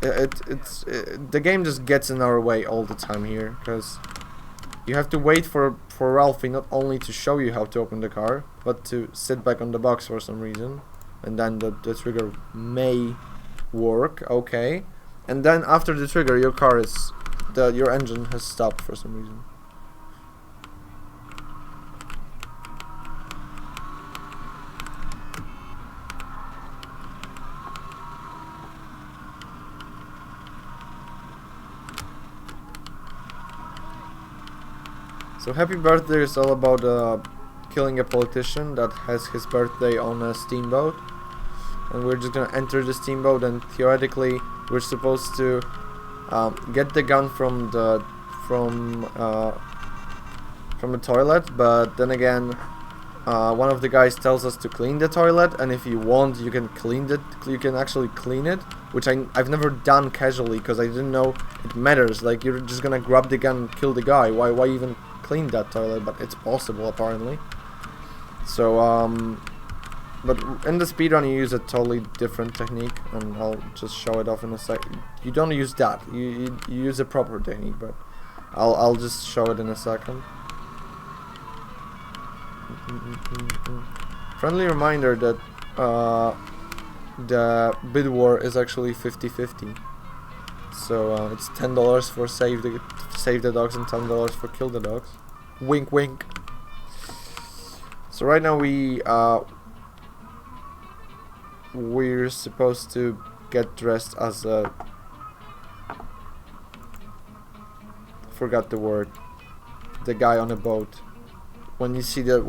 the game just gets in our way all the time here, because you have to wait for Ralphie not only to show you how to open the car, but to sit back on the box for some reason, and then the trigger may work, okay, and then after the trigger your engine has stopped for some reason. So Happy Birthday is all about killing a politician that has his birthday on a steamboat, and we're just gonna enter the steamboat, and theoretically we're supposed to get the gun from the toilet, but then again one of the guys tells us to clean the toilet, and if you want you can actually clean it, which I've never done casually because I didn't know it matters. Like, you're just gonna grab the gun and kill the guy, why even clean that toilet? But it's possible apparently. So but in the speedrun you use a totally different technique, and I'll just show it off in a sec. You don't use that, you use a proper technique, but I'll just show it in a second. Friendly reminder that the bid war is actually 50-50. So it's $10 for save the dogs and $10 for kill the dogs. Wink wink. So right now we're supposed to get dressed as a, forgot the word, the guy on a boat. When you see the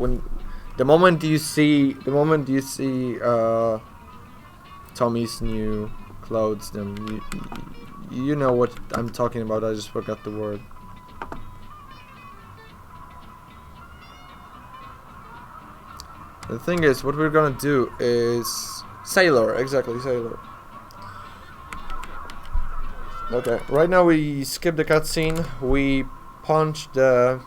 moment you see Tommy's new clothes, then you know what I'm talking about. I just forgot the word. The thing is, what we're gonna do is sailor, exactly, sailor. Okay, right now we skip the cutscene. We punch the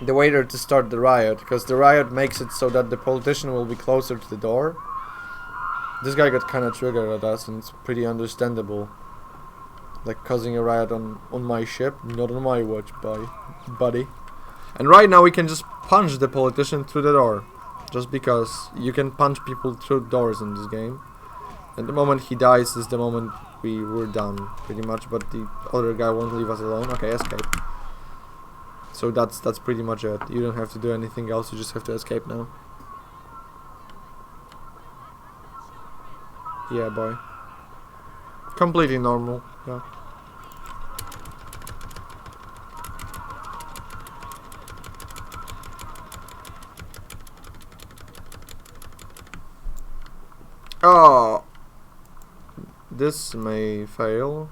waiter to start the riot, because the riot makes it so that the politician will be closer to the door. This guy got kind of triggered at us, and it's pretty understandable. Like causing a riot on my ship, not on my watch, buddy. And right now we can just punch the politician through the door, just because you can punch people through doors in this game. And the moment he dies is the moment we're done, pretty much. But the other guy won't leave us alone. Okay, escape. So that's pretty much it. You don't have to do anything else. You just have to escape now. Yeah, boy. Completely normal. Yeah. Oh, this may fail.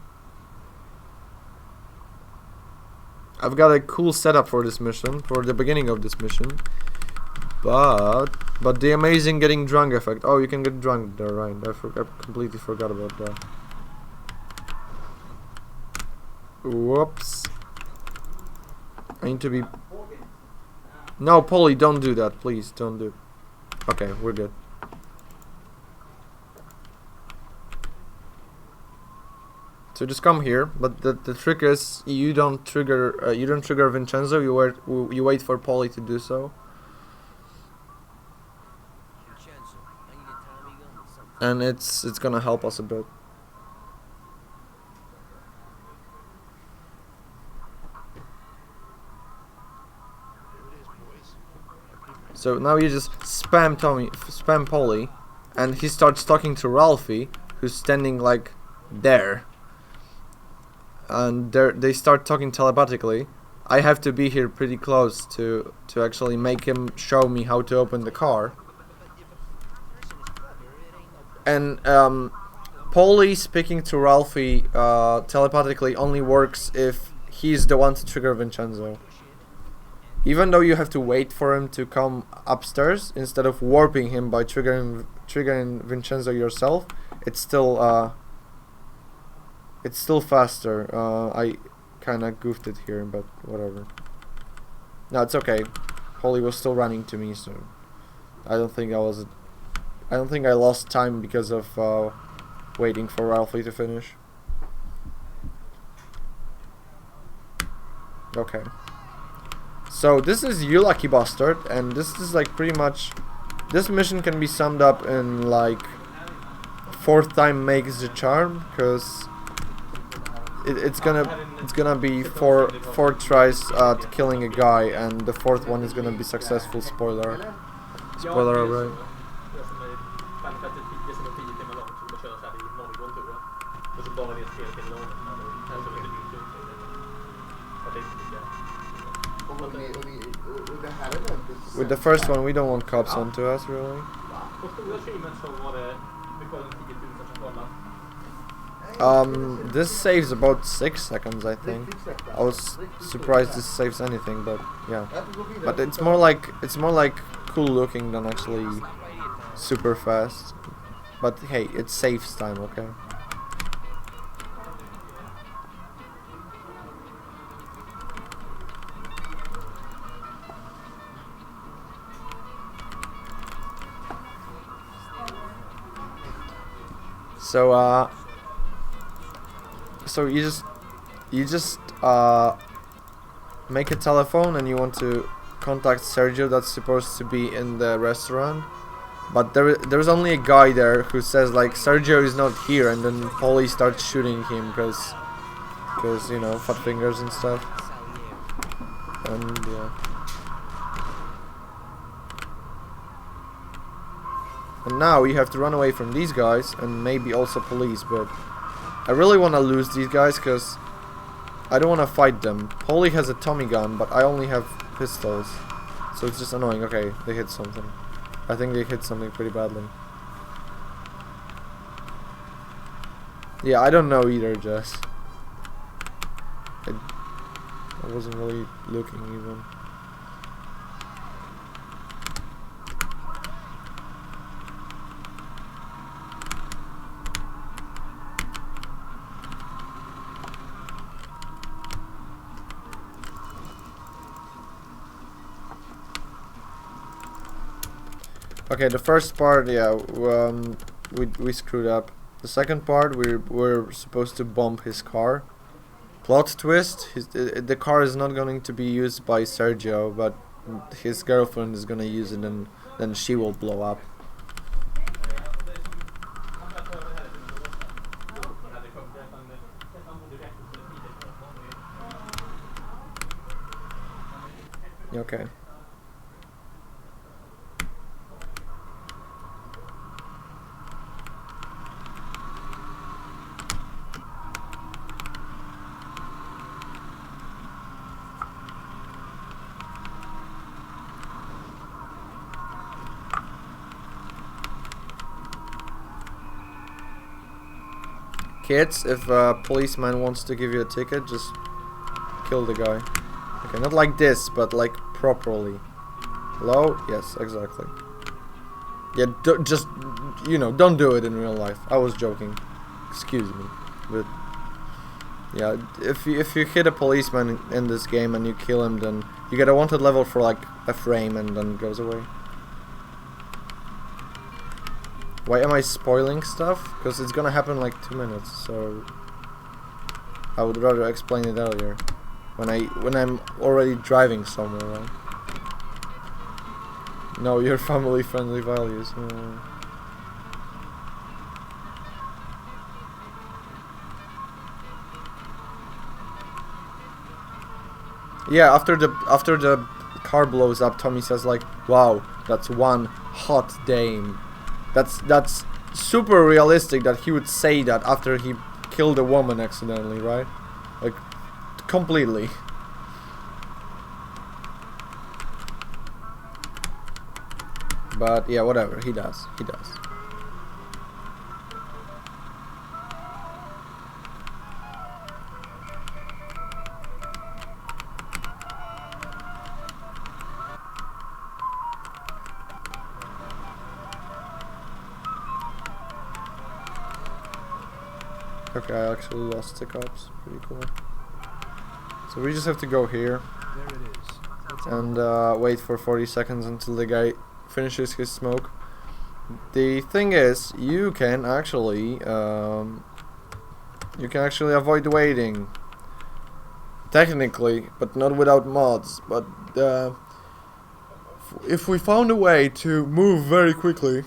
I've got a cool setup for this mission, for the beginning of this mission, but the amazing getting drunk effect. Oh, you can get drunk there, right? I completely forgot about that. Whoops. I need to be... No, Polly, don't do that, please, don't do. Okay, we're good. So just come here, but the trick is you don't trigger Vincenzo. You wait for Polly to do so. And it's gonna help us a bit. So now you just spam Polly, and he starts talking to Ralphie, who's standing like there. And they start talking telepathically. I have to be here pretty close to actually make him show me how to open the car. And Polly speaking to Ralphie telepathically only works if he's the one to trigger Vincenzo. Even though you have to wait for him to come upstairs instead of warping him by triggering Vincenzo yourself, it's still faster. I kinda goofed it here, but whatever. No, it's okay. Polly was still running to me, so I don't think I lost time because of waiting for Ralphie to finish. Okay. So this is You Lucky Bastard, and this is like pretty much... This mission can be summed up in like... Fourth time makes the charm, because... It's gonna be four tries at killing a guy, and the fourth one is gonna be successful. Spoiler. Spoiler alert. With the first one, we don't want cops onto us, really. This saves about 6 seconds, I think. I was surprised this saves anything, but yeah. But it's more like cool looking than actually super fast. But hey, it saves time, okay? So so you just make a telephone and you want to contact Sergio that's supposed to be in the restaurant, but there's only a guy there who says like Sergio is not here, and then Polly starts shooting him because you know, fat fingers and stuff. And yeah. And now you have to run away from these guys and maybe also police, but I really want to lose these guys because I don't want to fight them. Polly has a Tommy gun, but I only have pistols. So it's just annoying. Okay, they hit something. I think they hit something pretty badly. Yeah, I don't know either, Jess. I wasn't really looking even. Okay, the first part, yeah, we screwed up. The second part, we're supposed to bomb his car. Plot twist: the car is not going to be used by Sergio, but his girlfriend is gonna use it, and then she will blow up. Okay. Kids, if a policeman wants to give you a ticket, just kill the guy. Okay, not like this, but like properly. Hello? Yes, exactly. Yeah, just, you know, don't do it in real life. I was joking. Excuse me. But yeah, if you hit a policeman in this game and you kill him, then you get a wanted level for like a frame and then it goes away. Why am I spoiling stuff? Because it's gonna happen in like 2 minutes, so I would rather explain it earlier when I'm already driving somewhere, right? No, your family-friendly values. Yeah, after the car blows up, Tommy says like, "Wow, that's one hot dame." That's super realistic that he would say that after he killed a woman accidentally, right? Like, completely. But yeah, whatever, he does. He does. Okay, I actually lost the cops. Pretty cool. So we just have to go here and wait for 40 seconds until the guy finishes his smoke. The thing is, you can actually avoid waiting. technically, but not without mods. But if we found a way to move very quickly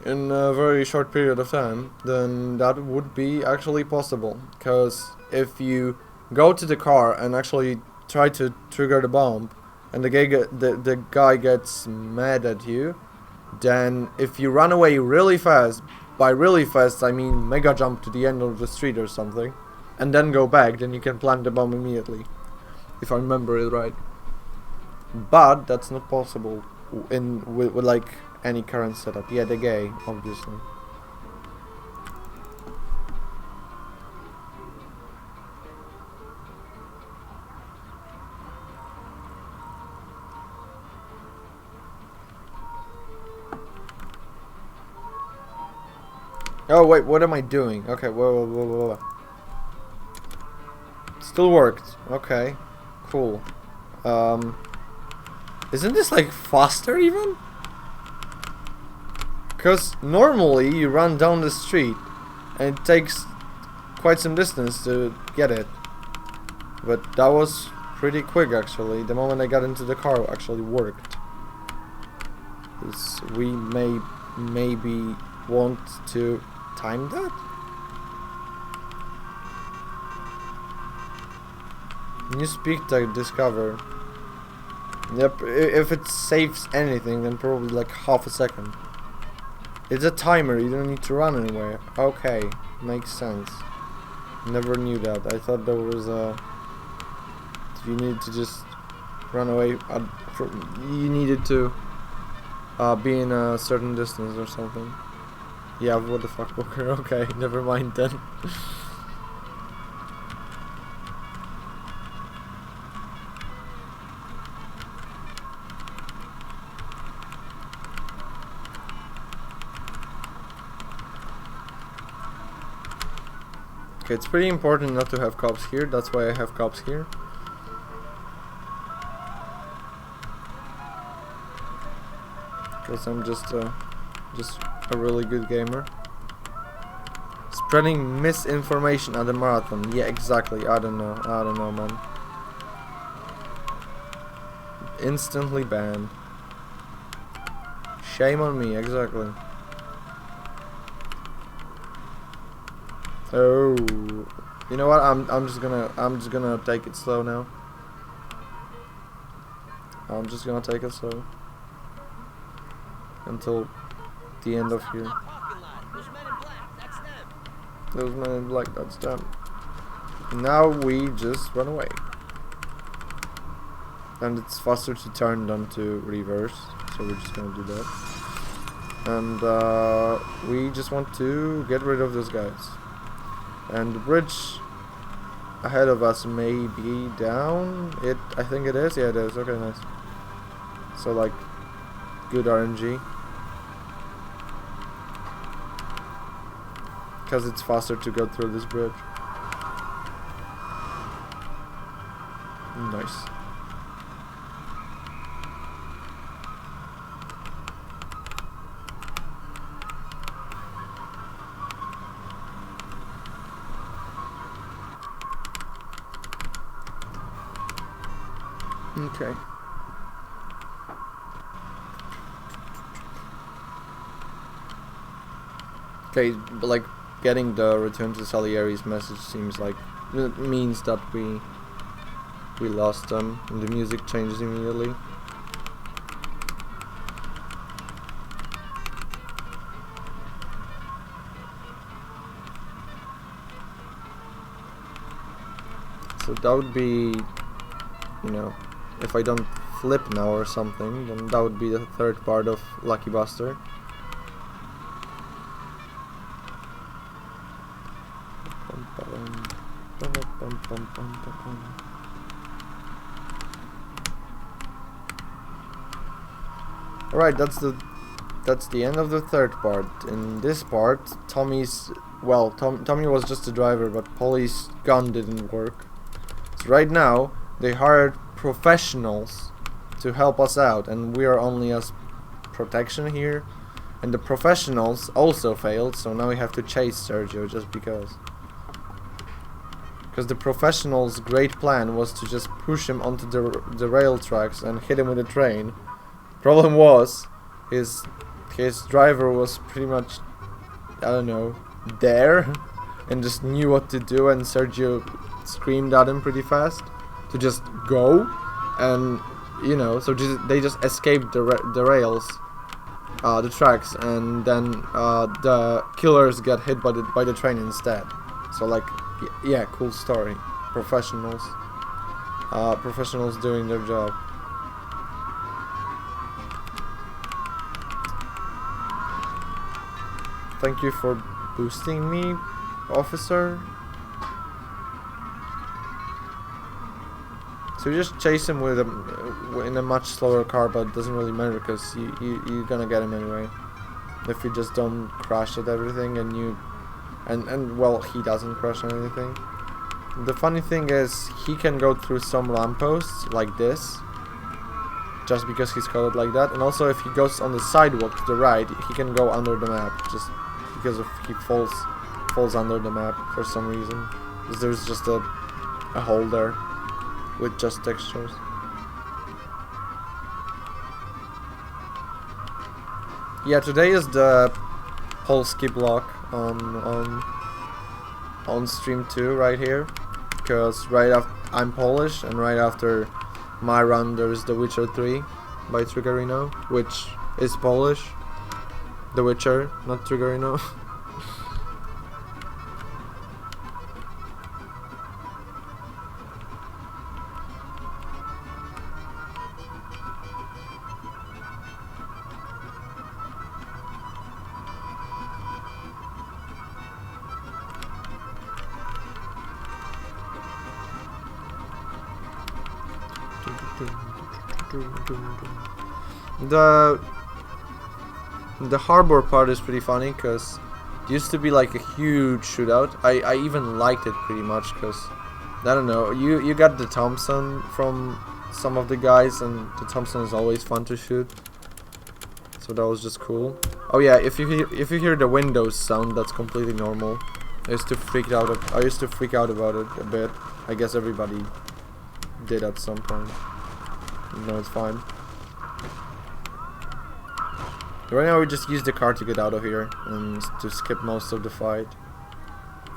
in a very short period of time, then that would be actually possible. Because if you go to the car and actually try to trigger the bomb, and the guy gets mad at you, then if you run away really fast, by really fast I mean mega jump to the end of the street or something, and then go back, then you can plant the bomb immediately, if I remember it right. But that's not possible with like any current setup. Yeah, the gay, obviously. Oh wait, what am I doing? Okay, whoa. Still worked. Okay, cool. Isn't this like faster even? Because normally you run down the street and it takes quite some distance to get it. But that was pretty quick actually. The moment I got into the car actually worked. We maybe want to time that? New speak tag discover. Yep, if it saves anything, then probably like half a second. It's a timer, you don't need to run anywhere. Okay, makes sense. Never knew that. I thought there was a... You needed to just run away. You needed to be in a certain distance or something. Yeah, what the fuck, Poker? Okay, never mind then. Okay, it's pretty important not to have cops here. That's why I have cops here. Because I'm just a really good gamer. Spreading misinformation at the marathon. Yeah, exactly. I don't know, man. Instantly banned. Shame on me, exactly. Oh, you know what? I'm just gonna take it slow now. I'm just gonna take it slow until the end of here. Those men in black, that's them. Now we just run away. And it's faster to turn than to reverse, so we're just gonna do that. And we just want to get rid of those guys. And the bridge ahead of us may be down. I think it is. Yeah, it is. Okay, nice. So like, good RNG. Because it's faster to go through this bridge. Nice. Okay. Okay, but like getting the return to Salieri's message seems like it means that we lost them, and the music changes immediately. So that would be, you know, if I don't flip now or something, then that would be the third part of Lucky Buster. Alright, that's the end of the third part. In this part, Tommy was just a driver, but Polly's gun didn't work. So right now, they hired professionals to help us out, and we are only as protection here. And the professionals also failed, so now we have to chase Sergio just because. Because the professional's great plan was to just push him onto the rail tracks and hit him with a train. Problem was, his driver was pretty much, I don't know, there, and just knew what to do, and Sergio screamed at him pretty fast to just go, and you know, so they just escaped the rails, the tracks, and then the killers got hit by the train instead. So like, yeah, cool story. Professionals doing their job. Thank you for boosting me, officer. So you just chase him with in a much slower car, but it doesn't really matter because you're gonna get him anyway. If you just don't crash at everything and well, he doesn't crash on anything. The funny thing is, he can go through some lampposts like this, just because he's colored like that. And also, if he goes on the sidewalk to the right, he can go under the map, just because he falls under the map for some reason. Because there's just a hole there with just textures. Yeah, today is the Polski block on stream 2 right here, because right after I'm Polish, and right after my run there's The Witcher 3 by Triggerino, which is Polish. The Witcher, not Triggerino. The harbor part is pretty funny because it used to be like a huge shootout. I even liked it pretty much because, I don't know, you got the Thompson from some of the guys, and the Thompson is always fun to shoot, so that was just cool. Oh yeah, if you hear the Windows sound, that's completely normal. I used to freak out about it a bit. I guess everybody did at some point. No, it's fine. Right now we just use the car to get out of here and to skip most of the fight.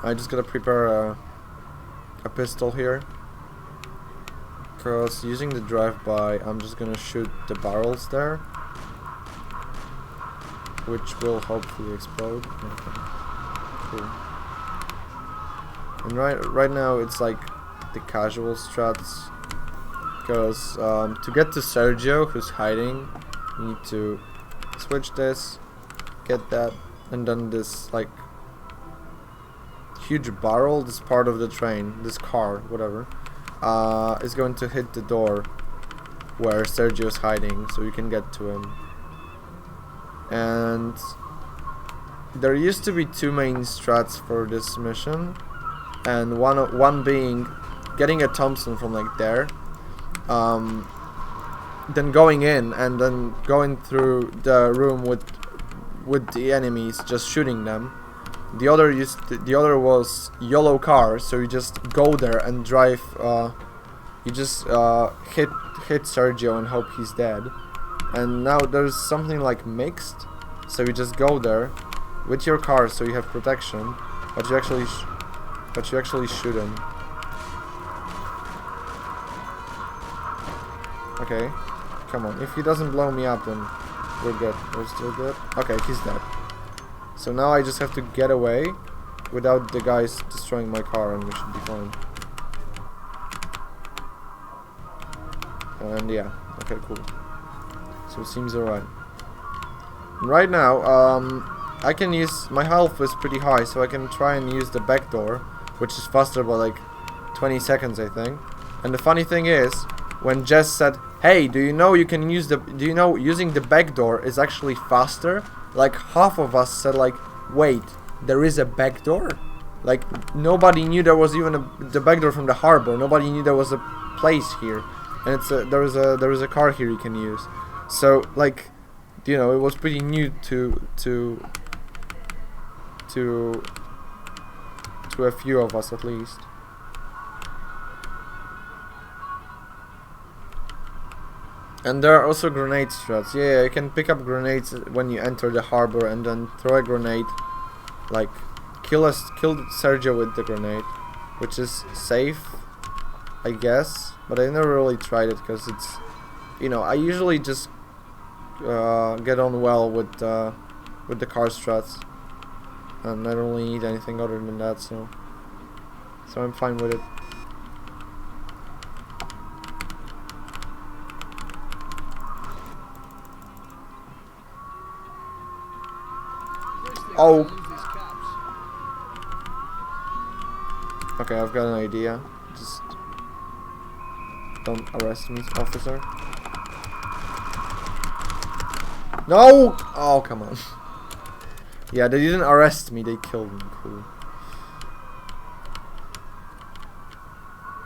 I just gotta prepare a pistol here, because using the drive-by I'm just gonna shoot the barrels there, which will hopefully explode. Okay. Cool. And right now it's like the casual strats, because to get to Sergio, who's hiding, you need to switch this, get that, and then this like huge barrel, this part of the train, this car, whatever, is going to hit the door where Sergio's hiding, so you can get to him. And there used to be two main strats for this mission, and one being getting a Thompson from like there, then going in and then going through the room with the enemies, just shooting them. The other was yellow car, so you just go there and drive. You just hit Sergio and hope he's dead. And now there's something like mixed, so you just go there with your car, so you have protection, but you actually shoot him. Okay, come on. If he doesn't blow me up, then we're good. We're still good. Okay, he's dead. So now I just have to get away without the guys destroying my car, and we should be fine. And yeah, okay, cool. So it seems alright. Right now, I can use, my health is pretty high, so I can try and use the back door, which is faster by like 20 seconds, I think. And the funny thing is, when Jess said, "Hey, do you know using the back door is actually faster?" Like half of us said like, "Wait, there is a back door?" Like nobody knew there was even the back door from the harbor. Nobody knew there was a place here, and it's there is a car here you can use. So like, you know, it was pretty new to a few of us at least. And there are also grenade strats. Yeah, you can pick up grenades when you enter the harbor and then throw a grenade. Like, kill Sergio with the grenade, which is safe, I guess. But I never really tried it because it's, you know, I usually just get on well with the car strats, and I don't really need anything other than that. So I'm fine with it. Oh. Okay, I've got an idea. Just don't arrest me, officer. No! Oh, come on. Yeah, they didn't arrest me, they killed me. Cool.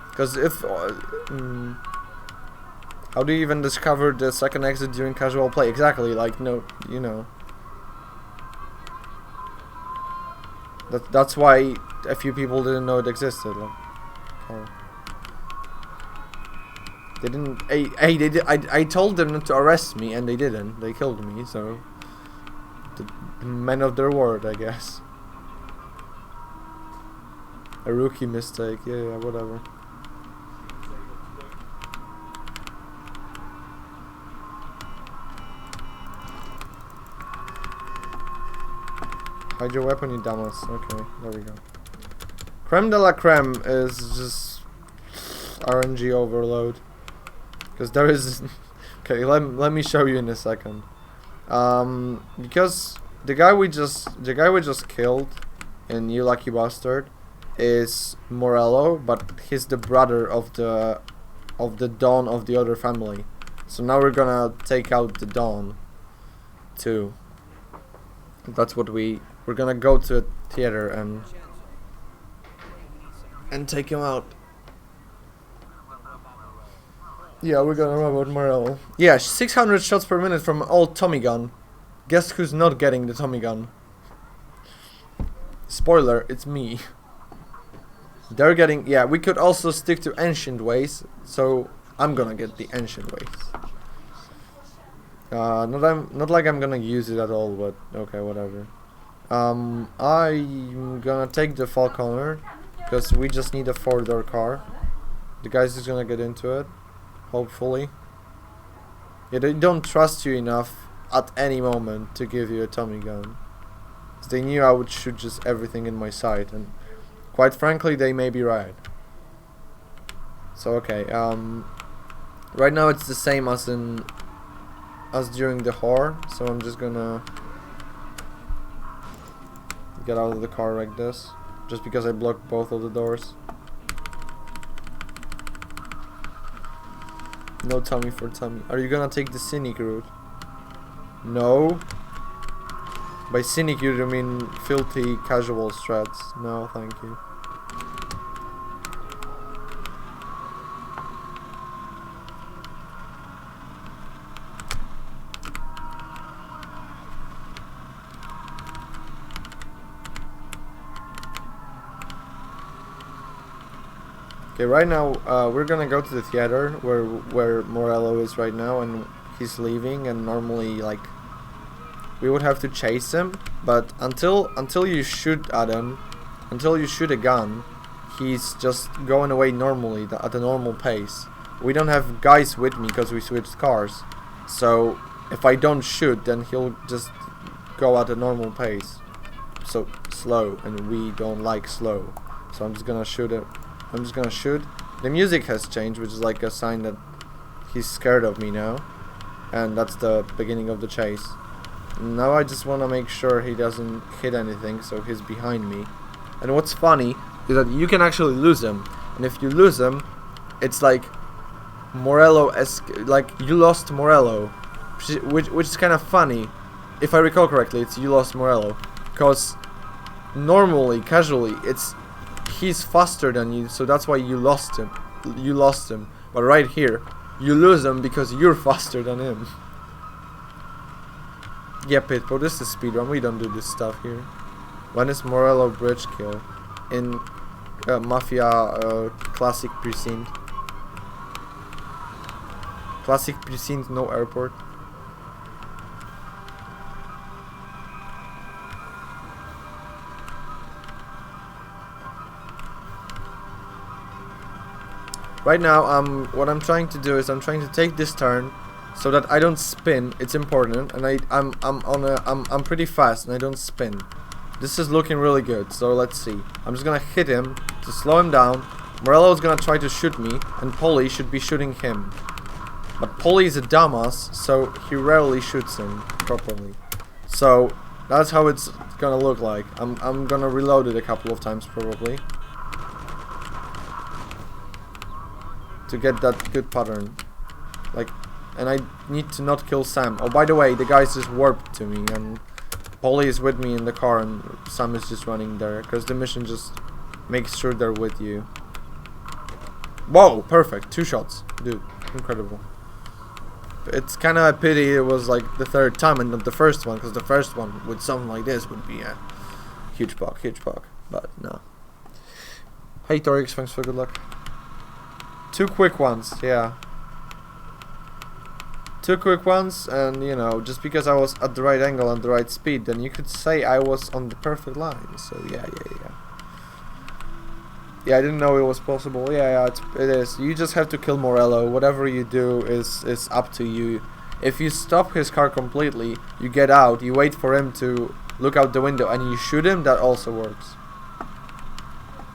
Because if... how do you even discover the second exit during casual play? Exactly, like, no, you know. That's why a few people didn't know it existed. Like, oh. They didn't. Hey, they did. I told them not to arrest me, and they didn't. They killed me. So, the men of their word, I guess. A rookie mistake. Yeah, whatever. Hide your weapon, you dumbass. Okay, there we go. Creme de la creme is just RNG overload. Because there is... Okay, let me show you in a second. Because the guy we just killed in You Lucky Bastard is Morello, but he's the brother of the Don of the other family. So now we're gonna take out the Don too. That's what we're gonna go to a theater and take him out. Yeah, we're gonna rob out Morello. Yeah, 600 shots per minute from old Tommy gun. Guess who's not getting the Tommy gun? Spoiler, it's me. They're getting... Yeah, we could also stick to ancient ways, so I'm gonna get the ancient ways. Not like I'm gonna use it at all, but okay, whatever. I'm gonna take the Falconer because we just need a 4-door car. The guy's just gonna get into it, hopefully. Yeah, they don't trust you enough at any moment to give you a Tommy gun. They knew I would shoot just everything in my sight, and quite frankly, they may be right. So okay, right now it's the same as during the horror, so I'm just gonna get out of the car like this, just because I blocked both of the doors. No Tommy for Tommy. Are you gonna take the scenic route? No. By scenic you mean filthy casual strats. No, thank you. Okay, right now we're gonna go to the theater where Morello is right now, and he's leaving. And normally, like, we would have to chase him, but until you shoot at him, until you shoot a gun, he's just going away normally at a normal pace. We don't have guys with me because we switched cars, so if I don't shoot, then he'll just go at a normal pace. So slow, and we don't like slow. So I'm just gonna shoot it. I'm just gonna shoot. The music has changed, which is like a sign that he's scared of me now. And that's the beginning of the chase. Now I just want to make sure he doesn't hit anything, so he's behind me. And what's funny is that you can actually lose him. And if you lose him, it's like Morello-esque, like you lost Morello. Which is kind of funny. If I recall correctly, it's you lost Morello. Because normally, casually, it's he's faster than you, so that's why you lost him. But right here, you lose him because you're faster than him. Yeah, Pitbull, this is speedrun. We don't do this stuff here. When is Morello bridge kill? In Mafia Classic Precinct. Classic precinct, no airport. Right now, what I'm trying to do is I'm trying to take this turn so that I don't spin. It's important, and I'm pretty fast and I don't spin. This is looking really good. So let's see. I'm just gonna hit him to slow him down. Morello's gonna try to shoot me, and Polly should be shooting him. But Polly is a dumbass, so he rarely shoots him properly. So that's how it's gonna look like. I'm gonna reload it a couple of times probably to get that good pattern. Like, and I need to not kill Sam. Oh, by the way, the guys just warped to me, and Polly is with me in the car, and Sam is just running there because the mission just makes sure they're with you. Whoa, perfect. 2 shots. Dude, incredible. It's kind of a pity it was like the 3rd time and not the first one, because the first one with something like this would be a huge buck, but no. Hey Torix, thanks for good luck. 2 quick ones, yeah. 2 quick ones, and you know, just because I was at the right angle and the right speed, then you could say I was on the perfect line. So yeah. Yeah, I didn't know it was possible. Yeah, it is. You just have to kill Morello. Whatever you do is up to you. If you stop his car completely, you get out, you wait for him to look out the window, and you shoot him, that also works.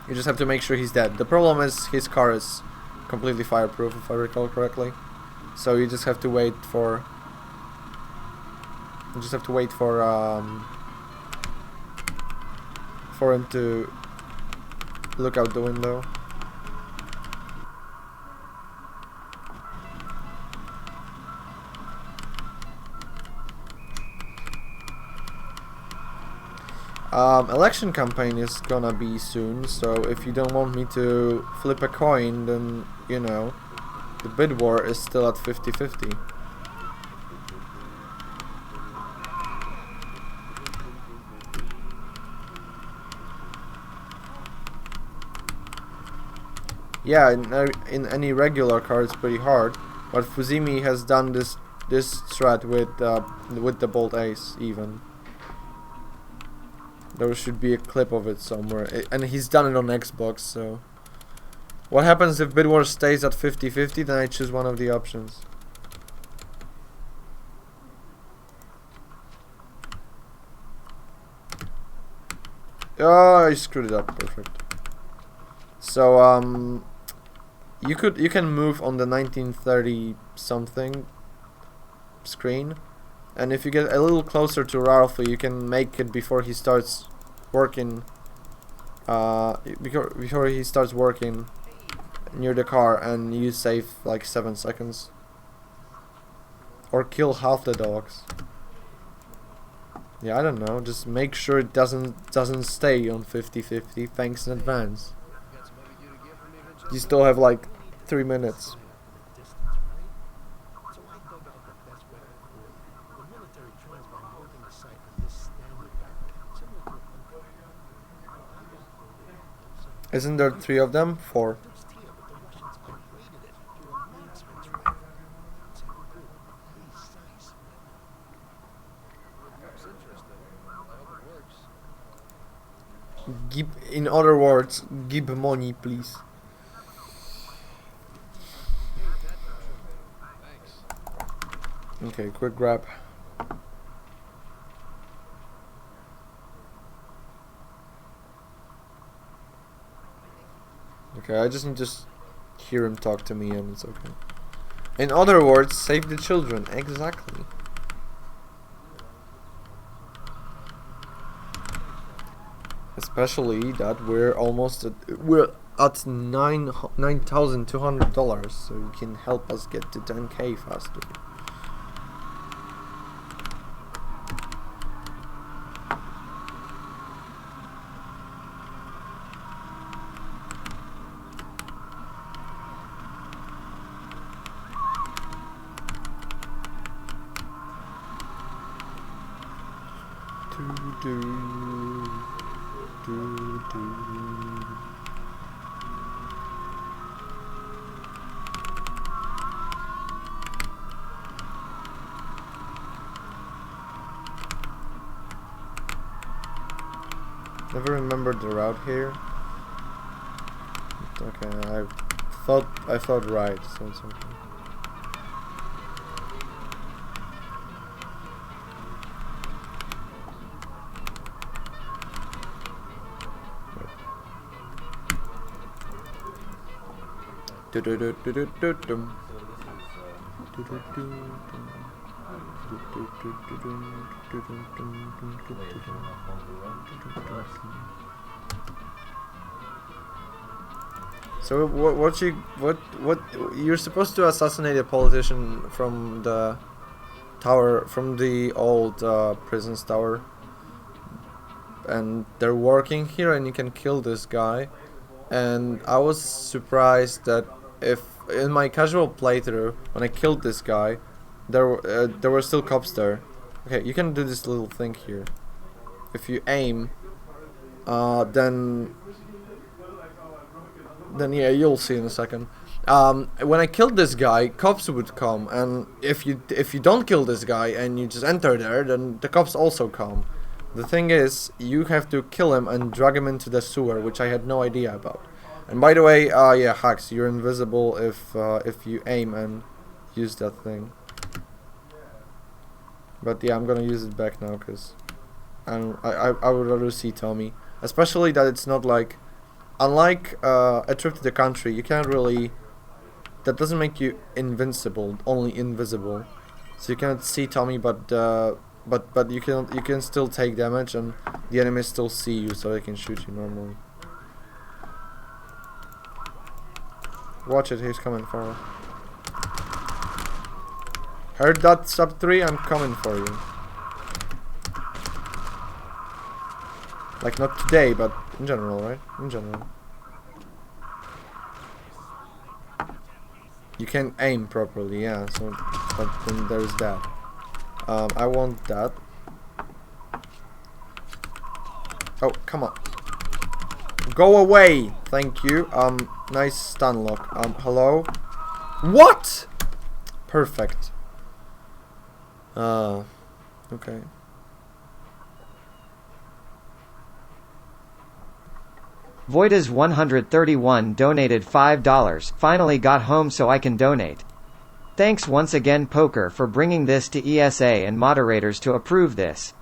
You just have to make sure he's dead. The problem is his car is completely fireproof, if I recall correctly. So you just have to wait for... You just have to wait for him to look out the window. Election campaign is gonna be soon, so if you don't want me to flip a coin, then, you know, the bid war is still at 50-50. Yeah, in any regular card it's pretty hard, but Fuzimi has done this strat with the Bolt Ace even. There should be a clip of it somewhere, and he's done it on Xbox. So, what happens if bid war stays at 50-50? Then I choose one of the options. Oh, I screwed it up. Perfect. So you can move on the 1930 something screen, and if you get a little closer to Ralphie, you can make it before he starts working. Before he starts working near the car, and you save like 7 seconds, or kill half the dogs. Yeah, I don't know. Just make sure it doesn't stay on 50-50. Thanks in advance. You still have like 3 minutes. Isn't there 3 of them? 4. Give, in other words, give money, please. Okay, quick grab. Okay, I just need to hear him talk to me and it's okay. In other words, save the children. Exactly. Especially that we're at $9,200, so you can help us get to 10K faster. Never remembered the route here. Okay, I thought right, so it's okay. So what you're supposed to assassinate a politician from the tower, from the old prison's tower, and they're working here, and you can kill this guy. And I was surprised that if in my casual playthrough, when I killed this guy, there were still cops there. Okay, you can do this little thing here. If you aim, then yeah, you'll see in a second. When I killed this guy, cops would come, and if you don't kill this guy and you just enter there, then the cops also come. The thing is, you have to kill him and drag him into the sewer, which I had no idea about. And by the way, yeah, hacks, you're invisible if you aim and use that thing. But yeah, I'm gonna use it back now, cause I would rather see Tommy, especially that it's not like, unlike a trip to the country, you can't really. That doesn't make you invincible, only invisible. So you cannot see Tommy, but you can still take damage, and the enemies still see you, so they can shoot you normally. Watch it, he's coming for us. Heard that, sub 3? I'm coming for you. Like, not today, but in general, right? In general. You can aim properly, yeah, so, but then there's that. I want that. Oh, come on. Go away! Thank you. Nice stun lock. Hello? What? Perfect. Okay. Voidas 131 donated $5. Finally got home so I can donate. Thanks once again Poker for bringing this to ESA and moderators to approve this.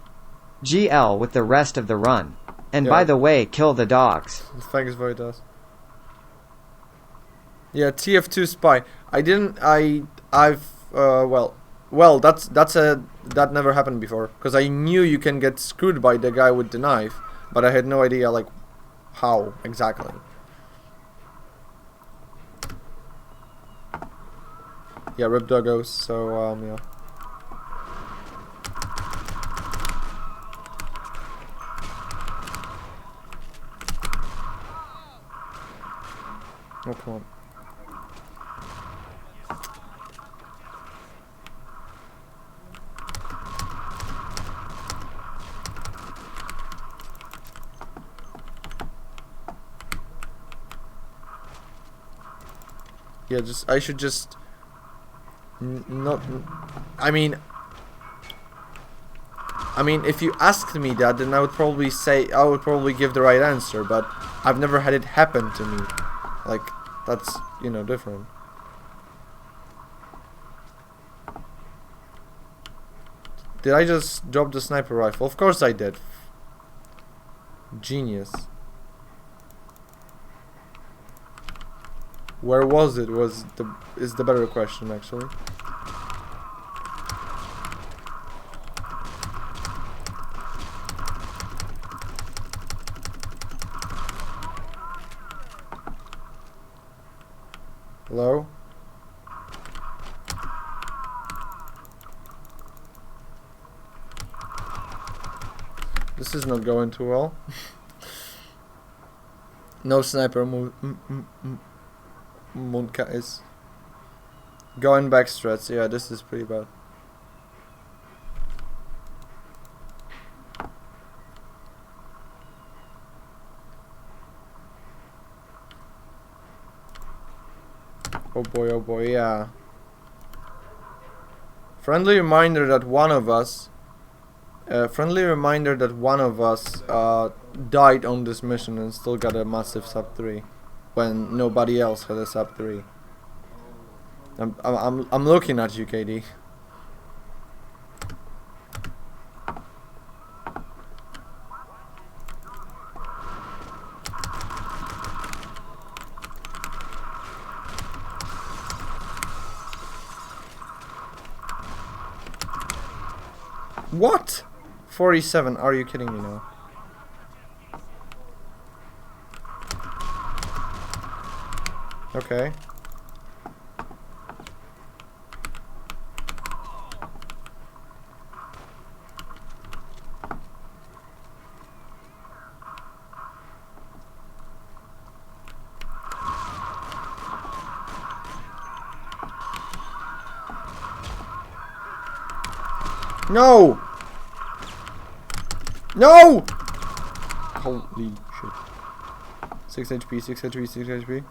GL with the rest of the run. And yeah. By the way, kill the dogs. Thanks Voidas. Yeah, TF2 spy. That never happened before, because I knew you can get screwed by the guy with the knife, but I had no idea like how exactly. Yeah, rip doggos, so yeah. Oh, come on. Yeah, I should just not. I mean, if you asked me that, then I would probably give the right answer. But I've never had it happen to me. Like, that's, different. Did I just drop the sniper rifle? Of course I did. Genius. Where was it? Is the better question, actually. Hello? This is not going too well. No sniper move. Monka is going back strats. Yeah, this is pretty bad. Oh boy, yeah. Friendly reminder that one of us Friendly reminder that one of us died on this mission and still got a massive sub 3 when nobody else had a sub 3. I'm looking at you, KD. What? 47, are you kidding me now? Okay. No! No! Holy shit. 6 HP, 6 HP, 6 HP.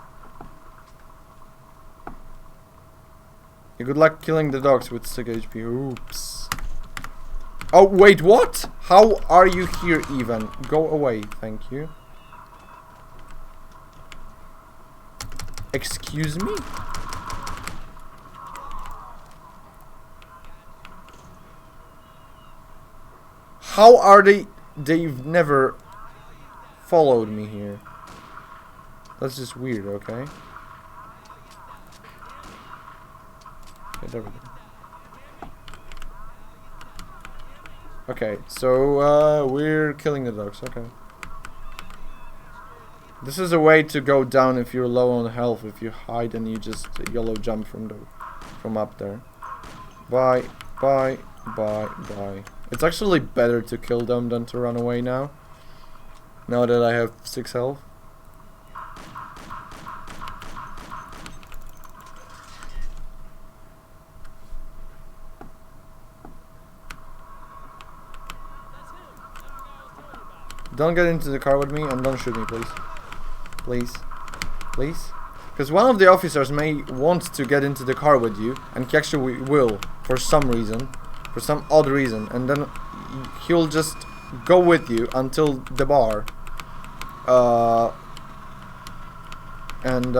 Yeah, good luck killing the dogs with 6 HP. Oops. Oh, wait, what? How are you here even? Go away, thank you. Excuse me? How are they? They've never followed me here. That's just weird, okay? Okay, there we go. Okay, so we're killing the dogs, okay. This is a way to go down if you're low on health. If you hide and you just yellow jump from up there. Bye, bye, bye, bye. It's actually better to kill them than to run away now. Now that I have 6 health. Don't get into the car with me and don't shoot me, please. Please. Please. Because one of the officers may want to get into the car with you, and he actually will, for some reason. For some odd reason, and then he'll just go with you until the bar, and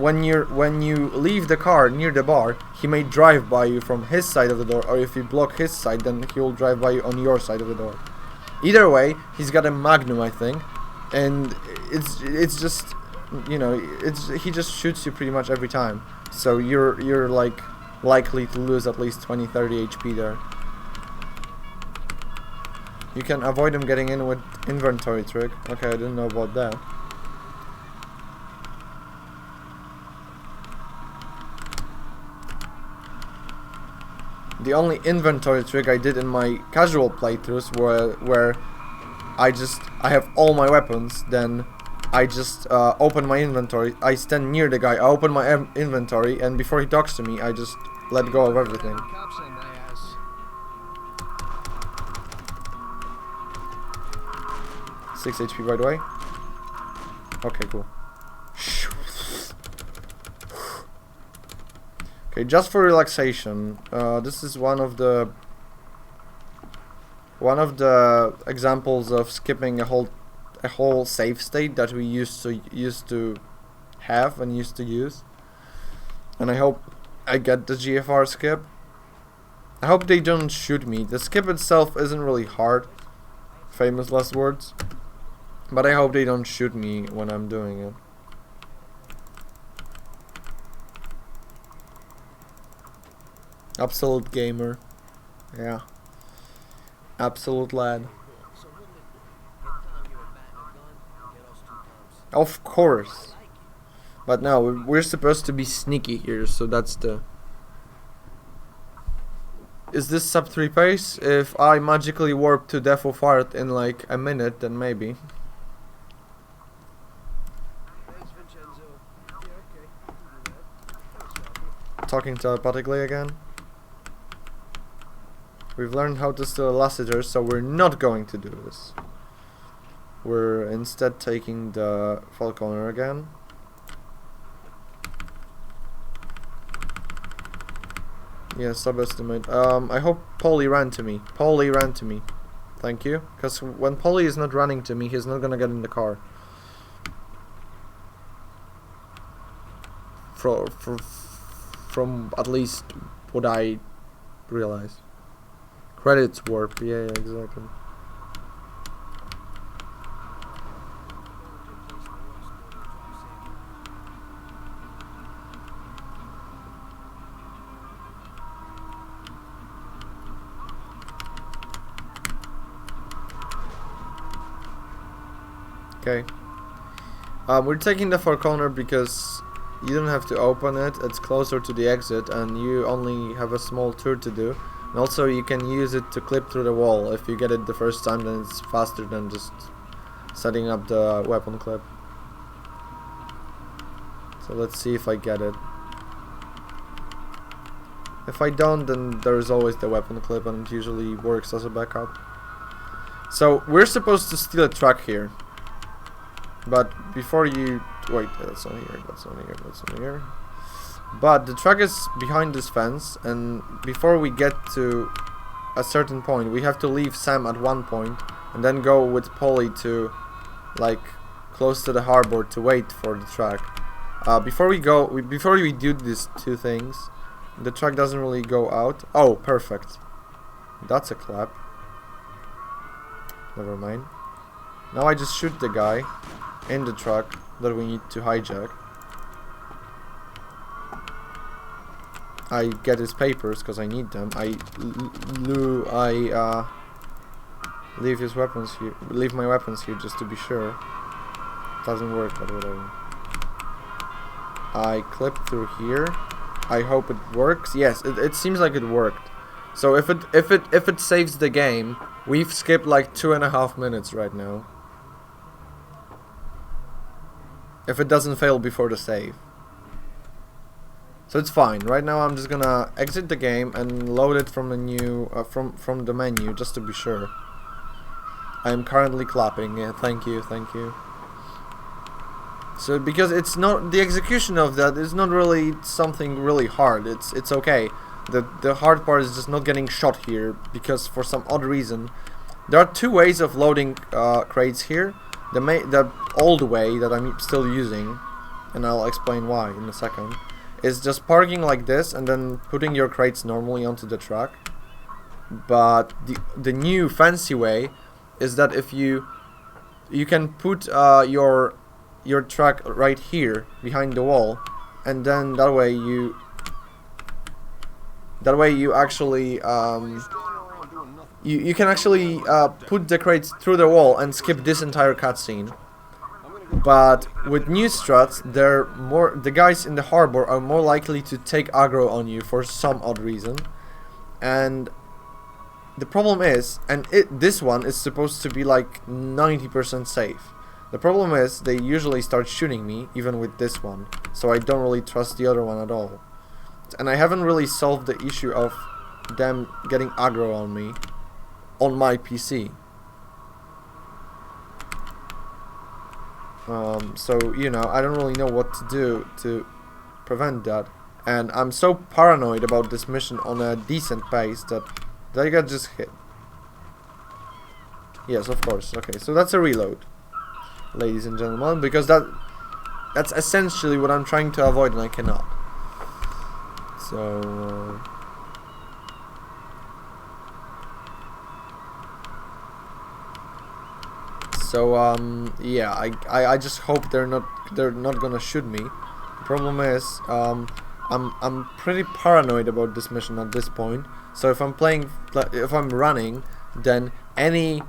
when you leave the car near the bar, he may drive by you from his side of the door, or if you block his side, then he'll drive by you on your side of the door. Either way, he's got a Magnum, I think, and it's just, you know, he just shoots you pretty much every time, so you're like likely to lose at least 20-30 HP there. You can avoid him getting in with inventory trick. Okay, I didn't know about that. The only inventory trick I did in my casual playthroughs where I have all my weapons, then I just open my inventory, I stand near the guy, I open my inventory, and before he talks to me, I just let go of everything. Cops on my ass. 6 HP, by the way. Okay, cool. Okay, just for relaxation, this is one of the examples of skipping a whole save state that we used to have and used to use, and I hope I get the GFR skip. I hope they don't shoot me. The skip itself isn't really hard, famous last words, but I hope they don't shoot me when I'm doing it. Absolute gamer, yeah, absolute lad. Of course. But no, we're supposed to be sneaky here, so that's the... Is this sub 3 pace? If I magically warp to Death of Art in like a minute, then maybe. Thanks, Vincenzo. Yeah, okay. You can do that. Thanks, Ralphie. Talking telepathically again. We've learned how to steal a Lassiter, so we're not going to do this. We're instead taking the Falconer again. Yeah, subestimate. I hope Polly ran to me. Polly ran to me. Thank you. Because when Polly is not running to me, he's not gonna get in the car. From at least what I realize. Credits warp. Yeah, exactly. Okay. We're taking the far corner because you don't have to open it. It's closer to the exit, and you only have a small tour to do. And also, you can use it to clip through the wall. If you get it the first time, then it's faster than just setting up the weapon clip. So let's see if I get it. If I don't, then there is always the weapon clip, and it usually works as a backup. So we're supposed to steal a truck here. But before you... Wait, that's not here, that's not here, that's not here. But the truck is behind this fence, and before we get to a certain point, we have to leave Sam at one point, and then go with Polly to, like, close to the harbor to wait for the truck. Before we do these two things, the truck doesn't really go out. Oh, perfect. That's a clap. Never mind. Now I just shoot the guy in the truck that we need to hijack. I get his papers because I need them. I leave his weapons here. Leave my weapons here just to be sure. Doesn't work, but whatever. I clip through here. I hope it works. Yes, it seems like it worked. So if it saves the game, we've skipped like 2.5 minutes right now. If it doesn't fail before the save. So it's fine. Right now I'm just gonna exit the game and load it from the new from the menu just to be sure. I am currently clapping. Yeah, thank you, thank you. So because it's not the execution of that is not really something really hard. It's okay. The hard part is just not getting shot here because for some odd reason there are two ways of loading crates here. The old way that I'm still using, and I'll explain why in a second, is just parking like this and then putting your crates normally onto the truck. But the new fancy way is that if you can put your truck right here behind the wall, and then that way you actually you can actually put the crates through the wall and skip this entire cutscene. But with new struts, the guys in the harbor are more likely to take aggro on you for some odd reason. And the problem is, this one is supposed to be like 90% safe. The problem is they usually start shooting me even with this one, so I don't really trust the other one at all. And I haven't really solved the issue of them getting aggro on me on my PC. So, you know, I don't really know what to do to prevent that. And I'm so paranoid about this mission on a decent pace that I got just hit. Yes, of course. Okay, so that's a reload, ladies and gentlemen, because that's essentially what I'm trying to avoid and I cannot. So... yeah, I just hope they're not gonna shoot me. The problem is, I'm pretty paranoid about this mission at this point. So if I'm running, then any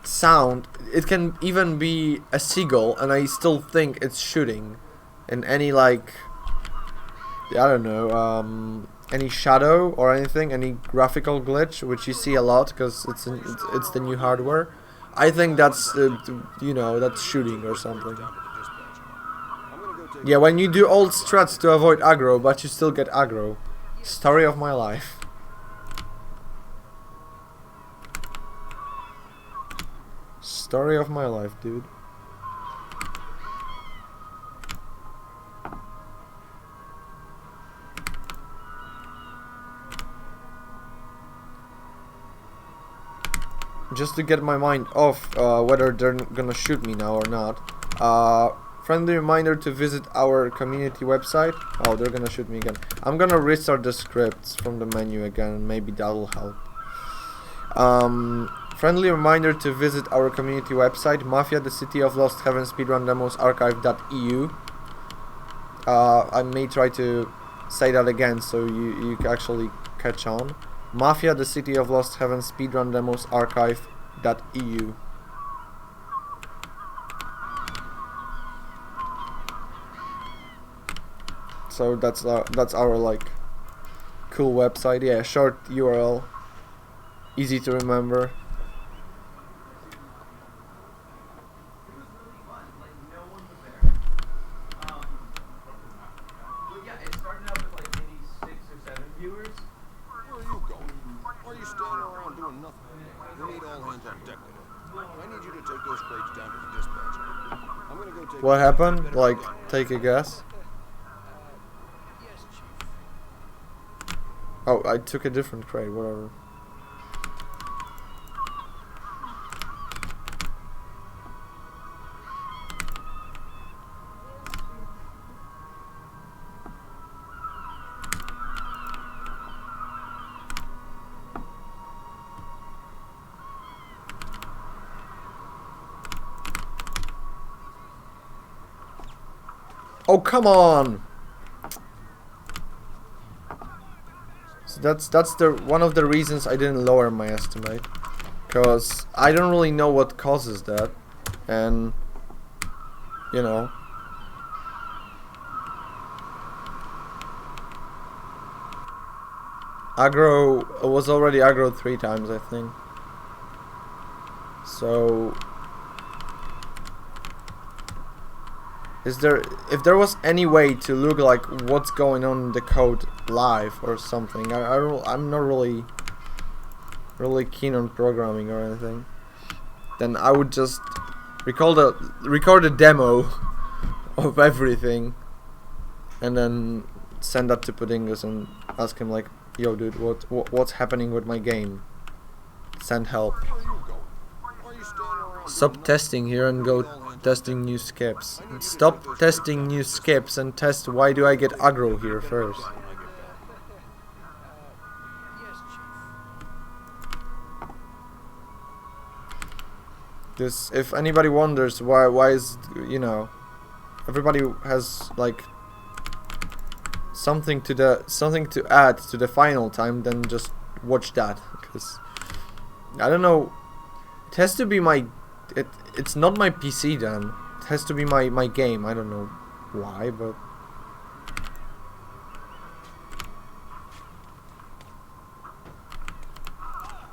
sound, it can even be a seagull, and I still think it's shooting. And any like, I don't know, any shadow or anything, any graphical glitch, which you see a lot because it's the new hardware. I think that's you know, that's shooting or something. Yeah, when you do old struts to avoid aggro, but you still get aggro. Story of my life. Story of my life, dude. just to get my mind off whether they're gonna shoot me now or not, friendly reminder to visit our community website. Oh, they're gonna shoot me again. I'm gonna restart the scripts from the menu again, maybe that'll help. Friendly reminder to visit our community website, Mafia, the City of Lost Heaven Speedrun Demos Archive.eu. I may try to say that again so you can actually catch on. Mafia, the City of Lost Heaven Speedrun Demos Archive.eu. So that's our like cool website. Yeah, short URL, easy to remember. What happened? Like, take a guess. Oh, I took a different crate, whatever. Oh, come on! So that's the one of the reasons I didn't lower my estimate, cause I don't really know what causes that, and you know. Aggro was already aggroed 3 times, I think. So if there was any way to look like what's going on in the code live or something, I'm not really keen on programming or anything, then I would just record a demo of everything and then send that to Puddingus and ask him like, yo dude, what's happening with my game? Send help. Stop testing here and go testing new skips. Stop testing new skips and test why do I get aggro here first. This, if anybody wonders why is, you know, everybody has like something to add to the final time, then just watch that, because I don't know, it has to be my it's not my PC then. It has to be my game. I don't know why, but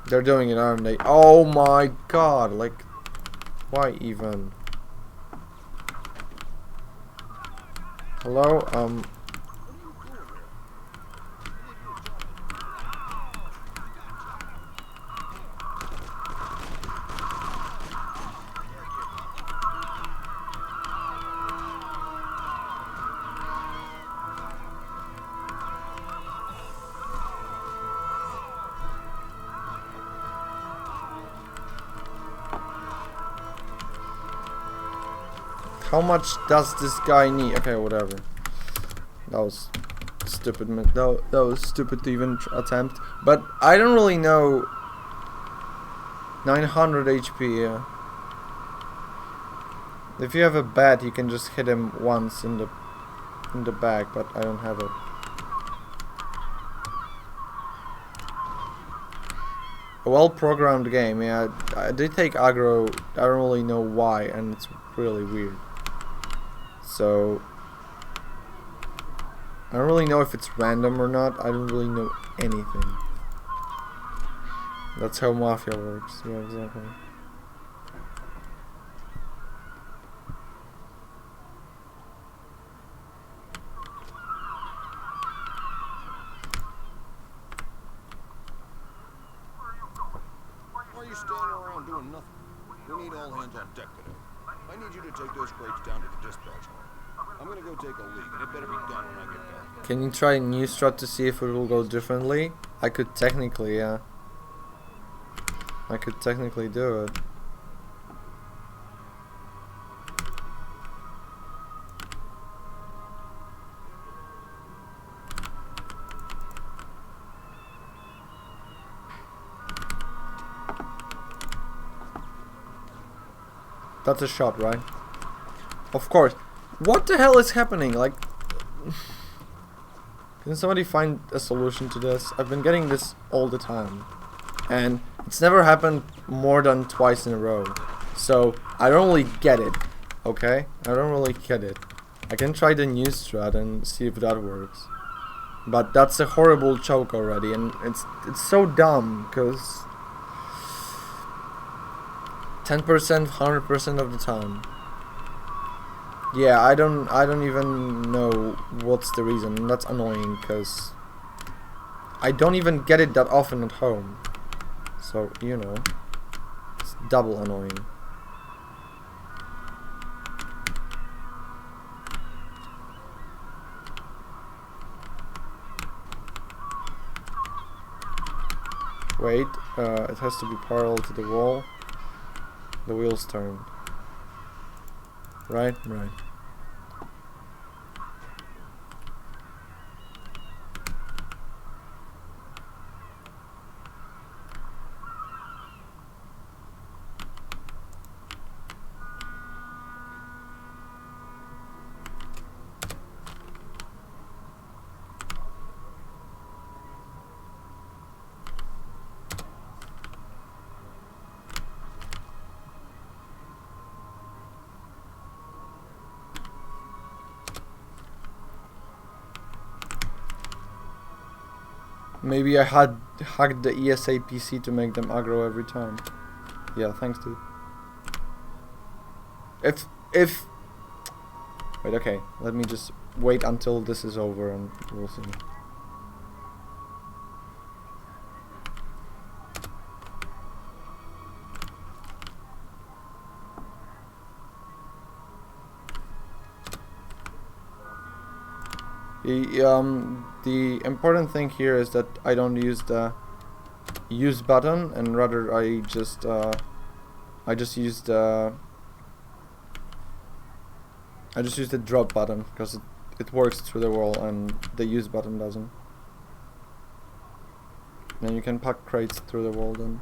they're doing it, aren't they? Oh my god, like, why even? Hello? How much does this guy need? Okay, whatever. That was stupid. That was stupid to even attempt. But I don't really know. 900 HP. Yeah. If you have a bat, you can just hit him once in the back. But I don't have it. A well-programmed game. Yeah, I did take aggro. I don't really know why, and it's really weird. So I don't really know if it's random or not. I don't really know anything. That's how Mafia works. Yeah, exactly. Why are you standing around doing nothing? We need all hands on deck today. I need you to take those crates down to the dispatch hall. I'm gonna go take a leak, and it better be done when I get back. Can you try a new strat to see if it will go differently? I could technically, yeah. I could technically do it. That's a shot, right? Of course. What the hell is happening? Like, can somebody find a solution to this? I've been getting this all the time, and it's never happened more than twice in a row. So I don't really get it. Okay, I don't really get it. I can try the new strat and see if that works. But that's a horrible choke already, and it's so dumb because 10%, 100% of the time. Yeah, I don't even know what's the reason, and that's annoying because I don't even get it that often at home. So, you know, it's double annoying. Wait, it has to be parallel to the wall. The wheels turn. Right? Right. Maybe I had hacked the ESA PC to make them aggro every time. Yeah, thanks dude. If wait, okay, let me just wait until this is over and we'll see. The important thing here is that I don't use the use button, and rather I just use the drop button because it works through the wall and the use button doesn't. Then you can pack crates through the wall then.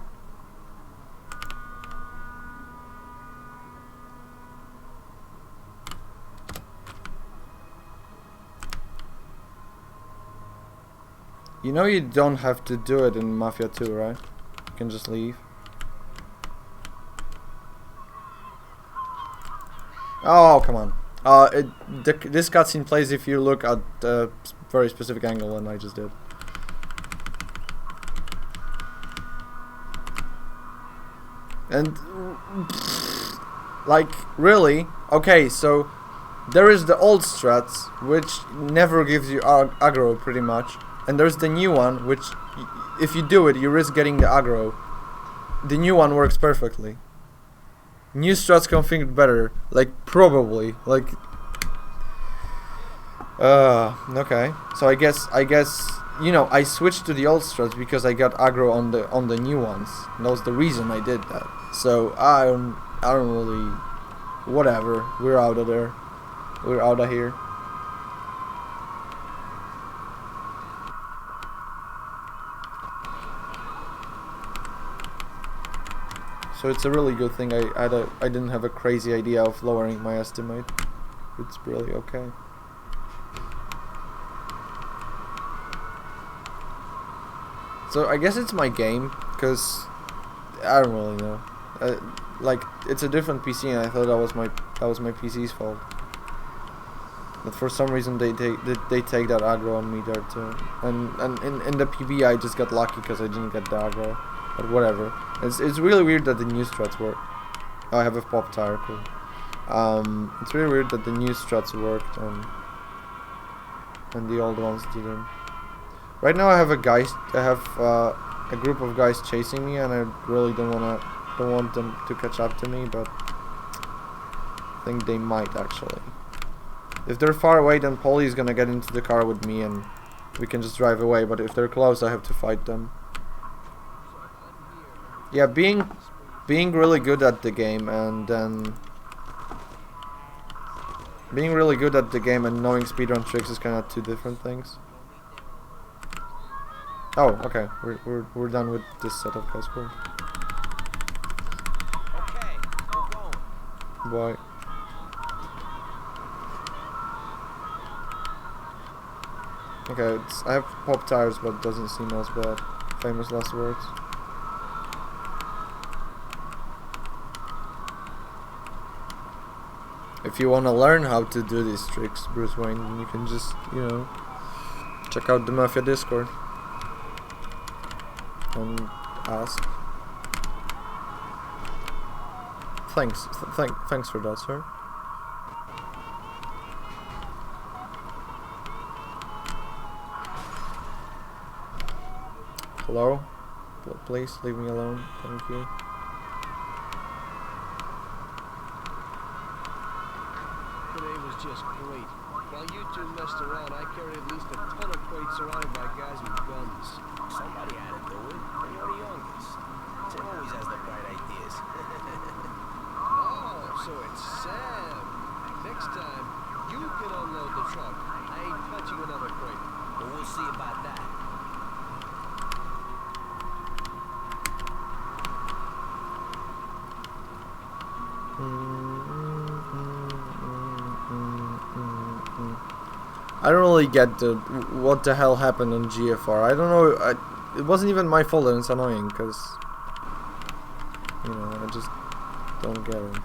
You know you don't have to do it in Mafia 2, right? You can just leave. Oh, come on. This cutscene plays if you look at a very specific angle, and I just did. And like, really? Okay, so there is the old strats, which never gives you aggro pretty much. And there's the new one, which if you do it, you risk getting the aggro. The new one works perfectly. New strats configured better, like probably, like. Okay. So I guess you know I switched to the old strats because I got aggro on the new ones. And that was the reason I did that. So I don't really. Whatever. We're out of there. We're out of here. So it's a really good thing I didn't have a crazy idea of lowering my estimate. It's really okay. So I guess it's my game, because I don't really know. Like it's a different PC, and I thought that was my PC's fault. But for some reason they take that aggro on me there too. And in the PB I just got lucky because I didn't get the aggro. But whatever. It's really weird that the new strats work. Oh, I have a pop tire, cool. It's really weird that the new strats worked and the old ones didn't. Right now I have a group of guys chasing me, and I really don't want them to catch up to me, but I think they might actually. If they're far away, then Polly is gonna get into the car with me and we can just drive away, but if they're close I have to fight them. Yeah, being really good at the game and then being really good at the game and knowing speedrun tricks is kind of two different things. Oh, okay. We're done with this setup, guys. Cool. Okay, we're going. Why? Okay, I have pop tires, but it doesn't seem as bad. Famous last words. If you want to learn how to do these tricks, Bruce Wayne, then you can just, you know, check out the Mafia Discord and ask. Thanks for that, sir. Hello? Please leave me alone. Thank you. Today was just great. While you two messed around, I carried at least a ton of crates surrounded by guys with guns. Somebody had to do it. And you're the youngest. Tim always has the bright ideas. Oh, so it's Sam. Next time, you can unload the truck. I ain't touching another crate. But we'll see about that. I don't really get what the hell happened on GFR. I don't know. It wasn't even my fault, and it's annoying because, you know, I just don't get it.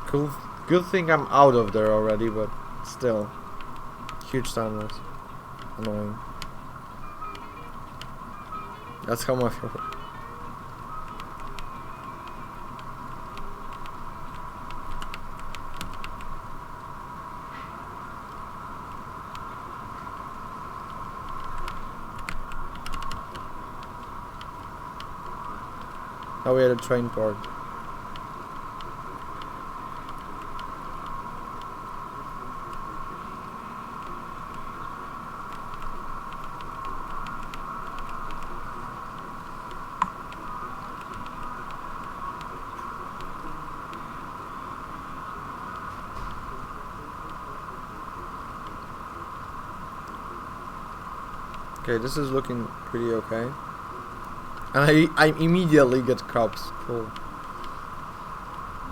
Cool. Good thing I'm out of there already, but still, huge time loss. Annoying. That's how I feel. Oh, we had a train part. Okay, this is looking pretty okay. And I immediately get cops. Cool.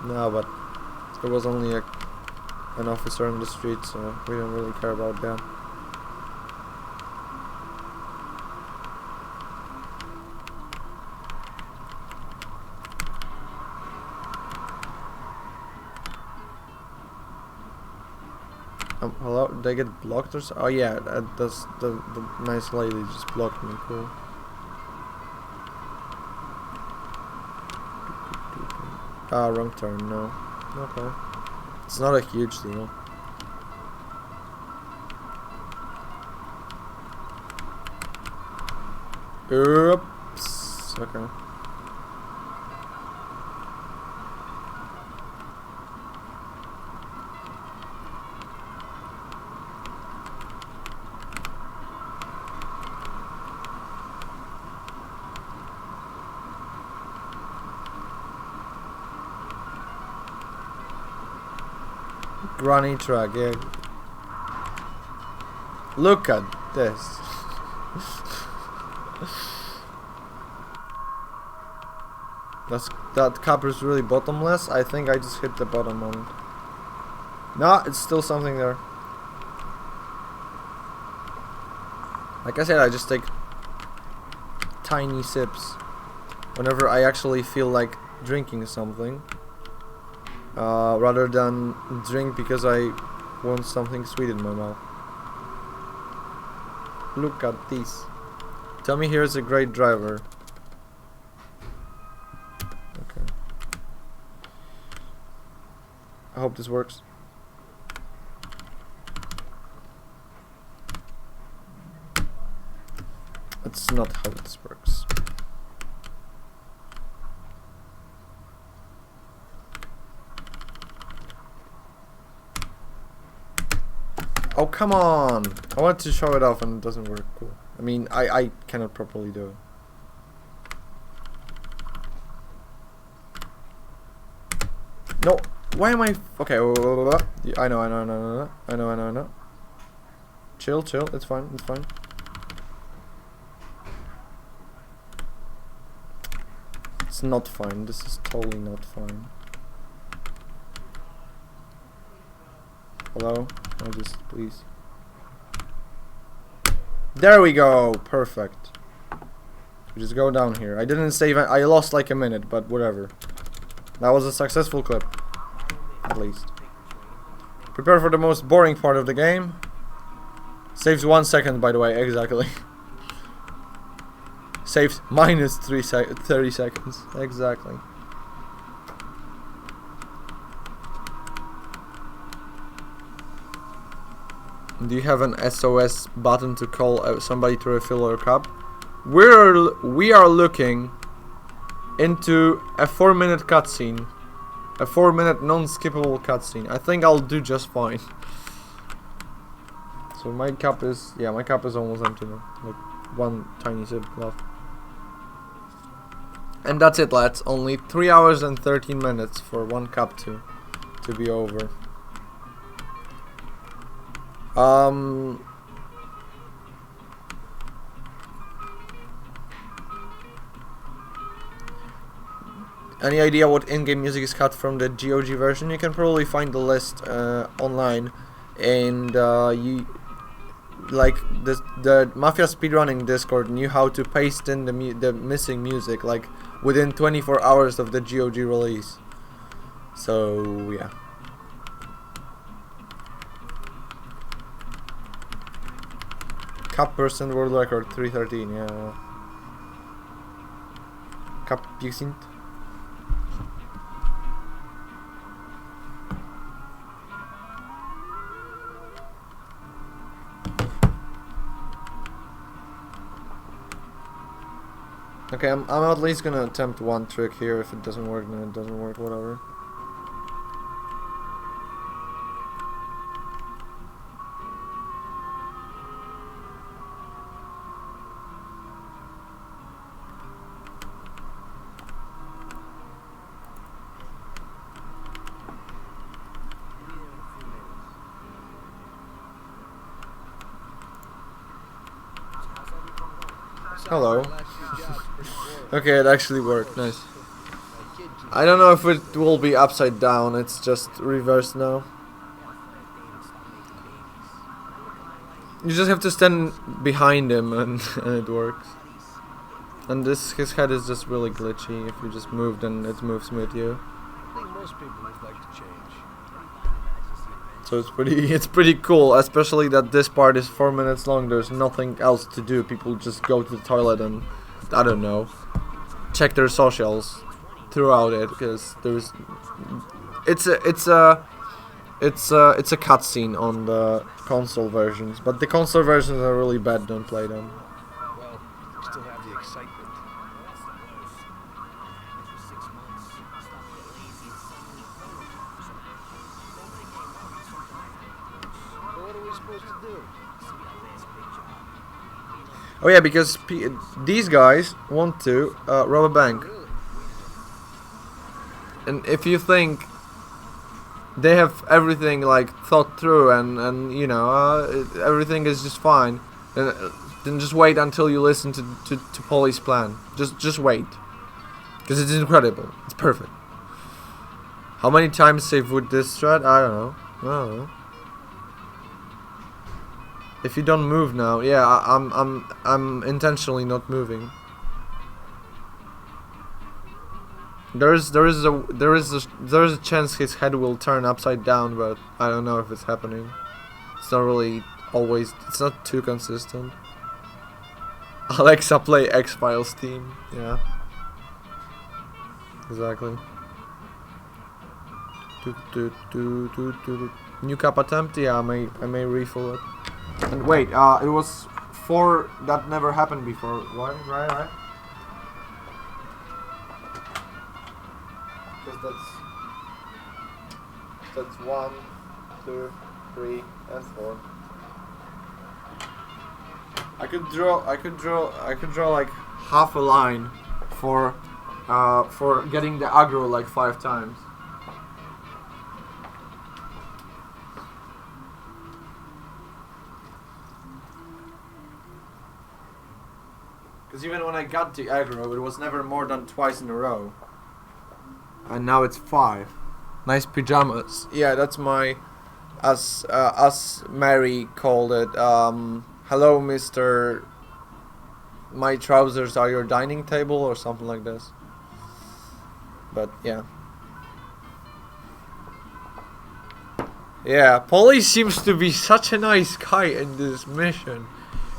No, but there was only an officer in the street, so we don't really care about that. Hello? Did I get blocked or so? Oh yeah, that's the nice lady just blocked me. Cool. Ah, wrong turn, no. Okay. It's not a huge deal. Oops. Okay. Granny truck, yeah. Look at this. That copper is really bottomless. I think I just hit the bottom on it. No, it's still something there. Like I said, I just take tiny sips whenever I actually feel like drinking something. Rather than drink because I want something sweet in my mouth. Look at this. Tell me here's a great driver. Okay. I hope this works. That's not how this works. Oh, come on! I wanted to show it off and it doesn't work. Cool. I mean, I cannot properly do it. No, why am I... Okay, I know. Chill, it's fine, it's fine. It's not fine, this is totally not fine. Hello? I just, please. There we go! Perfect. We just go down here. I didn't save, I lost like a minute, but whatever. That was a successful clip. At least. Prepare for the most boring part of the game. Saves 1 second, by the way, exactly. Saves minus 30 seconds, exactly. Do you have an SOS button to call somebody to refill your cup? We are looking into a 4-minute cutscene. A 4-minute non-skippable cutscene. I think I'll do just fine. So my cup is, yeah, my cup is almost empty now. Like one tiny sip left. And that's it, lads. Only 3 hours and 13 minutes for one cup to be over. Any idea what in-game music is cut from the GOG version? You can probably find the list online, and you like the Mafia speedrunning Discord knew how to paste in the missing music like within 24 hours of the GOG release. So yeah. Cup percent world record 313. Yeah. Cup percent. Okay, I'm at least gonna attempt one trick here. If it doesn't work, then it doesn't work, whatever. Hello. Okay, it actually worked. Nice. I don't know if it will be upside down. It's just reversed now. You just have to stand behind him and it works. And his head is just really glitchy. If you just move, then it moves with you. I think most people would like to change. So it's pretty cool, especially that this part is 4 minutes long. There's nothing else to do. People just go to the toilet and I don't know, check their socials throughout it, because there's it's a cutscene on the console versions, but the console versions are really bad. Don't play them. Well, you still have the excitement. So what are we supposed to do? Oh yeah, because these guys want to rob a bank. And if you think they have everything like thought through and you know everything is just fine, then just wait until you listen to Polly's plan. Just wait, because it's incredible. It's perfect. How many times save with this strat? I don't know. If you don't move now, yeah, I'm intentionally not moving. There is a chance his head will turn upside down, but I don't know if it's happening. It's not really always. It's not too consistent. Alexa, play X-Files theme. Yeah. Exactly. New cup attempt. Yeah, I may refill it. And wait, it was 4 that never happened before. What? Right. Because that's 1, 2, 3, and 4. I could draw like half a line for getting the aggro like 5 times. Because even when I got the aggro, it was never more than twice in a row. And now it's 5. Nice pajamas. Yeah, that's my, as Mary called it, hello, Mr. My trousers are your dining table, or something like this. But yeah. Yeah, Polly seems to be such a nice guy in this mission.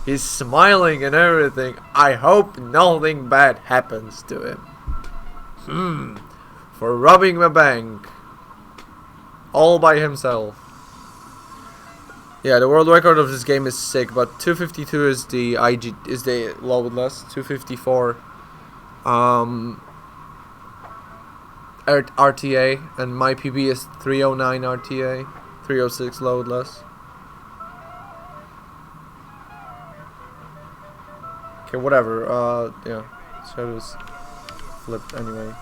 He's smiling and everything. I hope nothing bad happens to him. For robbing a bank. All by himself. Yeah, the world record of this game is sick, but 252 is the loadless. 254 RTA, and my PB is 309 RTA, 306 loadless. Okay, whatever. Yeah, shadows flipped anyway.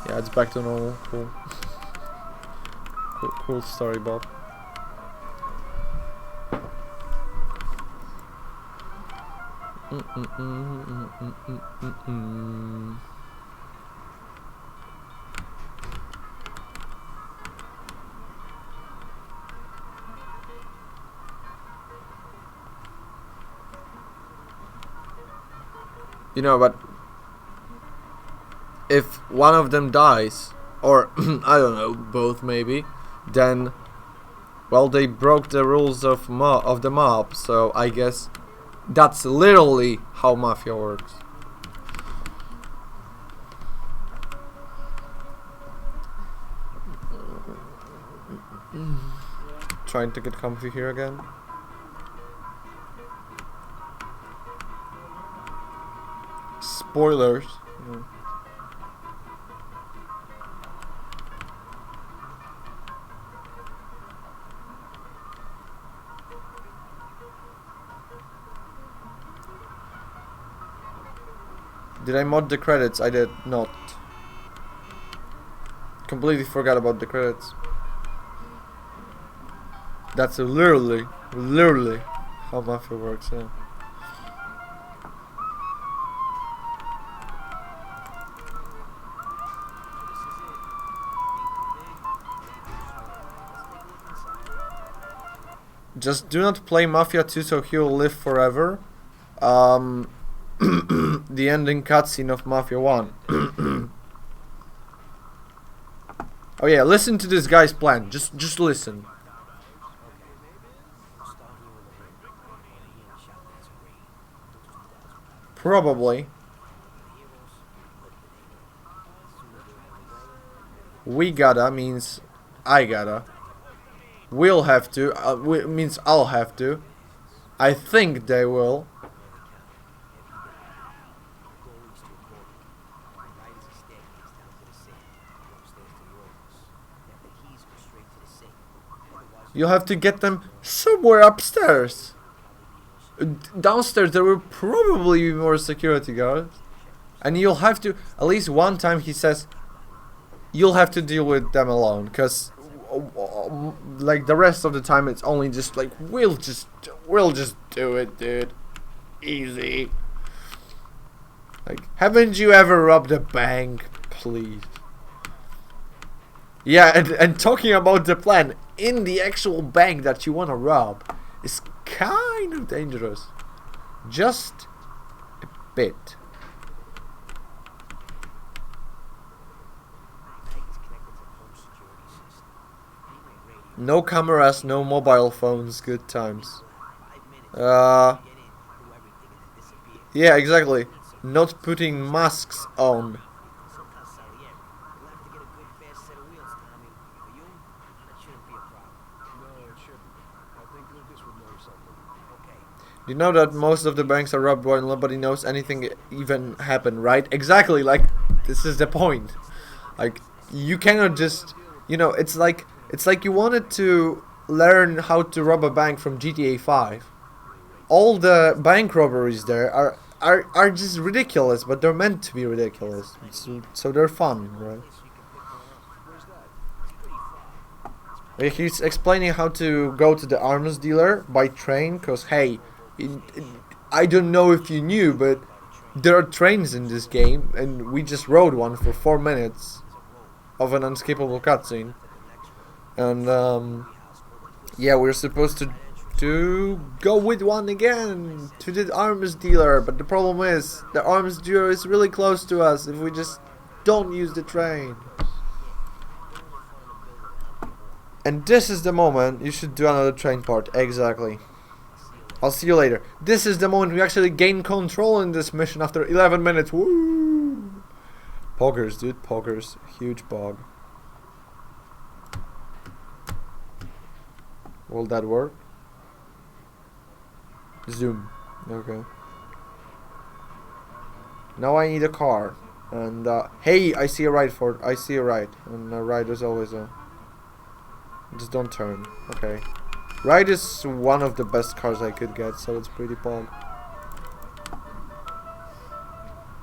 Yeah, it's back to normal. Cool. Cool story, Bob. You know, but if one of them dies, or I don't know, both maybe, then, well, they broke the rules of the mob. So I guess that's literally how Mafia works. Trying to get comfy here again. Spoilers. Did I mod the credits? I did not. Completely forgot about the credits. That's literally how Mafia works, yeah. Just do not play Mafia 2 so he will live forever. The ending cutscene of Mafia 1. Oh yeah, listen to this guy's plan. Just listen. Probably. We gotta means I gotta. We'll have to means I'll have to. I think they will. You'll have to get them somewhere upstairs. Downstairs there will probably be more security guards. And you'll have to, at least one time he says, you'll have to deal with them alone. Because, like, the rest of the time it's only just like, we'll just do it, dude. Easy. Like, haven't you ever robbed a bank? Please. Yeah, and talking about the plan, in the actual bank that you want to rob is kind of dangerous. Just a bit. No cameras, no mobile phones, good times. Yeah, exactly. Not putting masks on. You know that most of the banks are robbed while nobody knows anything even happened, right? Exactly, like, this is the point. Like, you cannot just, you know, it's like you wanted to learn how to rob a bank from GTA 5. all the bank robberies there are just ridiculous, but they're meant to be ridiculous. So they're fun, right? He's explaining how to go to the arms dealer by train, cause hey, I don't know if you knew, but there are trains in this game, and we just rode one for 4 minutes of an unskippable cutscene. And yeah, we're supposed to go with one again to the arms dealer, but the problem is the arms dealer is really close to us if we just don't use the train. And this is the moment you should do another train part. Exactly. I'll see you later. This is the moment we actually gain control in this mission after 11 minutes. Woo! Poggers, dude. Poggers. Huge bog. Will that work? Zoom. Okay. Now I need a car. And hey, I see a right for. I see a right. And a right is always a. Just don't turn. Okay. Right is one of the best cars I could get, so it's pretty pog.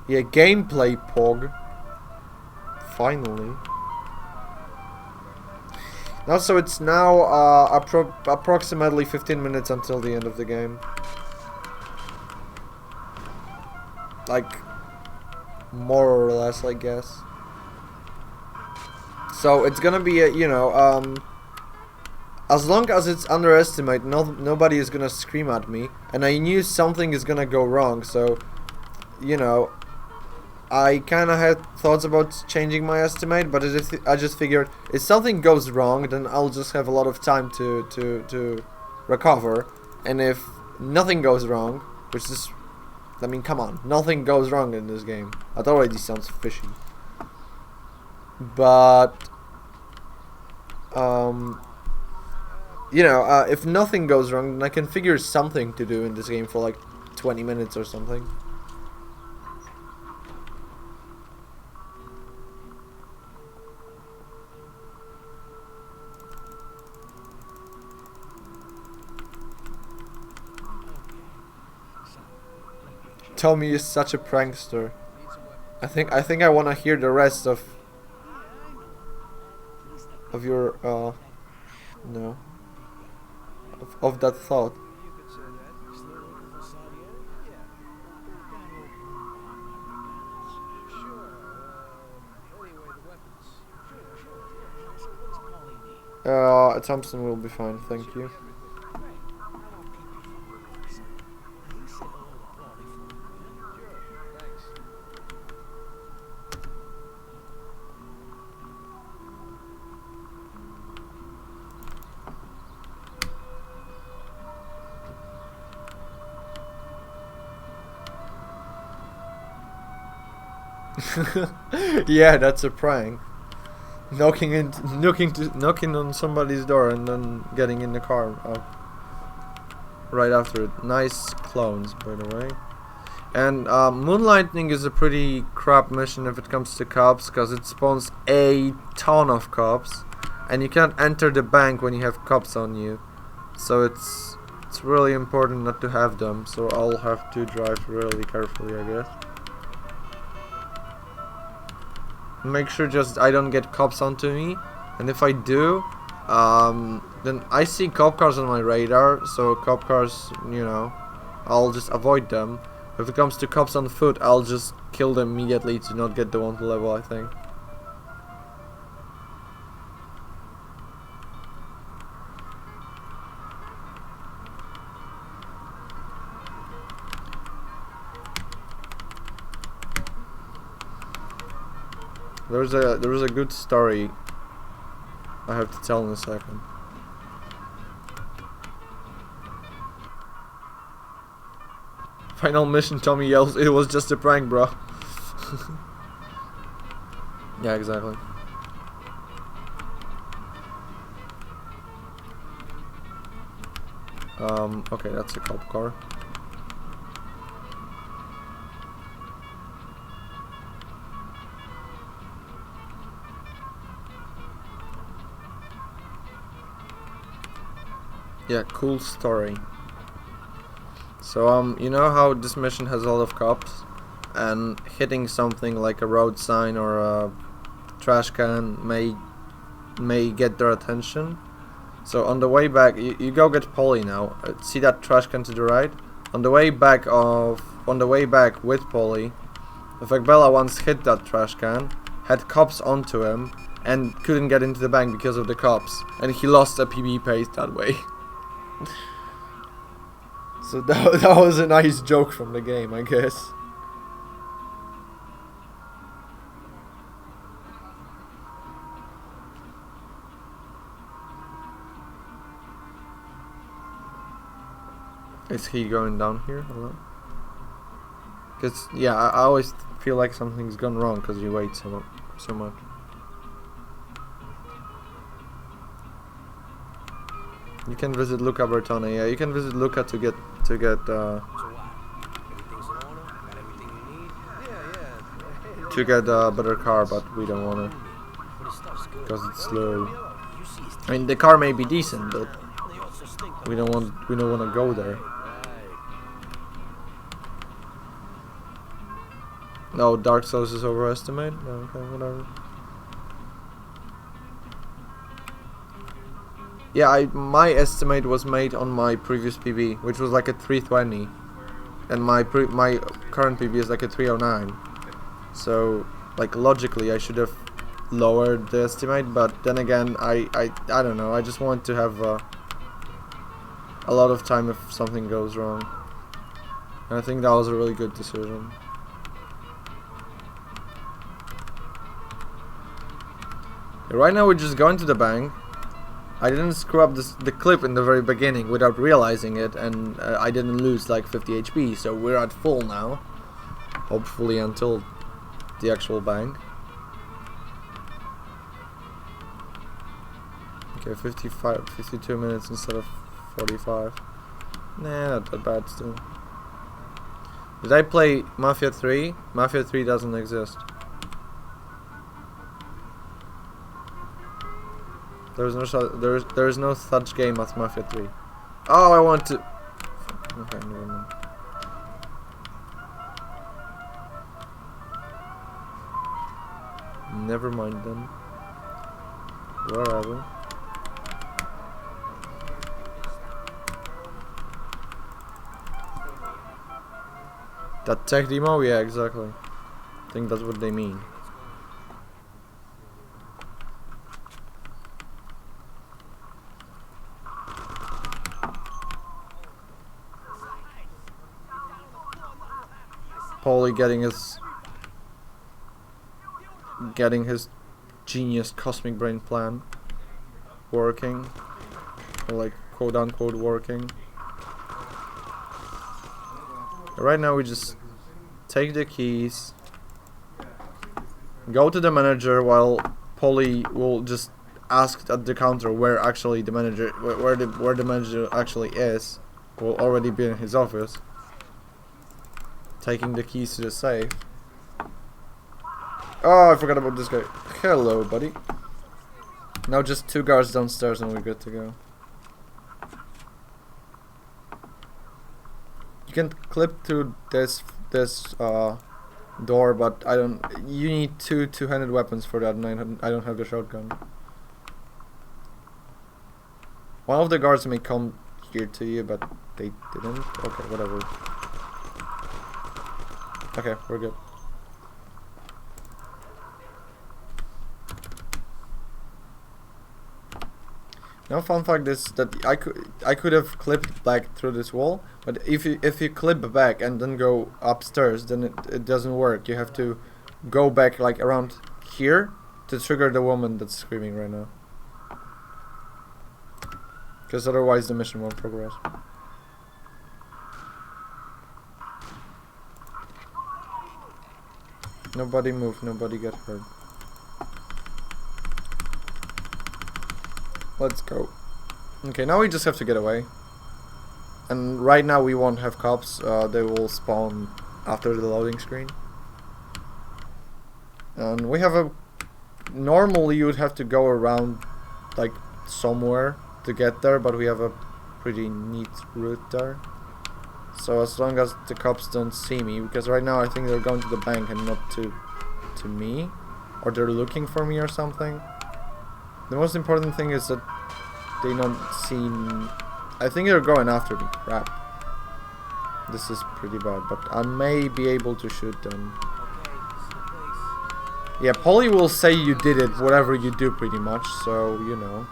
Yeah, gameplay pog. Finally. Also, it's now approximately 15 minutes until the end of the game. Like, more or less, I guess. So it's gonna be a, you know, as long as it's underestimated, nobody is gonna scream at me, and I knew something is gonna go wrong, so, you know, I kinda had thoughts about changing my estimate, but I just figured if something goes wrong, then I'll just have a lot of time to recover, and if nothing goes wrong, which is, I mean, come on, nothing goes wrong in this game. That already sounds fishy. But, you know, if nothing goes wrong, then I can figure something to do in this game for like 20 minutes or something. Tommy is such a prankster. I think I want to hear the rest of your no. Of that thought. Thompson will be fine, thank you. Yeah, that's a prank. Knocking on somebody's door and then getting in the car right after it. Nice clones, by the way. And moonlighting is a pretty crap mission if it comes to cops, because it spawns a ton of cops, and you can't enter the bank when you have cops on you. So it's really important not to have them. So I'll have to drive really carefully, I guess. Make sure just I don't get cops onto me, and if I do, then I see cop cars on my radar, so cop cars, you know, I'll just avoid them. If it comes to cops on foot, I'll just kill them immediately to not get the wanted level, I think. There was a good story I have to tell in a second. Final mission, Tommy yells, "It was just a prank, bro." Yeah, exactly. Okay, that's a cop car. Yeah, cool story. So you know how this mission has a lot of cops, and hitting something like a road sign or a trash can may get their attention. So on the way back, you go get Polly now. See that trash can to the right? On the way back with Polly, Bella once hit that trash can, had cops onto him, and couldn't get into the bank because of the cops, and he lost a PB pace that way. So that was a nice joke from the game, I guess. Is he going down here? Hello? Cause yeah, I always feel like something's gone wrong because you wait so much. You can visit Luca Bertone. Yeah, you can visit Luca to get So what? Everything's in order? Got everything you need? Yeah. to get a better car, but we don't wanna But his stuff's good. because it's slow. You see his I mean, the car may be decent, but they also stink. we don't wanna go there. No, Dark Souls is overestimated. No, okay, whatever. Yeah, my estimate was made on my previous PB, which was like a 320, and my current PB is like a 309. So, like logically, I should have lowered the estimate, but then again, I don't know. I just want to have a lot of time if something goes wrong, and I think that was a really good decision. Right now we're just going to the bank. I didn't screw up the clip in the very beginning without realizing it, and I didn't lose like 50 HP, so we're at full now. Hopefully until the actual bank. Okay, 52 minutes instead of 45. Nah, not that bad still. Did I play Mafia 3? Mafia 3 doesn't exist. There's no such game as Mafia 3. Oh, I want to. Okay, never mind. Never mind then. Wherever. That tech demo? Yeah, exactly. I think that's what they mean. Paulie getting his genius cosmic brain plan working, or like quote unquote working. Right now we just take the keys, go to the manager while Paulie will just ask at the counter where actually the manager where the manager actually is. Will already be in his office. Taking the keys to the safe. Oh, I forgot about this guy. Hello, buddy. Now just 2 guards downstairs and we're good to go. You can clip to this door, but I don't. You need 2 two-handed weapons for that, and I don't have the shotgun. One of the guards may come here to you, but they didn't. Okay, whatever. Okay, we're good. Now, fun fact is that I could have clipped back through this wall, but if you clip back and then go upstairs, then it doesn't work. You have to go back like around here to trigger the woman that's screaming right now, because otherwise the mission won't progress. Nobody move, nobody get hurt. Let's go. Okay, now we just have to get away. And right now we won't have cops, they will spawn after the loading screen. And we have a... Normally you would have to go around like somewhere to get there, but we have a pretty neat route there. So as long as the cops don't see me, because right now I think they're going to the bank and not to me, or they're looking for me or something. The most important thing is that they don't see. I think they're going after me. Crap. This is pretty bad, but I may be able to shoot them. Yeah, Polly will say you did it, whatever you do, pretty much. So you know.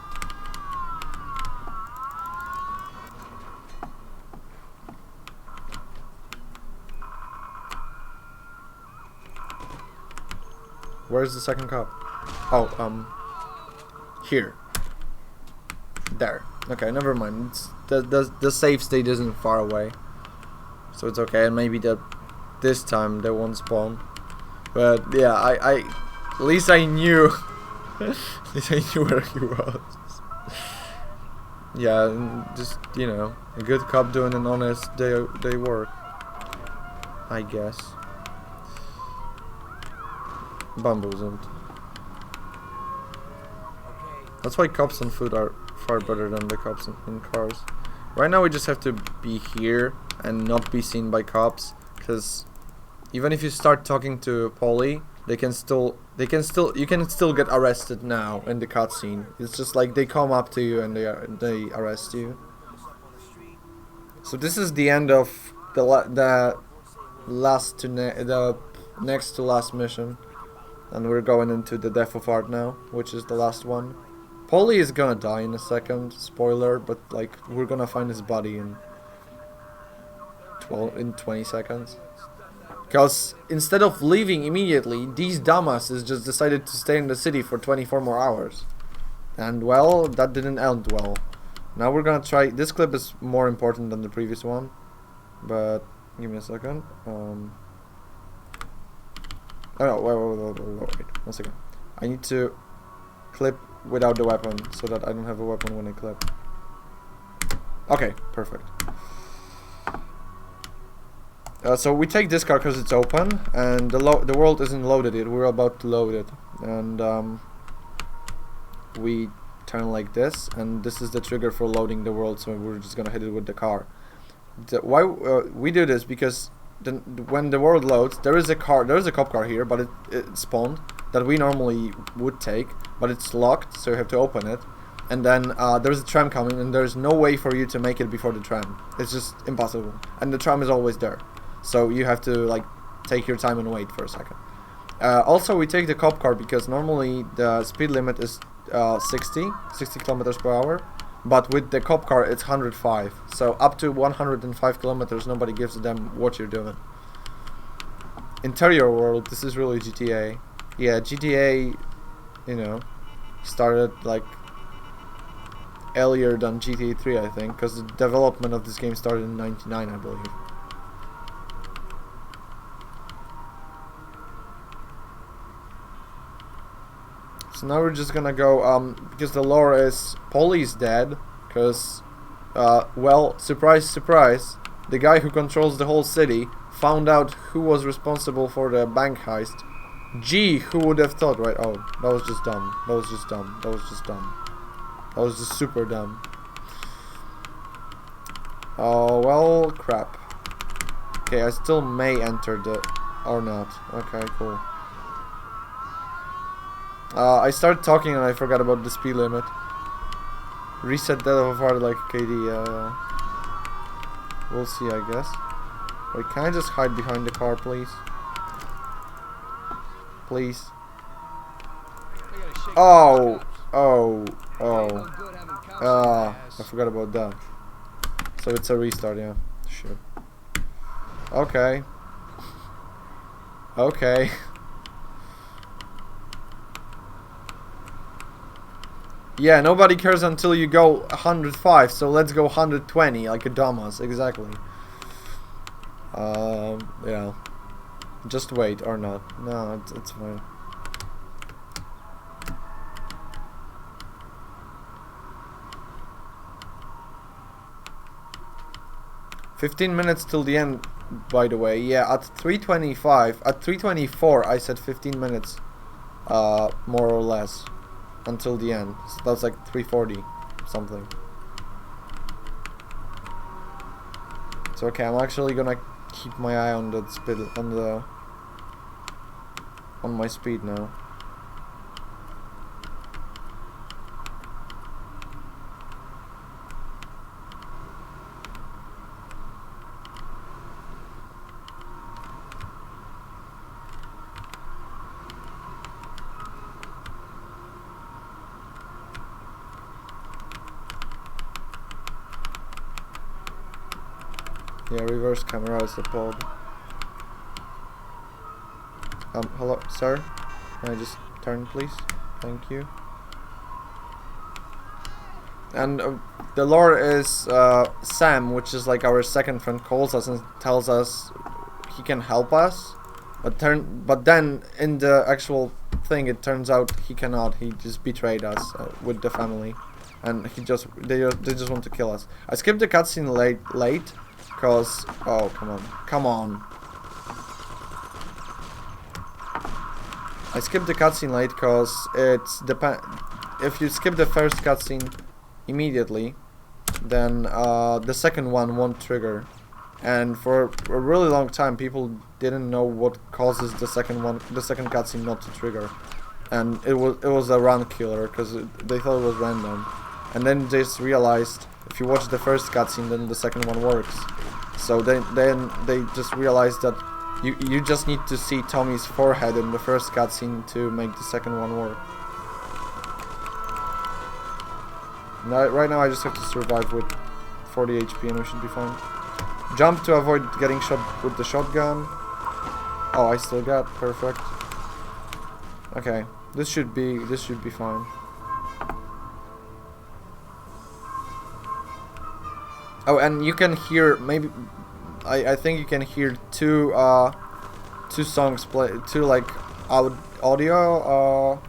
Where's the second cop? Oh, here. There. Okay, never mind. It's the safe state isn't far away, so it's okay. And maybe this time they won't spawn. But yeah, I at least I knew. At least I knew where he was. Yeah, just you know, a good cop doing an honest day work, I guess. Bamboozled. That's why cops on foot are far better than the cops in cars. Right now we just have to be here and not be seen by cops, because even if you start talking to Polly, you can still get arrested now in the cutscene. It's just like they come up to you and they arrest you. So this is the end of the next to last mission. And we're going into the Death of Art now, which is the last one. Polly is gonna die in a second, spoiler, but like we're gonna find his body in 20 seconds. Because instead of leaving immediately, these dumbasses just decided to stay in the city for 24 more hours. And well, that didn't end well. Now we're gonna try. This clip is more important than the previous one, but give me a second. Oh no, wait, 1 second. I need to clip without the weapon, so that I don't have a weapon when I clip. Okay, perfect. So we take this car because it's open, and the world isn't loaded yet. We're about to load it, and we turn like this, and this is the trigger for loading the world. So we're just gonna hit it with the car. Why we do this? Because when the world loads, there is a cop car here, but it spawned that we normally would take, but it's locked, so you have to open it. And then there's a tram coming, and there's no way for you to make it before the tram. It's just impossible. And the tram is always there, so you have to like take your time and wait for a second. Also, we take the cop car because normally the speed limit is 60 kilometers per hour. But with the cop car, it's 105. So up to 105 kilometers, nobody gives a damn what you're doing. Interior world, this is really GTA. Yeah, GTA, you know, started like earlier than GTA 3, I think, because the development of this game started in '99, I believe. So now we're just gonna go, because the lore is Polly's dead, because, well, surprise, surprise, the guy who controls the whole city found out who was responsible for the bank heist. Gee, who would have thought, right? Oh, that was just dumb. That was just dumb. That was just dumb. That was just super dumb. Oh, well, crap. Okay, I still may enter the... or not. Okay, cool. I started talking and I forgot about the speed limit. Reset that of hard like KD. We'll see, I guess. Wait, can I just hide behind the car, please? Please. Oh, oh, oh. I forgot about that. So it's a restart, yeah. Sure. Okay. Okay. Yeah, nobody cares until you go 105, so let's go 120, like a dumbass, exactly. Yeah. Just wait, or not. No, it's fine. "15 minutes till the end," by the way. Yeah, at 3:25, at 3:24, I said 15 minutes, more or less. Until the end. So that's like 3:40 something. So okay, I'm actually gonna keep my eye on that speed, on my speed now. Yeah, reverse camera is the pod. Hello, sir? Can I just turn, please? Thank you. And the lore is Sam, which is like our second friend, calls us and tells us he can help us. But then in the actual thing, it turns out he cannot. He just betrayed us with the family, and they just want to kill us. I skipped the cutscene late. Cause, oh, come on. I skipped the cutscene late cause if you skip the first cutscene immediately, then the second one won't trigger. And for a really long time, people didn't know what causes the second cutscene not to trigger. And it was a run killer, cause they thought it was random. And then they just realized, if you watch the first cutscene, then the second one works. So then they just realized that you just need to see Tommy's forehead in the first cutscene to make the second one work. Now, right now I just have to survive with 40 HP and we should be fine. Jump to avoid getting shot with the shotgun. Oh, I still got perfect. Okay, this should be fine. Oh, and you can hear maybe I think you can hear two songs play, two like audio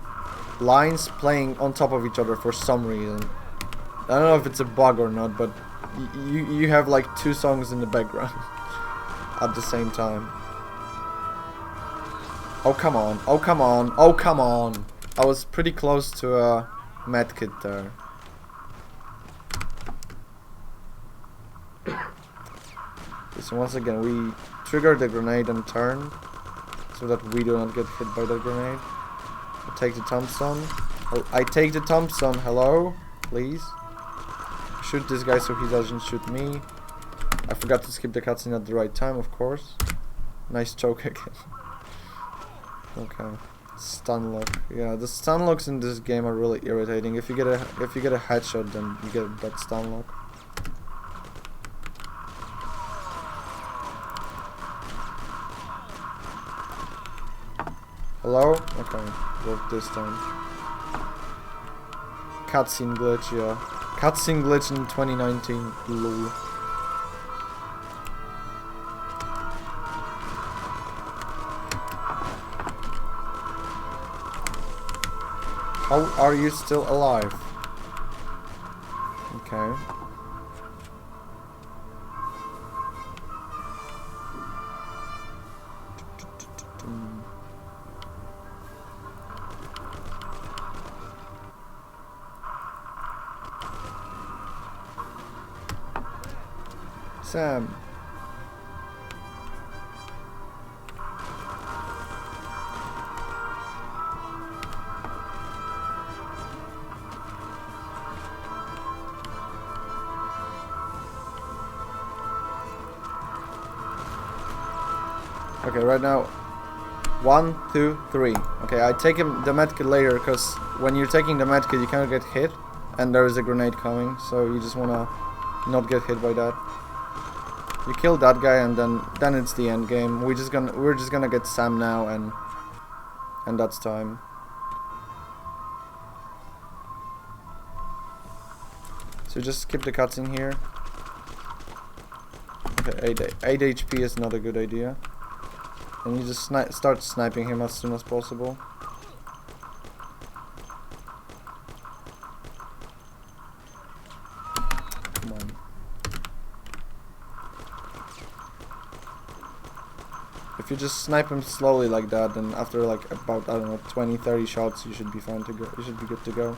lines playing on top of each other for some reason. I don't know if it's a bug or not, but you have like two songs in the background at the same time. Oh come on! Oh come on! Oh come on! I was pretty close to a medkit there. So once again, we trigger the grenade and turn, so that we do not get hit by the grenade. I take the Thompson. I take the Thompson. Hello, please. Shoot this guy so he doesn't shoot me. I forgot to skip the cutscene at the right time, of course. Nice choke again. Okay. Stun lock. Yeah, the stun locks in this game are really irritating. If you get a headshot, then you get that stun lock. Hello? Okay, worked this time. Cutscene glitch, yeah. Cutscene glitch in 2019. Lol. How are you still alive? Okay. Sam. Okay, right now, 1, 2, 3. Okay, I take him the medkit later, because when you're taking the medkit, you cannot get hit, and there is a grenade coming, so you just wanna not get hit by that. You kill that guy, and then it's the end game. We're just gonna get Sam now, and that's time. So just skip the cutscene here. Okay, 8 HP is not a good idea. And you just start sniping him as soon as possible. Come on. If you just snipe him slowly like that, then after like about, I don't know, 20-30 shots, you should be fine to go. You should be good to go.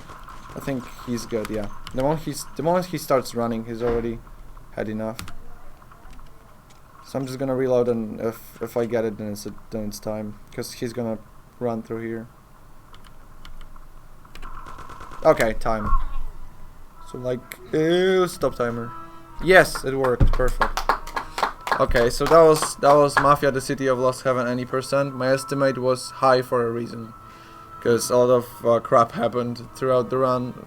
I think he's good, yeah. The moment he starts running, he's already had enough. So I'm just gonna reload, and if I get it, then it's time, because he's gonna run through here. Okay, time. So like, ew, stop timer. Yes, it worked. Perfect. Okay, so that was Mafia: The City of Lost Heaven any %. My estimate was high for a reason, because a lot of crap happened throughout the run.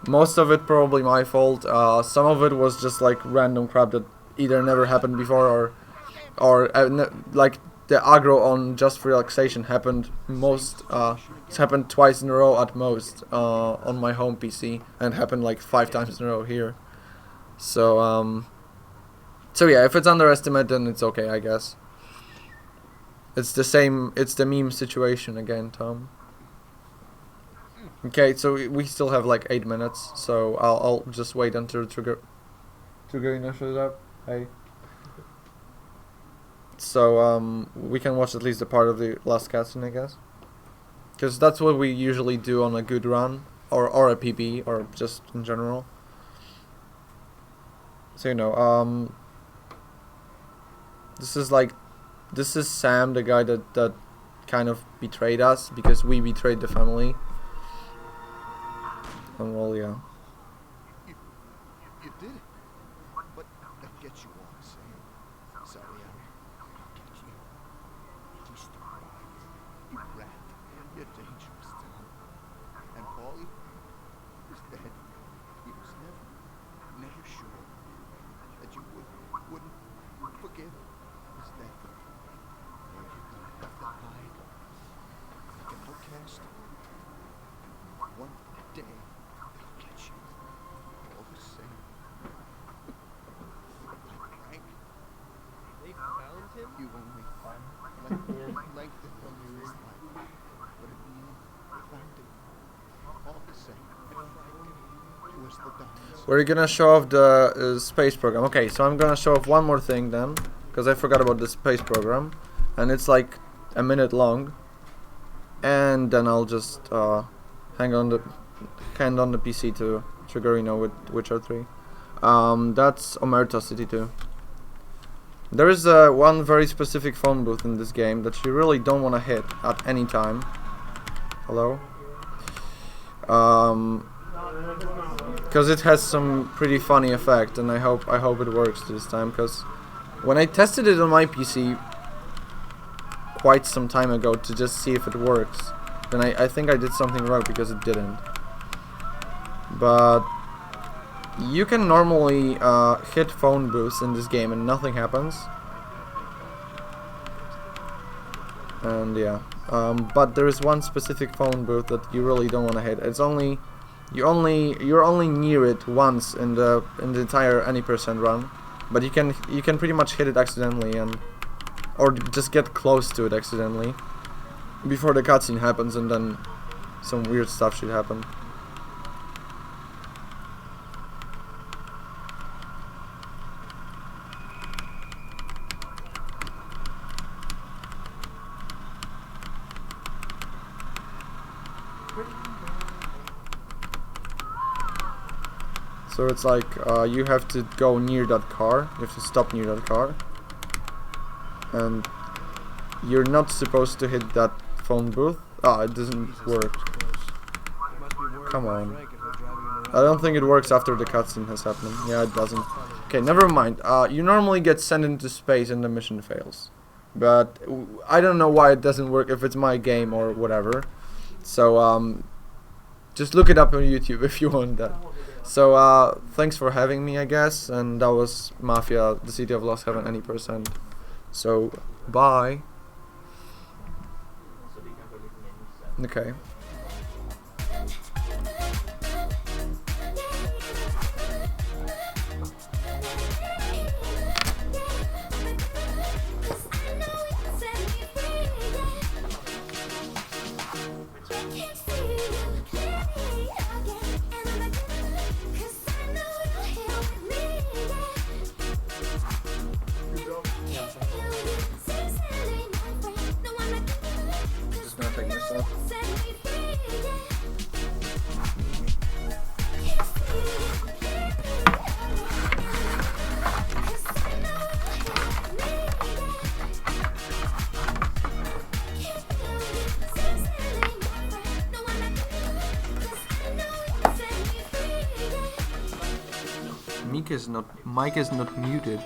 Most of it probably my fault. Some of it was just like random crap that either never happened before or like the aggro on Just Relaxation happened it's happened twice in a row at most on my home PC, and happened like 5 times in a row here. So so yeah, if it's underestimate, then it's okay, I guess. It's the meme situation again, Tom. Okay, so we still have like 8 minutes, so I'll just wait until Trigger shows up. Hey. So we can watch at least a part of the last cutscene, I guess, because that's what we usually do on a good run, or a PB, or just in general. So you know, this is Sam, the guy that kind of betrayed us because we betrayed the family. And well, yeah. You did it. But that gets you all the same. Sorry, I'll get you. You stupid. You rat. You're dangerous, Tom. And Paulie was dead. He was never sure that you wouldn't forgive his death. Now you're gonna have to hide like an outcast. One day they'll get you. All the same. Like Frank. They found him? You only lengthened from his life. But in the end, they found him. All the same. Frank was the darkest. We're gonna show off the space program. Okay, so I'm gonna show off one more thing then, because I forgot about the space program, and it's like a minute long. And then I'll just hand on the PC to Triggerino with Witcher 3. That's Omerta City 2. There is one very specific phone booth in this game that you really don't want to hit at any time. Hello? Because it has some pretty funny effect, and I hope it works this time, because when I tested it on my PC quite some time ago to just see if it works, then I think I did something wrong because it didn't. But you can normally hit phone booths in this game and nothing happens. And yeah, but there is one specific phone booth that you really don't want to hit. You're only near it once in the entire any % run, but you can pretty much hit it accidentally or just get close to it accidentally before the cutscene happens, and then some weird stuff should happen. So it's like you have to go near that car, you have to stop near that car, and you're not supposed to hit that phone booth. It doesn't work. Come on. I don't think it works after the cutscene has happened. Yeah, it doesn't. Okay, never mind. You normally get sent into space and the mission fails. But I don't know why it doesn't work, if it's my game or whatever. So just look it up on YouTube if you want that. So thanks for having me, I guess, and that was Mafia: The City of Lost Heaven any %. So bye. Okay. Just gonna take myself. mic is not muted.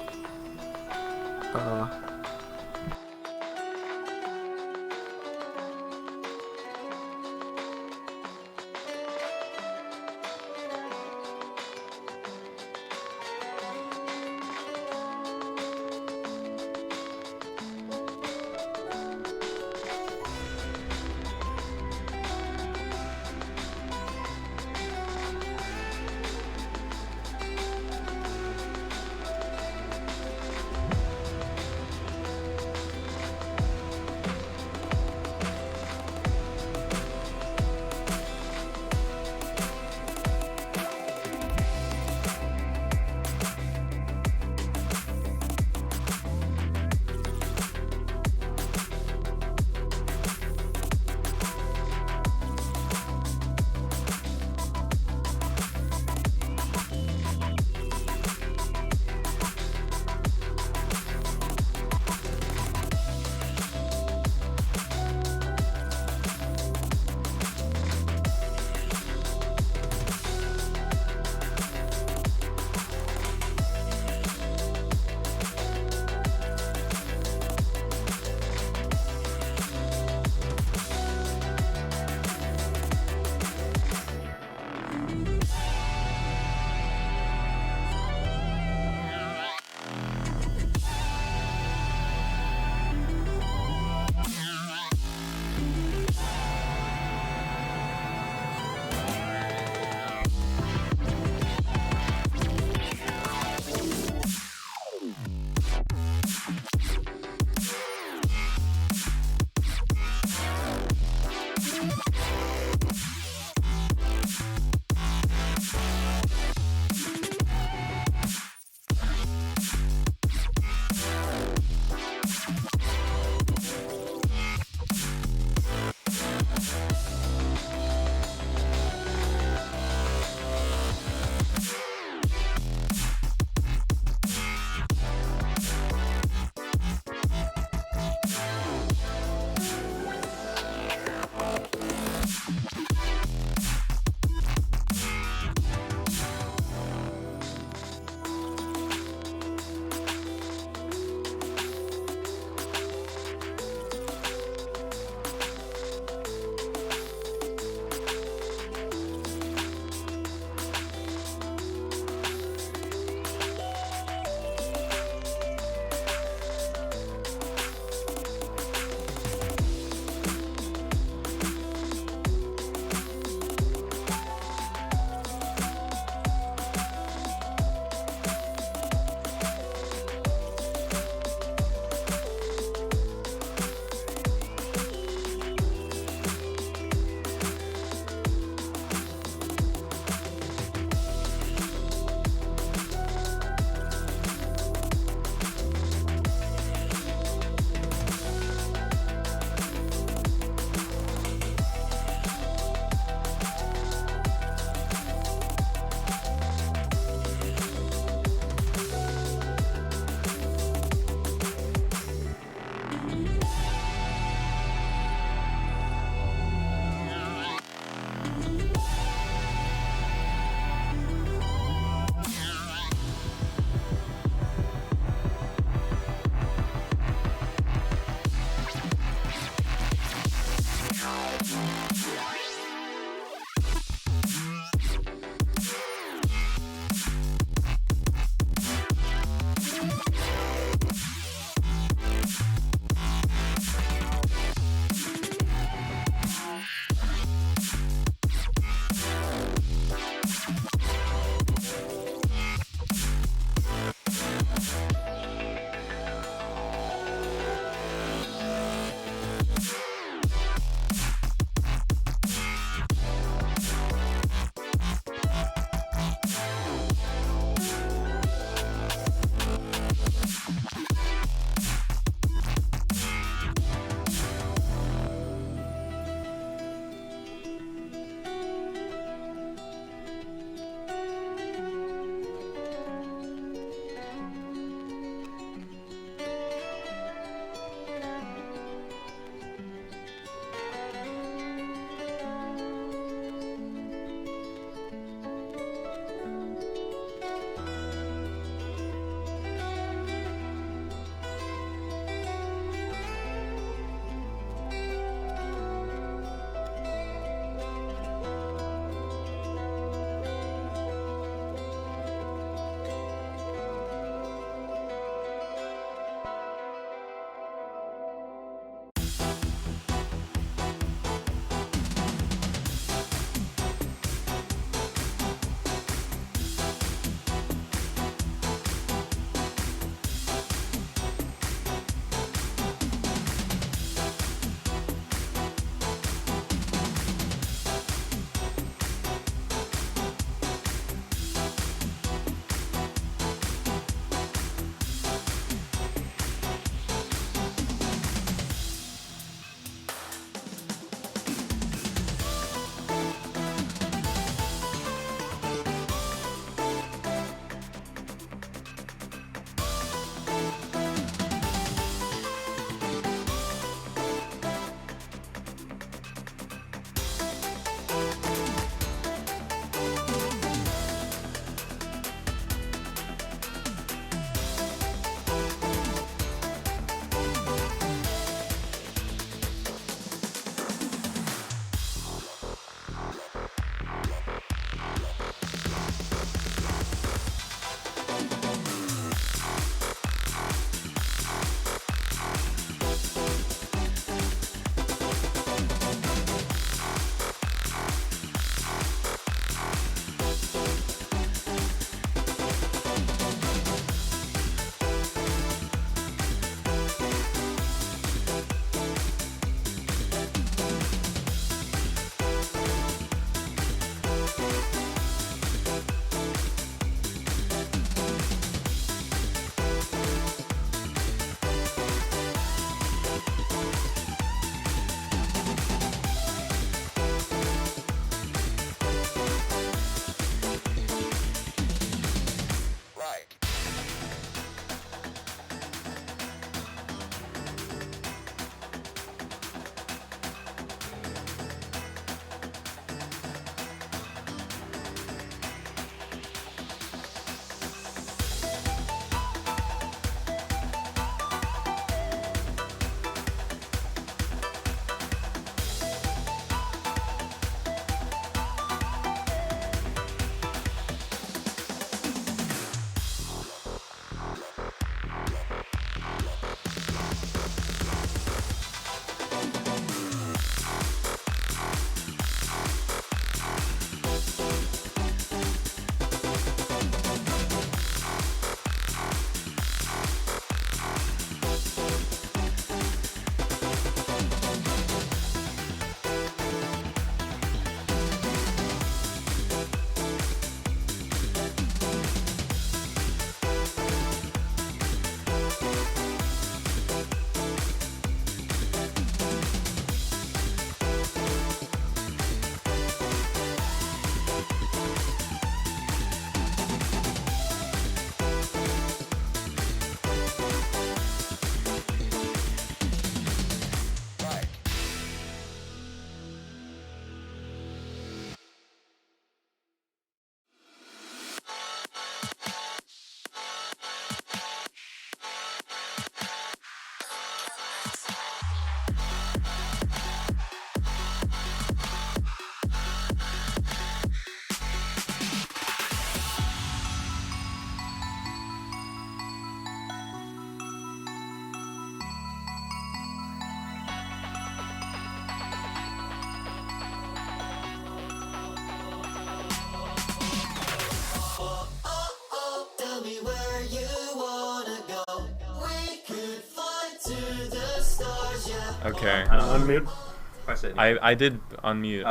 anywhere you wanna go. We could fly to the stars, yeah. Okay. Unmute. I did unmute.